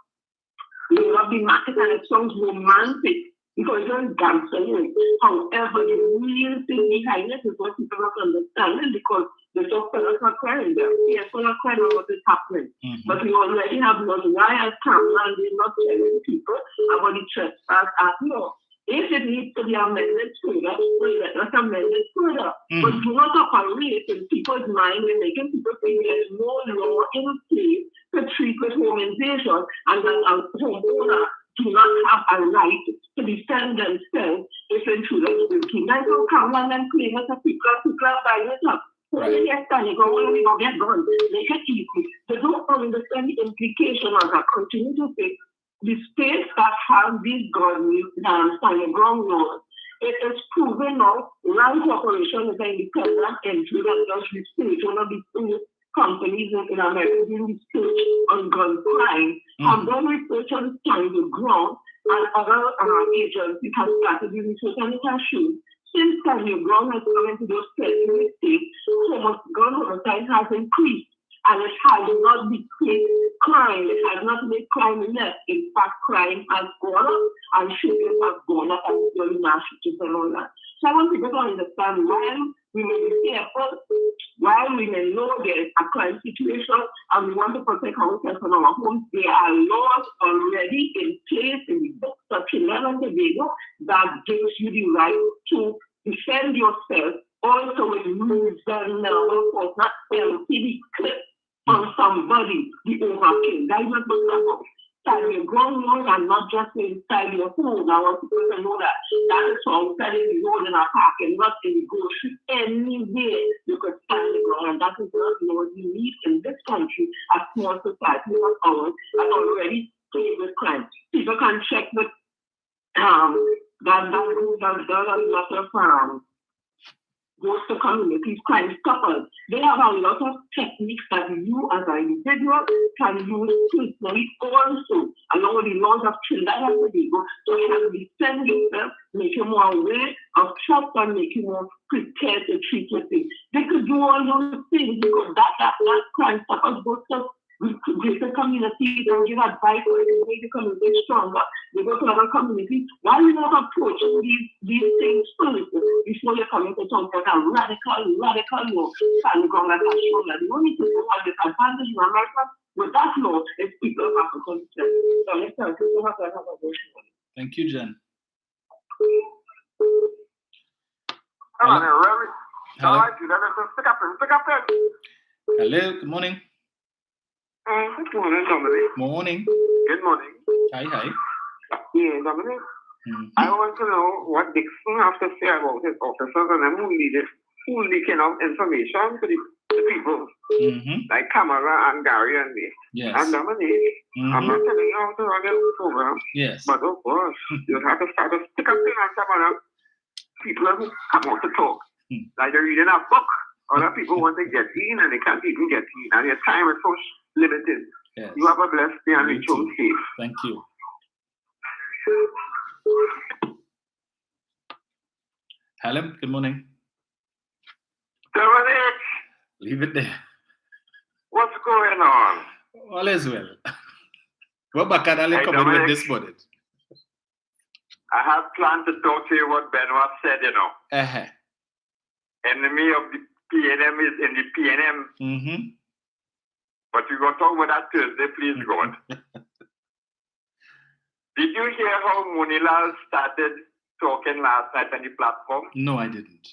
You love the market and it sounds romantic. because you're dancing. However, the real thing behind it is what people not understanding because the just fellas are crying there. Yes, we're not crying about what is happening. But we already have laws. Why as camera and they're not telling people about the trespass act law? If it needs to be amended further, let us amend it further. But do not operate in people's mind and making people think there's no law in place to treat with home invasion and that a homeowner do not have a right to defend themselves if intruders break in. That's how come and claim it to people are buying it up. So yes, you go when we go get guns, make it easy. They don't understand the implication of that. Continue to say the states that have these guns and ground laws, it is proven now land corporation is an independent entity that does research. One of the companies in America doing research on gun crime have done research on the ground, and other agencies have started doing research, and it has shown since the ground has come into those specific states, so much gun homicide has increased. And it has not decreased crime. It has not made crime less. In fact, crime has gone up and shootings have gone up and very mass shootings and all that. So I want people to understand while we may be careful, while we may know there is a crime situation and we want to protect ourselves and our homes, there are laws already in place in the books of Trinidad and Tobago that gives you the right to defend yourself. Also, with rules and of course, not see clip on somebody, the overkill. That is what we're talking about. Inside your ground laws and not just inside your home. I want people to know that. That is how outside the road in our parking, not in the grocery. Anywhere you could stand the ground. And that is not what we need in this country, a small society like ours, that already plagued with crime. People can check with that lot of goes to communities, crime stoppers. They have a lot of techniques that you as an individual can use personally also, along with the laws of Trinidad and Tobago, to help defend yourself, make you more aware of trust and make you more prepared to treat your things. They could do all those things because that crime stoppers goes to greater communities and give advice on the way the community is stronger. They go to other communities. Why we not approach these things first before you come into some kind of radical law and go like a stronger? The only thing you have the advantage in America with that law is people have to consent. So let's have to have a motion. Thank you, Jen. Hello. Hello. Hello. Hello. Good morning. Good morning, Dominic. Morning. Good morning. Hi. Yeah, Dominic. I want to know what Dixon has to say about his officers and them who leaking out information to the people, like Kamara and Gary and me. Yes. And Dominic, I'm not telling you how to run your program. Yes. But of course, you have to start to stick up on some of them people who come out to talk. Like they're reading a book. Other people want to get in and they can't even get in. And your time is so limited. Yes. You have a blessed day and reach home safe. Thank you. Hello, good morning. Dominic, Leave it there. what's going on? All is well. What Bakadale coming with this morning? I have planned to talk to you what Benoit said, you know. Enemy of the PNM is in the PNM. But we're going to talk about that Thursday, please, God. Did you hear how Munilal started talking last night on the platform? No, I didn't.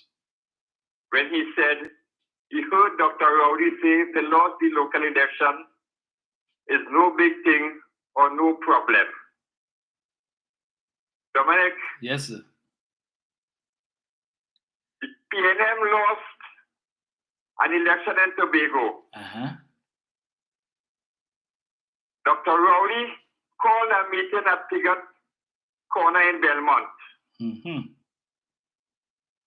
When he said, he heard Dr. Rowdy say the loss the local election is no big thing or no problem. Dominic? Yes, sir. The PNM lost an election in Tobago. Dr. Rowley called a meeting at Pigot Corner in Belmont.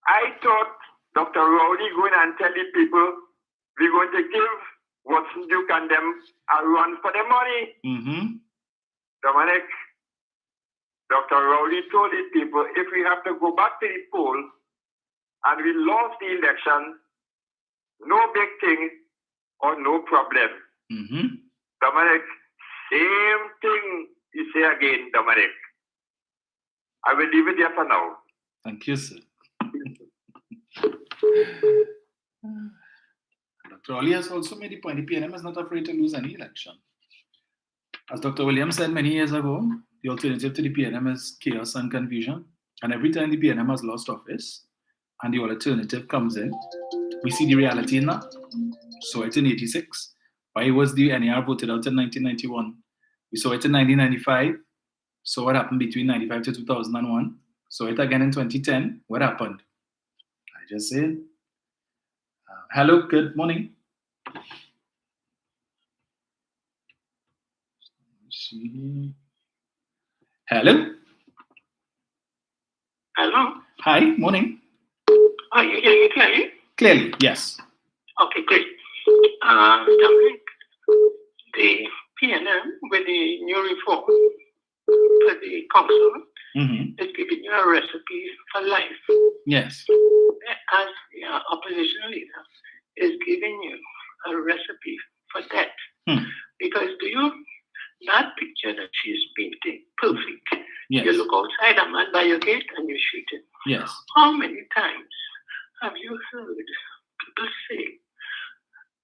I thought Dr. Rowley going and tell the people we're going to give Watson Duke and them a run for the money. Dominic, Dr. Rowley told the people if we have to go back to the poll and we lost the election, no big thing or no problem. Dominic, same thing you say again, Dominic. I will leave it there for now. Thank you, sir. Dr. Oli has also made the point the PNM is not afraid to lose any election. As Dr. Williams said many years ago, the alternative to the PNM is chaos and confusion. And every time the PNM has lost office and the alternative comes in, we see the reality in that. So it's in 86. Why was the NAR voted out in 1991? We saw it in 1995. So what happened between 95 to 2001? Saw it again in 2010. What happened? I just said. Hello, good morning. Hello. Hello. Hi, morning. Are you hearing me clearly? Clearly, yes. Okay, great. Dominic, the PNM with the new reform for the council is giving you a recipe for life. Yes. As the opposition leader is giving you a recipe for death. Because that picture that she's painting, perfect. Yes. You look outside a man by your gate and you shoot him. Yes. How many times have you heard people say,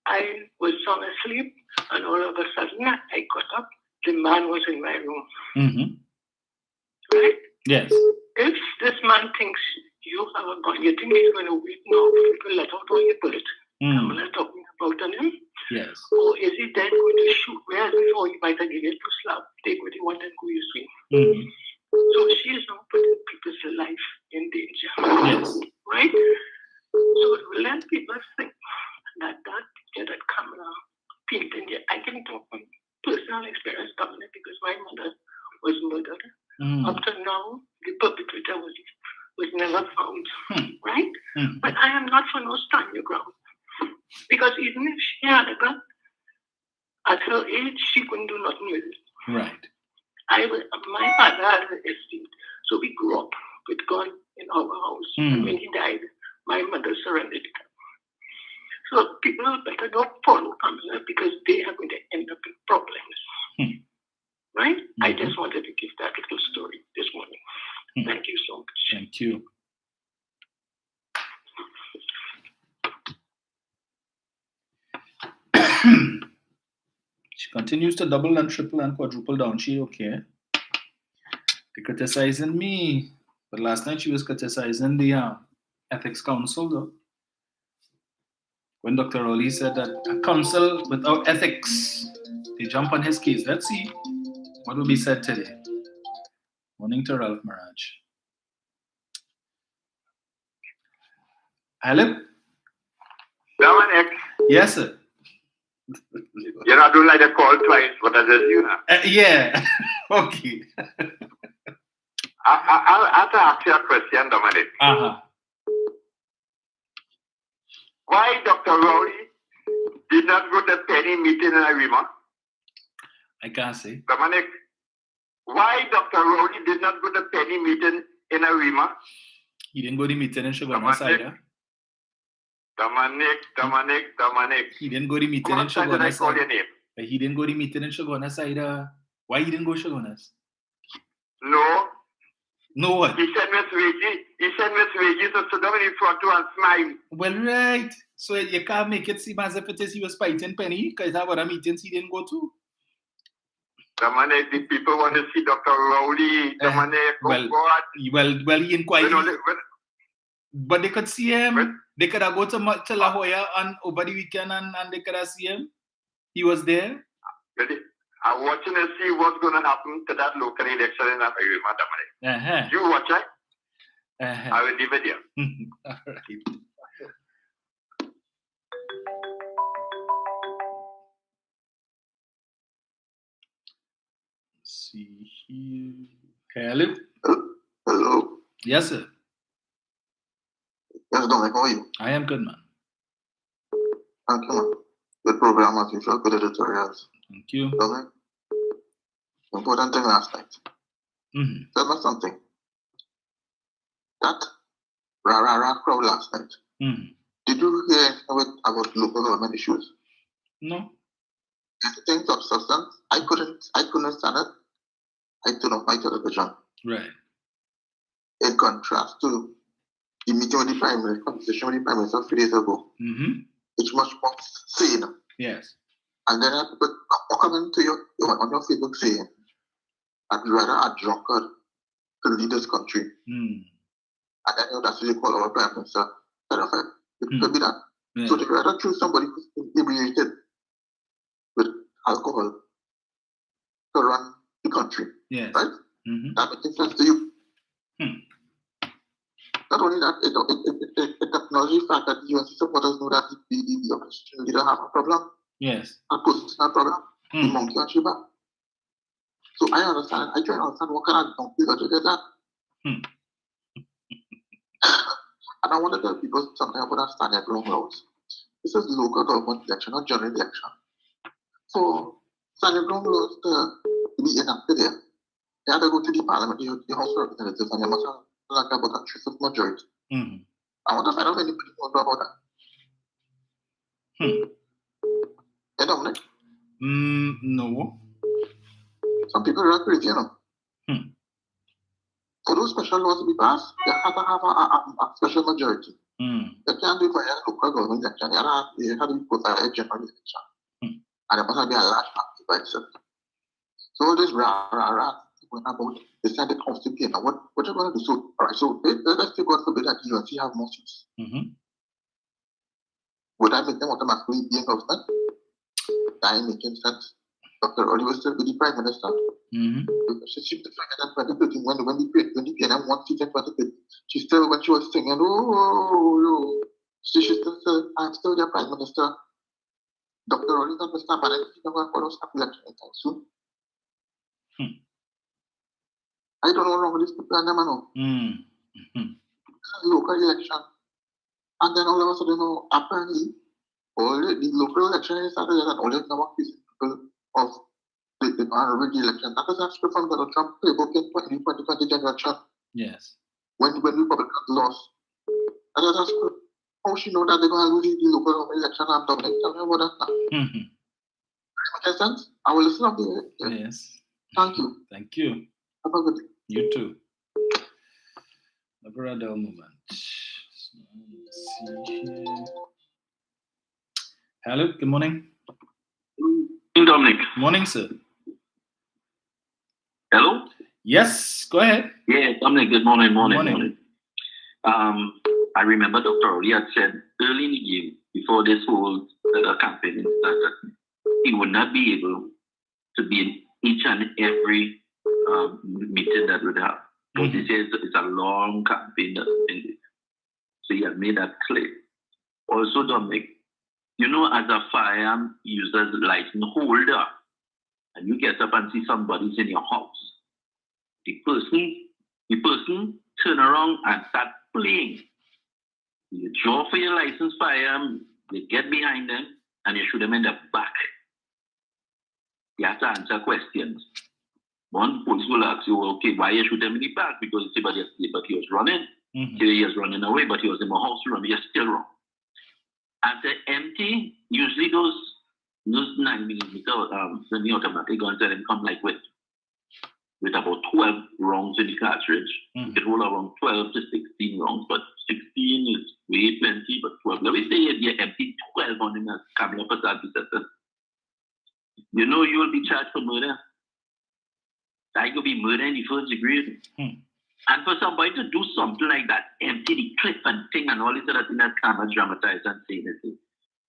I was sound asleep and all of a sudden I got up, the man was in my room. Right? Yes. If this man thinks you have a gun, you think he's going to wait now for you to let out all your bullets. I'm not talking about him. Yes. Or is he then going to shoot? Whereas before he might have given you 2 slaps, take what you want and go you swing. So she is now putting people's life in danger. Yes. Right? So let people think that picture that camera painted there. I can talk from personal experience, Dominic, because my mother was murdered. Up to now, the perpetrator was never found. Right? But I am not for no stand your ground. Because even if she had a gun, at her age, she couldn't do nothing with it. Right. My father had an estate, so we grew up with gun in our house. And when he died, my mother surrendered it. So people better not follow Kamala because they are going to end up in problems. Right? I just wanted to give that little story this morning. Thank you so much. Thank you. She continues to double and triple and quadruple down. She okay. They're criticizing me. But last night she was criticizing the Ethics Council though. When Dr. Rowley said that a council without ethics, they jump on his case. Let's see what will be said today. Morning to Ralph Mirage. Hello? Dominic, Yes, sir. you're not doing like the call twice, but I just you know. Yeah. Okay. I'll have to ask you a question, Dominic. Why Dr. Rowley did not go to Penny meeting in Arima? I can't say. Dominic, why Dr. Rowley did not go to Penny meeting in Arima? He didn't go to the meeting in Shogun's either. Dominic. He didn't go to the meeting in Shogun's. I call your name. He didn't go to the meeting in Shogun's either. Why he didn't go to Shogun's? No. No what? He said Miss Reggie to sit down in front of and smile. Well, right. So you can't make it seem as if it is he was fighting Penny because that was a meetings he didn't go to. Dominic, the people want to see Dr. Rowley. Dominic, well, he inquired. But they could see him. They could have go to La Jolla over the weekend and they could have seen him. He was there. I'm watching to see what's going to happen to that local election in America, Dominic. You watch it. I will leave it here. All right. Let's see here. Hello. Hello. Yes, sir. Yes, Dominic, how are you? I am good, man. Thank you, man. Good program as usual, good editorials. Thank you. Dominic, important thing last night. Tell me something. That rah crowd last night. Did you hear anything about local government issues? No. Anything of substance? I couldn't stand it. I turned off my television. Right. in contrast to the meeting with the Prime Minister, conversation with the Prime Minister a few days ago. It's much more sane. Yes. And then people coming to you on your Facebook saying, I'd rather a drunkard to lead this country. And then that's what you call our Prime Minister. It could be that. Yeah. So they'd rather choose somebody who's inebriated with alcohol to run the country. Yes. Right? That makes sense to you. Not only that, it acknowledges the fact that the UNC supporters know that the opposition leader have a problem. Yes. A positional problem. The monkey on Shiba. So I understand. I try to understand what kind of donkey logic is that. And I want to tell people something about that standing ground laws. This is local government election, not general election. So standing ground laws to be enacted here, they have to go to the parliament, the House of Representatives, and they must have like about a 3/5 majority. I want to find out if anybody knows about that. You know, Nick? No. Some people are crazy, you know. For those special laws to be passed, they have to have a special majority. They can't do it by a local government election. They have to be put by a general election. And there must be a large party by itself. So all this going about the Senate constitution. Now what you're going to do? So, all right, so let's say God forbid that UNC have more seats. Would I make them automatically be in government? That ain't making sense. Dr. Oli was still be the Prime Minister. She seemed to forget that 2013 when the PNM won seat in 2013. She still, when she was singing, she still said, I'm still your Prime Minister. Dr. Oli not Mr. Bannon, she's not going to follow some election anytime soon. I don't know what's wrong with these people, and them I know. Local election. And then all of a sudden, apparently, all the local election is started and only now people of the election. That is actually from Donald Trump playbook in 2020 general election. Yes. When Republicans lost. And that's how she know that they're going to lose the local election. I'm talking about that now. Makes sense? I will listen up to you. Yes. Thank you. Thank you. Have a good day. You too. Never a dull moment. Hello, good morning. Dominic. Morning, sir. Hello? Yes, go ahead. Yeah, Dominic, good morning. I remember Dr. Oli had said early in the game, before this whole campaign started, he would not be able to be in each and every meeting that would have. Because he says it's a long campaign that's been. So he had made that clear. Also, Dominic, you know, as a firearm user's license holder, and you get up and see somebody's in your house, the person turn around and start playing. You draw for your license firearm, you get behind them, and you shoot them in the back. You have to answer questions. One police will ask you, okay, why you shoot them in the back? Because you say, but he was running. He was running away, but he was in my house room. You're still wrong. After empty, usually those 9mm semi-automatic guns that come like with about 12 rounds in the cartridge. You can roll around 12 to 16 rounds, but 16 is way plenty, but 12. Let me say you empty 12 on him as Kamala Prasad said. You know you will be charged for murder. That could be murder in the first degree. And for somebody to do something like that, empty the clip and thing and all this other thing that cannot dramatize and say anything.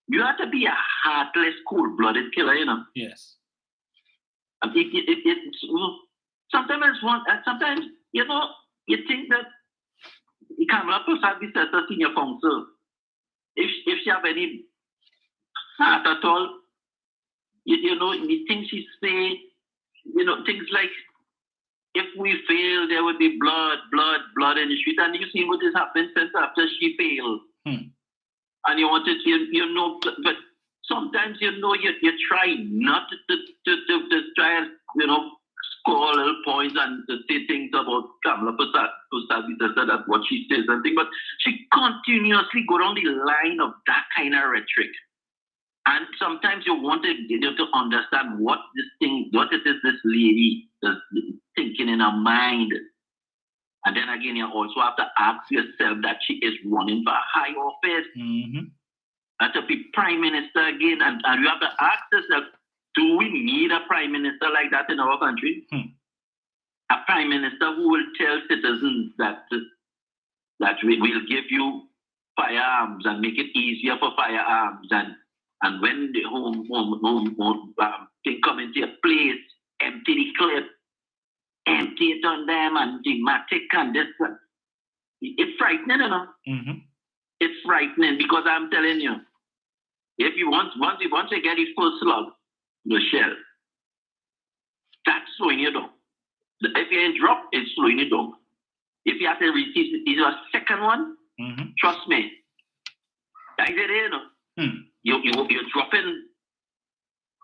You have to be a heartless, cold-blooded killer, you know. Yes. And sometimes, you know, you think that the Kamala Prasad is a senior counsel. If she have any heart at all, you know, the things she say, you know, things like, if we fail, there would be blood in the street. And you see what has happened since after she failed. And you wanted, you know, but sometimes, you know, you try not to try and, you know, score little points and to say things about Kamala Prasad, that's what she says and things. But she continuously go down the line of that kind of rhetoric. And sometimes you want to understand what it is this lady is thinking in her mind. And then again, you also have to ask yourself that she is running for high office. And to be prime minister again, and you have to ask yourself, do we need a prime minister like that in our country? A prime minister who will tell citizens that we will give you firearms and make it easier for firearms, and when the home thing come into your place, empty the clip, empty it on them, and the matic and this. It's frightening, you know. It's frightening because I'm telling you, if you once you get the first slug, the shell, that's slowing you down. If you ain't drop, it's slowing you down. If you have to receive a second one, trust me, I did it, you know. You're dropping,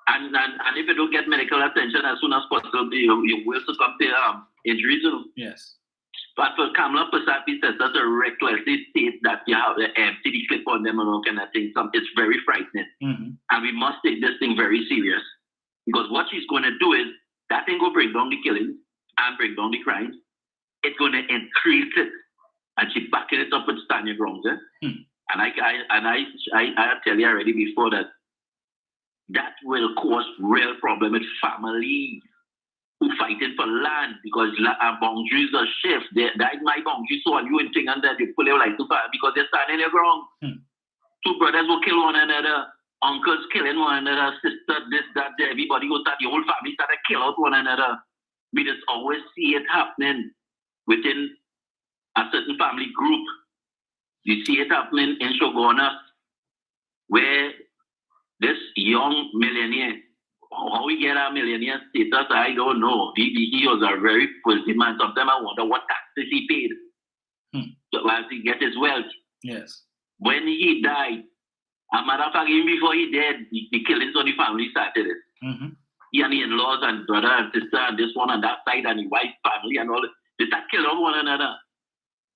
and if you don't get medical attention as soon as possible, you will succumb to injuries. You know? Yes. But for Kamala Pasapi says that to recklessly state that you have the empty clip on them and all kind of things, it's very frightening. And we must take this thing very serious. Because what she's going to do is, that thing will bring down the killings and bring down the crimes. It's going to increase it. And she's backing it up with stand your grounds. And I tell you already before that will cause real problem with families who fighting for land because boundaries are shift. That is my boundary, so and you and thing and that you pull your like too far because they're standing their ground. Two brothers will kill one another, uncles killing one another, sister, this, that, everybody will start, the whole family start to kill out one another. We just always see it happening within a certain family group. You see it happening in Shogunas, where this young millionaire, how he get a millionaire status, I don't know. He was a very wealthy man. Sometimes I wonder what taxes he paid as he get his wealth. Yes. When he died, a matter of fact, even before he died, the killings on the family started it. He and the in-laws and brother and sister and this one and that side and the wife family and all, they start killing one another.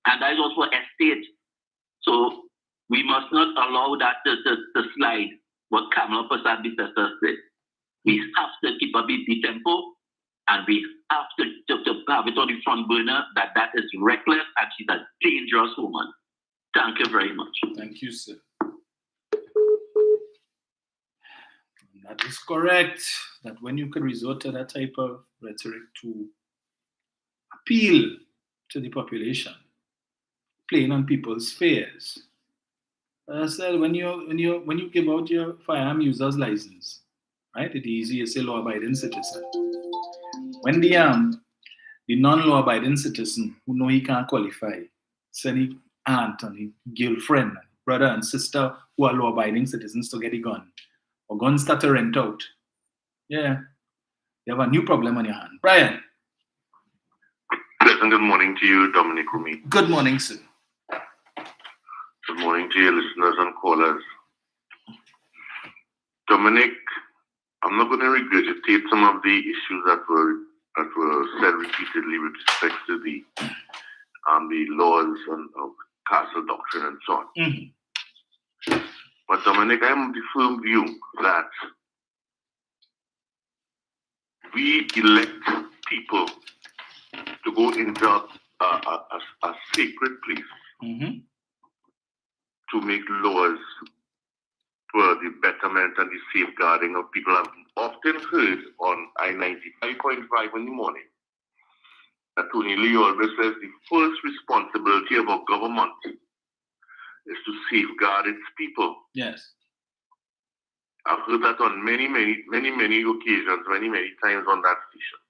And that is also estate. So we must not allow that to slide. What Kamala Prasad said. We have to keep up the tempo, and we have to have it on the front burner that is reckless and she's a dangerous woman. Thank you very much. Thank you, sir. That is correct. That when you can resort to that type of rhetoric to appeal to the population, playing on people's fears. As I said, when you give out your firearm user's license, right? It's easy to say law-abiding citizen. When the non-law-abiding citizen who know he can't qualify, send his aunt and his girlfriend, brother and sister who are law-abiding citizens to get a gun, or guns start to rent out, yeah, you have a new problem on your hand. Brian. Pleasant good morning to you, Dominic Rumi. Good morning, sir. Good morning to your listeners and callers. Dominic, I'm not going to regurgitate some of the issues that were said repeatedly with respect to the laws of castle doctrine and so on. But Dominic, I am of the firm view that we elect people to go into a sacred place to make laws for the betterment and the safeguarding of people. I've often heard on I-95.5 in the morning that Tony Lee always says the first responsibility of a government is to safeguard its people. Yes. I've heard that on many occasions, many times on that station.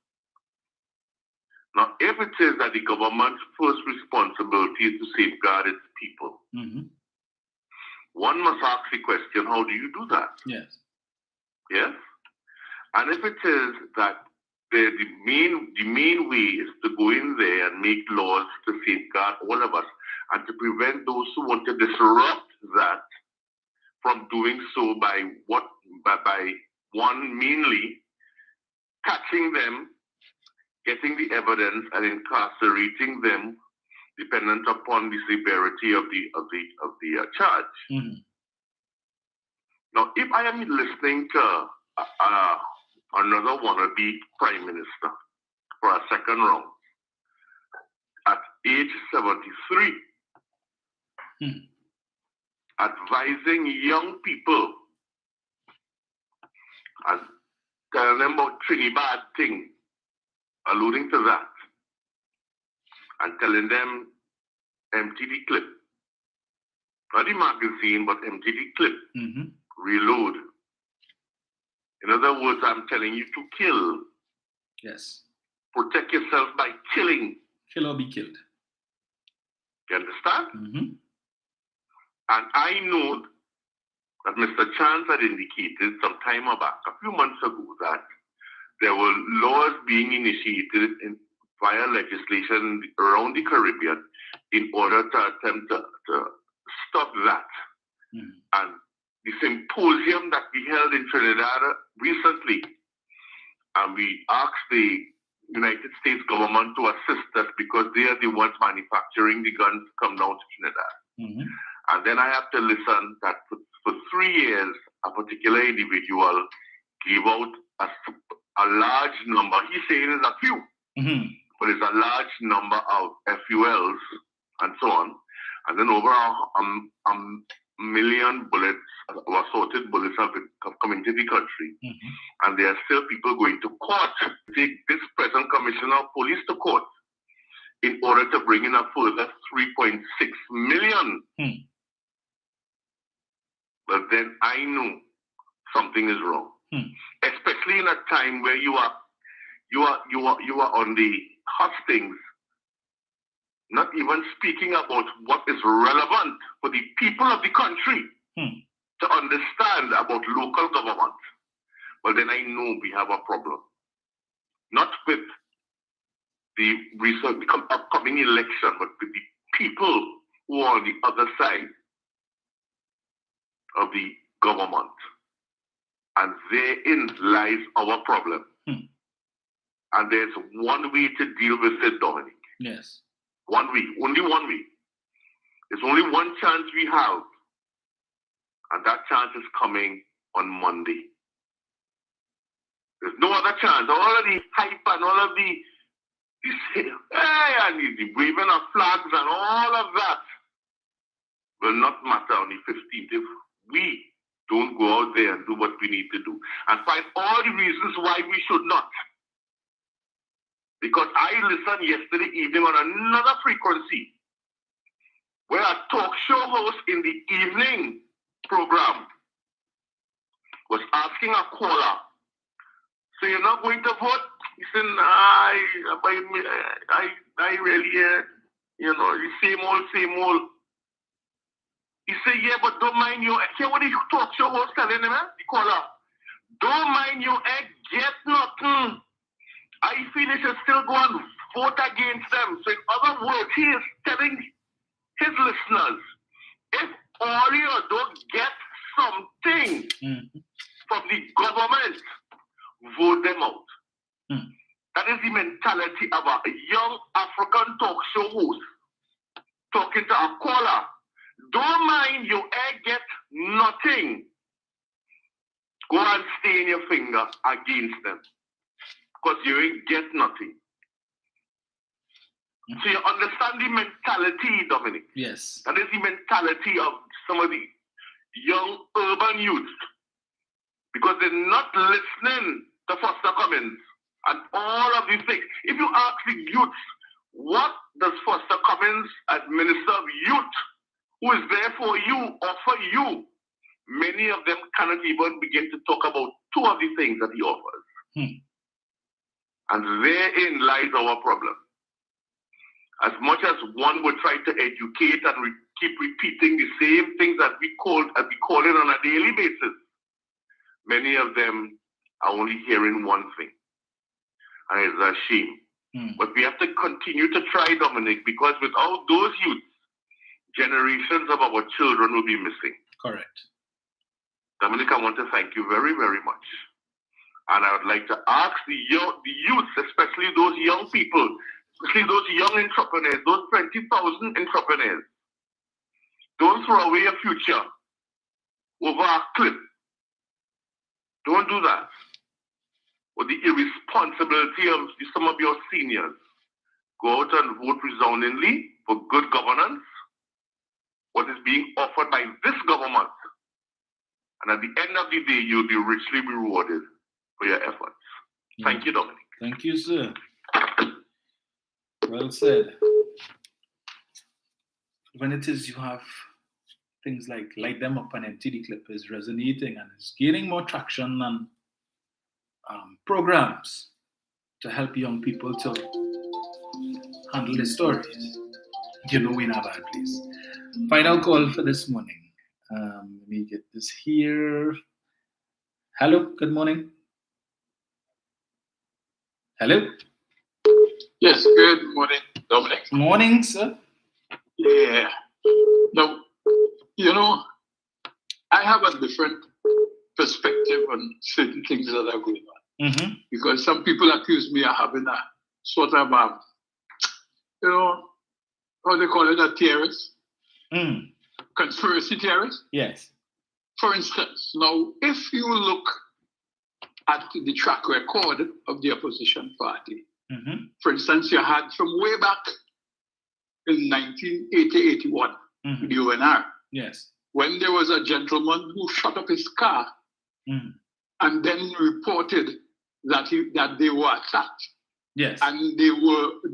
Now, if it is that the government's first responsibility is to safeguard its people, one must ask the question, how do you do that? Yes. Yes? And if it is that the main way is to go in there and make laws to safeguard all of us and to prevent those who want to disrupt that from doing so by one, mainly catching them, getting the evidence and incarcerating them dependent upon the severity of the charge. Now, if I am listening to another wannabe prime minister for a second round, age 73, advising young people and telling them about Trinidad thing, alluding to that, and telling them MTD clip. Not the magazine, but MTD clip. Reload. In other words, I'm telling you to kill. Yes. Protect yourself by killing. Kill or be killed. You understand? And I know that Mr. Chance had indicated some time back, a few months ago, that there were laws being initiated via legislation around the Caribbean in order to attempt to stop that. And the symposium that we held in Trinidad recently, and we asked the United States government to assist us because they are the ones manufacturing the guns to come down to Trinidad. And then I have to listen that for 3 years, a particular individual gave out a large number. He's saying it's a few, but it's a large number of FULs and so on. And then over a million bullets, or assorted bullets have come into the country. And there are still people going to court to take this present commissioner of police to court in order to bring in a further 3.6 million. But then I know something is wrong, especially in a time where you are on the hustings, not even speaking about what is relevant for the people of the country to understand about local government. Well, then I know we have a problem. Not with the upcoming election, but with the people who are on the other side of the government. And therein lies our problem. And there's one way to deal with it, Dominic. Yes. One way, only one way. There's only one chance we have. And that chance is coming on Monday. There's no other chance. All of the hype and all of the waving of flags and all of that will not matter on the 15th if we don't go out there and do what we need to do and find all the reasons why we should not. Because I listened yesterday evening on another frequency where a talk show host in the evening program was asking a caller, so you're not going to vote? He said, I really, same old. He said, yeah, but don't mind your, hear what the talk show host telling him, the caller, don't mind your egg, get nothing. I feel he should still go and vote against them. So in other words, he is telling his listeners, if all you don't get something from the government, vote them out. That is the mentality of a young African talk show host talking to a caller. Don't mind your egg get nothing. Go and stain your finger against them. Because you ain't get nothing. So you understand the mentality, Dominic? Yes. That is the mentality of some of the young urban youth. Because they're not listening to Foster Cummins and all of these things. If you ask the youth, what does Foster Cummins as Minister of Youth, who is there for you, offer you? Many of them cannot even begin to talk about two of the things that he offers. And therein lies our problem. As much as one would try to educate and keep repeating the same things that we call it on a daily basis, many of them are only hearing one thing. And it's a shame. But we have to continue to try, Dominic, because without those youth, generations of our children will be missing. Correct. Dominic, I want to thank you very, very much. And I would like to ask the youth, especially those young people, especially those young entrepreneurs, those 20,000 entrepreneurs, don't throw away your future over a clip. Don't do that. Or the irresponsibility of some of your seniors. go out and vote resoundingly for good governance, what is being offered by this government. And at the end of the day, you'll be richly rewarded for your efforts. Yeah. Thank you, Dominic. Thank you, sir. Well said. When it is you have things like Light Them Up and MTD Clip is resonating and is gaining more traction and programs to help young people to handle their stories, you know we're in a bad place. Final call for this morning. Let me get this here. Hello, good morning. Hello? Yes, good morning, Dominic. Morning, sir. Yeah. Now, you know, I have a different perspective on certain things that are going on. Mm-hmm. Because some people accuse me of having a sort of, you know, what they call it, a theorist? Conspiracy theorist? Yes. For instance, now, if you look at the track record of the opposition party, for instance, you had from way back in 1980-81, the UNR, yes, when there was a gentleman who shot up his car and then reported that they were attacked, yes, and they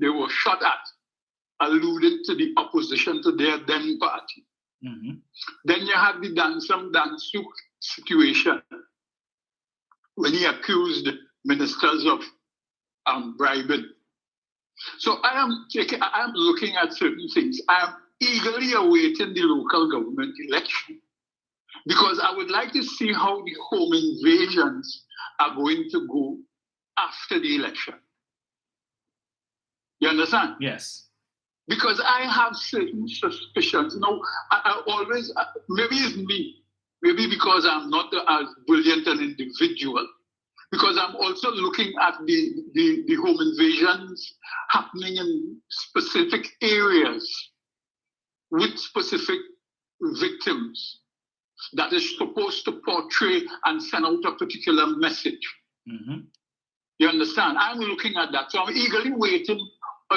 were shot at, alluding to the opposition to their then party. Then you had the Dansuk situation when he accused ministers of bribing. So I am looking at certain things. I am eagerly awaiting the local government election because I would like to see how the home invasions are going to go after the election. You understand? Yes. Because I have certain suspicions. Now, I always, maybe it's me, maybe because I'm not as brilliant an individual, because I'm also looking at the home invasions happening in specific areas with specific victims that is supposed to portray and send out a particular message. You understand? I'm looking at that. So I'm eagerly waiting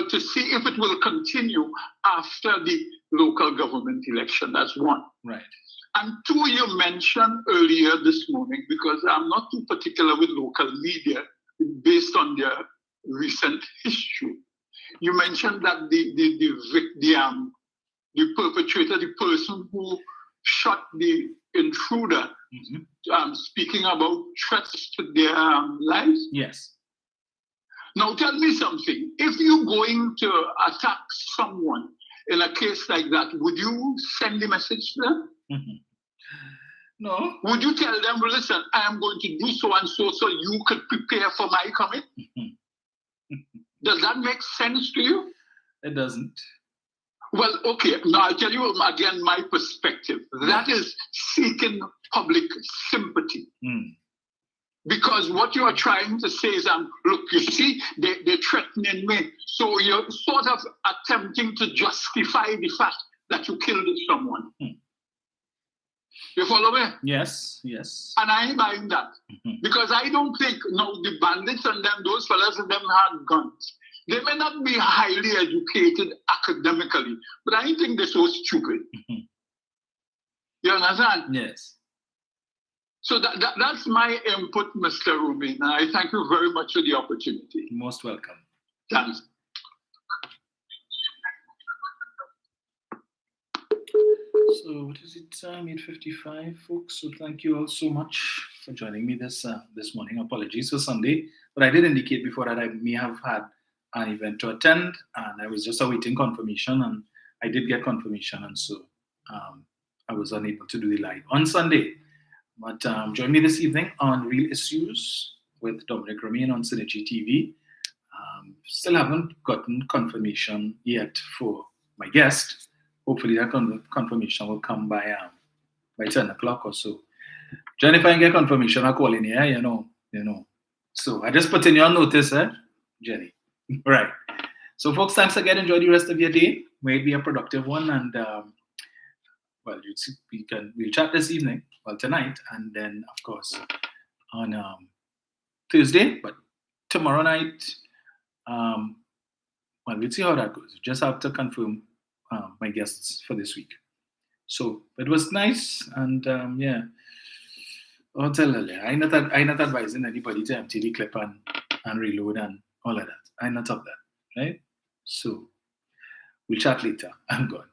to see if it will continue after the local government election. That's one. Right. And two, you mentioned earlier this morning, because I'm not too particular with local media based on their recent history. You mentioned that the perpetrator, the person who shot the intruder, speaking about threats to their lives. Yes. Now tell me something. If you're going to attack someone in a case like that, would you send the message to them? No. Would you tell them, listen, I am going to do so and so, so you could prepare for my coming? Does that make sense to you? It doesn't. Well, okay. Now I'll tell you again my perspective. That is seeking public sympathy. Because what you are trying to say is, look, you see, they're threatening me. So you're sort of attempting to justify the fact that you killed someone. You follow me? Yes, yes. And I ain't buying that. Because I don't think, the bandits and them, those fellas and them had guns. They may not be highly educated academically, but I think they're so stupid. You understand? Yes. So that's my input, Mr. Rubin. I thank you very much for the opportunity. Most welcome. Thanks. So what is it time? 8:55, folks. So thank you all so much for joining me this morning. Apologies for Sunday, but I did indicate before that I may have had an event to attend, and I was just awaiting confirmation, and I did get confirmation, and so I was unable to do the live on Sunday. But join me this evening on Real Issues with Dominic Romain on Synergy TV. Still haven't gotten confirmation yet for my guest. Hopefully that confirmation will come by 10 o'clock or so. Jennifer, I get confirmation, I'll call in here, you know. So I just put in your notice, Jenny. Right. So folks, thanks again. Enjoy the rest of your day. May it be a productive one. And we'll chat this evening, tonight, and then of course on Thursday, but tomorrow night, well, we'll see how that goes. Just have to confirm my guests for this week. So it was nice, and yeah. I'll tell you, I'm not advising anybody to empty the clip and reload and all of that. I'm not of that, right? So we'll chat later. I'm gone.